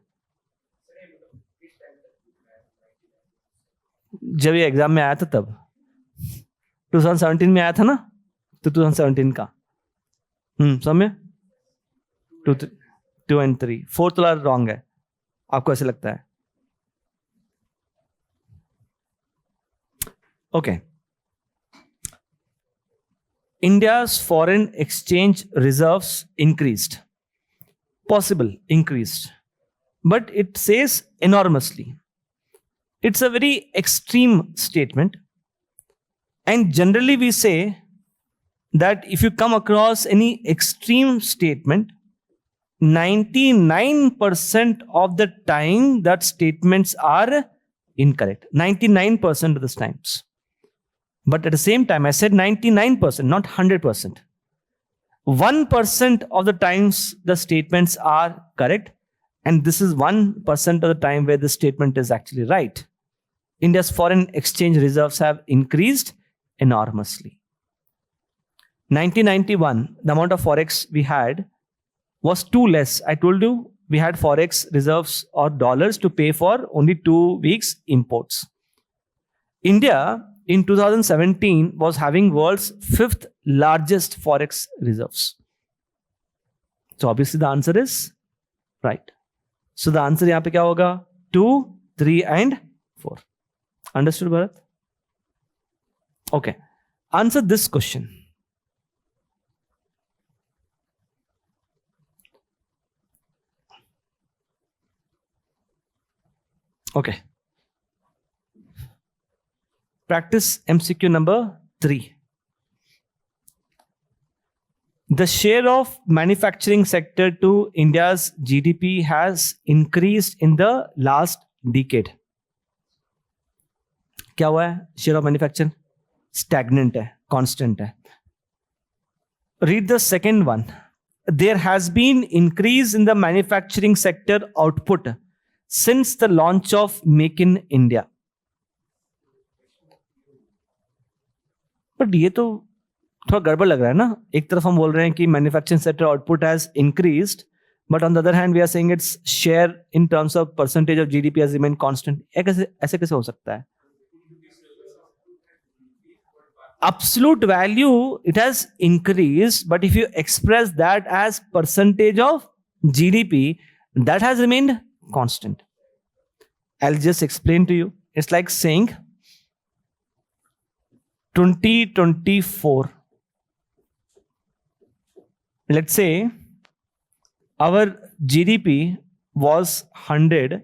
Speaker 1: जब ये exam में आया था तब 2017 में आया था ना, तो 2017 का समय 2 and 3. 4 तो रॉन्ग है, आपको ऐसे लगता है? Okay. India's foreign exchange reserves increased. Possible, increased. But it says enormously. It's a very extreme statement. And generally we say that if you come across any extreme statement, 99% of the time that statements are incorrect. 99% of the times. But at the same time, I said 99%, not 100%. 1% of the times the statements are correct, and this is 1% of the time where the statement is actually right. India's foreign exchange reserves have increased enormously. 1991, the amount of forex we had was too less. I told you we had forex reserves or dollars to pay for only 2 weeks imports. India in 2017 was having world's 5th largest forex reserves. So obviously the answer is right. So the answer यहाँ पे क्या होगा? 2, 3 and 4. Understood, Bharat? Okay. Answer this question. Okay. Practice MCQ number 3. The share of manufacturing sector to India's GDP has increased in the last decade. क्या हुआ है? Share of manufacturing stagnant है, constant है. Read the second one. There has been increase in the manufacturing sector output since the launch of Make in India. But ये तो थोड़ा गड़बड़ लग रहा है ना. एक तरफ हम बोल रहे हैं कि manufacturing sector output has increased, but on the other hand we are saying its share in terms of percentage of GDP has remain constant. ऐसे कैसे हो सकता है? Absolute value it has increased, but if you express that as percentage of GDP, that has remained constant. I'll just explain to you. It's like saying 2024. Let's say our GDP was 100.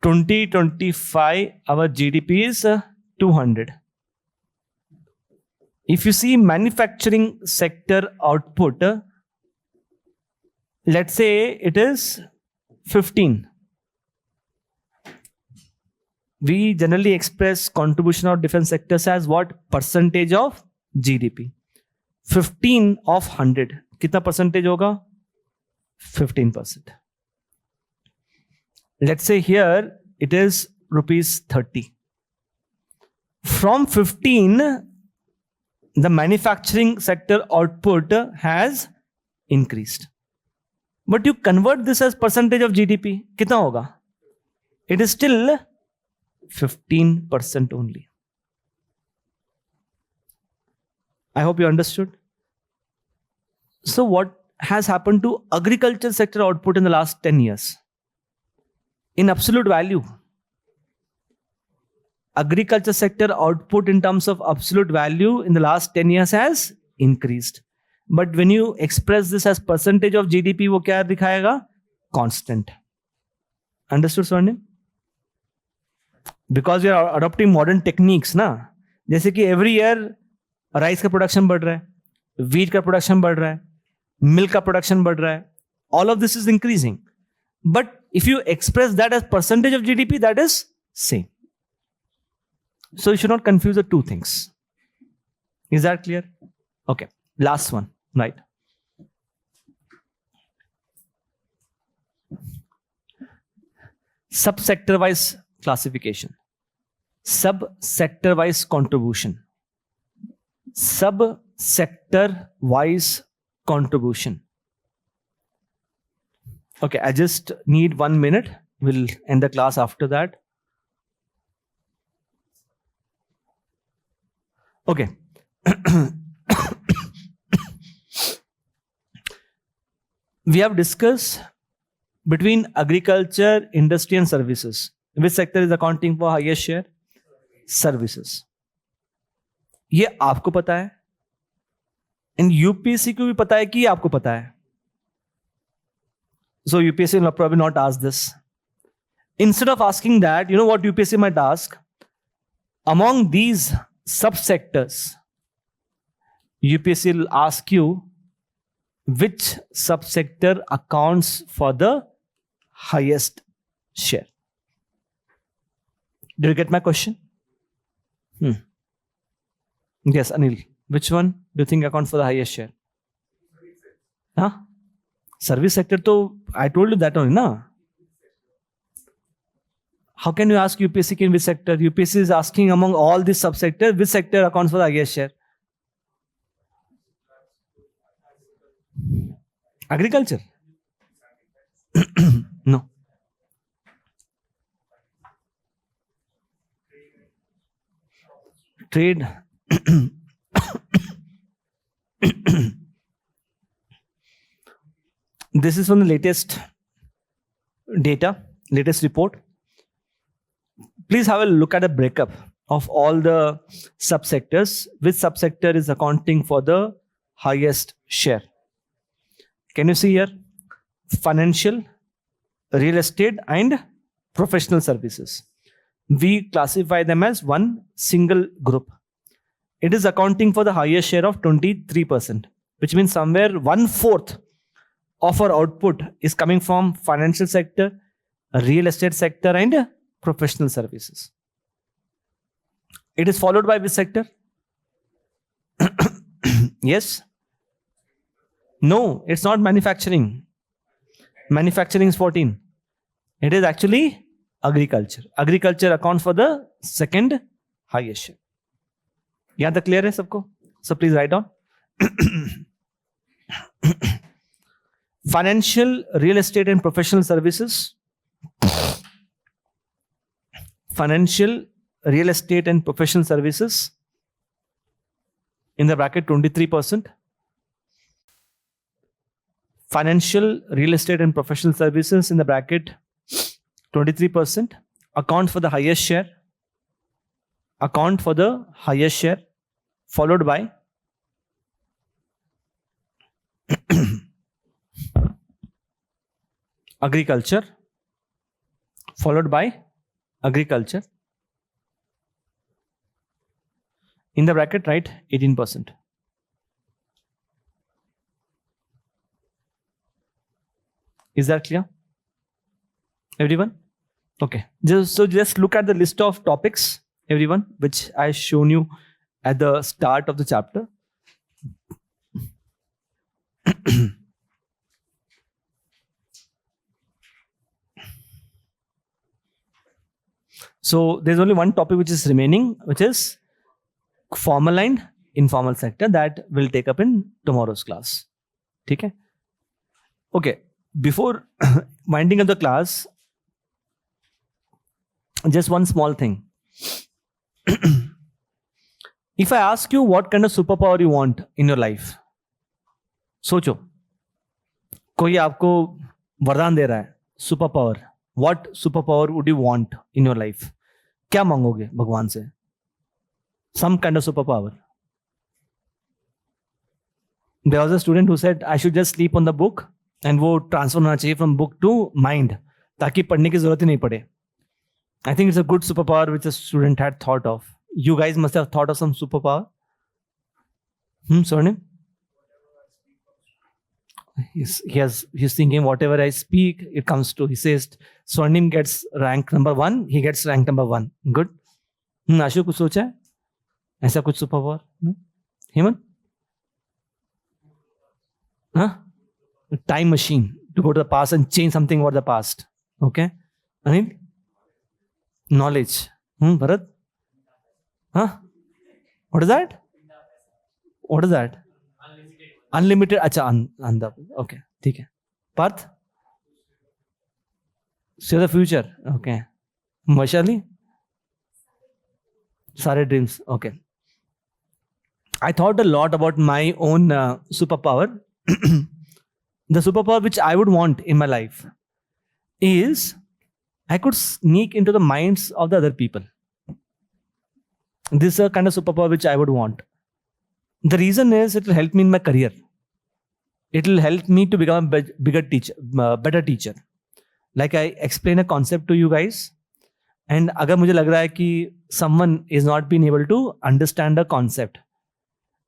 Speaker 1: 2025 our GDP is 200. If you see manufacturing sector output, let's say it is 15. We generally express contribution of different sectors as what? Percentage of GDP. 15 of 100. कितना percentage होगा? 15%. Let's say here it is rupees 30. From 15, the manufacturing sector output has increased. But you convert this as percentage of GDP. कितना होगा? It is still 15% only. I hope you understood. So what has happened to agriculture sector output in the last 10 years? In absolute value, agriculture sector output in terms of absolute value in the last 10 years has increased. But when you express this as percentage of GDP, वो क्या दिखाएगा? Constant. Understood, Swarnim? Because we are adopting modern techniques ना. जैसे कि every year rice का production बढ़ रहा है, वीट का प्रोडक्शन बढ़ रहा है, मिल्क का प्रोडक्शन बढ़ रहा है. All of this is increasing. But if you express that as percentage of GDP, that is same. So you should not confuse the two things. Is that clear? Okay. Last one. Right. Subsector wise classification. Subsector wise contribution. Subsector wise contribution. Okay. I just need 1 minute. We'll end the class after that. Okay. We have discussed between agriculture, industry and services. Which sector is accounting for highest share? Services. ये आपको पता है, and UPSC को भी पता है कि आपको पता है. So UPSC will probably not ask this. Instead of asking that, you know what UPSC might ask? Among these subsectors, UPSC will ask you which subsector accounts for the highest share? Did you get my question? Yes, Anil. Which one do you think accounts for the highest share? Huh? Service sector, to I told you that only, na? How can you ask UPSC in which sector? UPSC is asking among all these subsectors, which sector accounts for the highest share? Agriculture? No. Trade. This is from the latest data, latest report. Please have a look at a breakup of all the subsectors. Which subsector is accounting for the highest share? Can you see here? Financial, real estate, and professional services. We classify them as one single group. It is accounting for the highest share of 23%, which means somewhere 1/4 of our output is coming from financial sector, real estate sector, and professional services. It is followed by which sector? Yes? No, it's not manufacturing. Manufacturing is 14. It is actually agriculture. Agriculture accounts for the second highest share. Yeah, the clear है सबको? So please write down. Financial, real estate, and professional services. Financial, real estate, and professional services. In the bracket 23%. Financial, real estate, and professional services in the bracket 23% account for the highest share. Account for the highest share, followed by agriculture, followed by agriculture. In the bracket, write 18%. Is that clear? Everyone? Okay. Just look at the list of topics, everyone, which I shown you at the start of the chapter. So there's only one topic which is remaining, which is formal and informal sector, that we'll take up in tomorrow's class. Okay? Okay. Before winding up the class, just one small thing. If I ask you what kind of superpower you want in your life, सोचो, कोई आपको वरदान दे रहा है, super power. What superpower would you want in your life? क्या मांगोगे भगवान से? Some kind of superpower. There was a student who said I should just sleep on the book and वो ट्रांसफर होना चाहिए from book to mind, ताकि पढ़ने की जरूरत ही नहीं पड़े. I think it's a good superpower which a student had thought of. You guys must have thought of some superpower. Surname? He's thinking whatever I speak, it comes to. He says Surname gets rank number 1, he gets rank number 1. Good. आशु कुछ सोचा है? ऐसा कुछ superpower? No? Heman? Huh? A time machine to go to the past and change something about the past. Okay? Anil? Knowledge. Bharat? Huh? What is that? What is that? Unlimited. Acha, okay. ठीक है. Parth? See the future. Okay. Vaishali? Sare dreams. Okay. I thought a lot about my own superpower. The superpower which I would want in my life is I could sneak into the minds of the other people. This is a kind of superpower which I would want. The reason is it will help me in my career. It will help me to become a better teacher. Like I explain a concept to you guys, and अगर मुझे लग रहा है कि someone is not being able to understand a concept,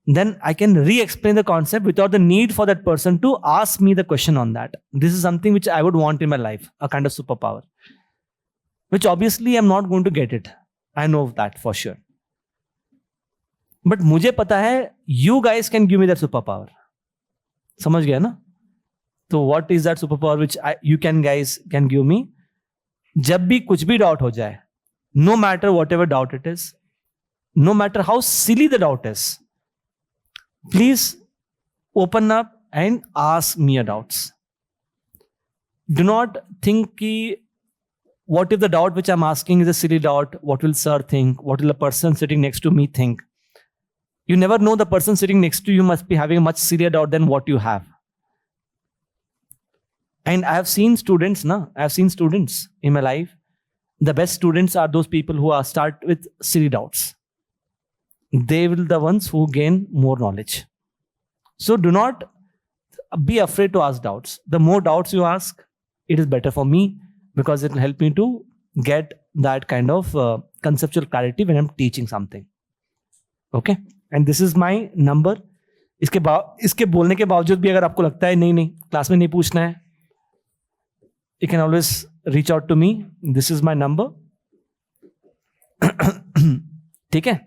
Speaker 1: then I can re-explain the concept without the need for that person to ask me the question on that. This is something which I would want in my life, a kind of superpower, which obviously I'm not going to get it. I know that for sure. But मुझे पता है, you guys can give me that superpower. समझ गया ना? तो what is that superpower which you guys can give me? जब भी कुछ भी doubt हो जाए, no matter whatever doubt it is, no matter how silly the doubt is, please open up and ask me your doubts. Do not think ki, what if the doubt which I'm asking is a silly doubt? What will sir think? What will the person sitting next to me think? You never know, the person sitting next to you must be having a much sillier doubt than what you have. And I have seen students in my life. The best students are those people who start with silly doubts. They will be the ones who gain more knowledge. So do not be afraid to ask doubts. The more doubts you ask, it is better for me, because it will help me to get that kind of conceptual clarity when I'm teaching something. Okay? And this is my number. इसके बोलने के बावजूद भी अगर आपको लगता है नहीं क्लास में नहीं पूछना है, you can always reach out to me. This is my number. ठीक है?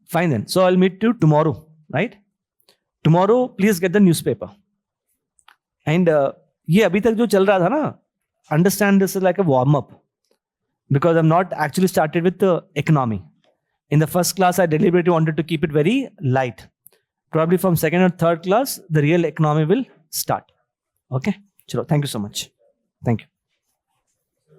Speaker 1: Fine then. So I'll meet you tomorrow, right? Tomorrow, please get the newspaper. And ये अभी तक जो चल रहा था ना, understand this is like a warm up, because I'm not actually started with the economy. In the first class, I deliberately wanted to keep it very light. Probably from second or third class, the real economy will start. Okay? Chalo, thank you so much. Thank you.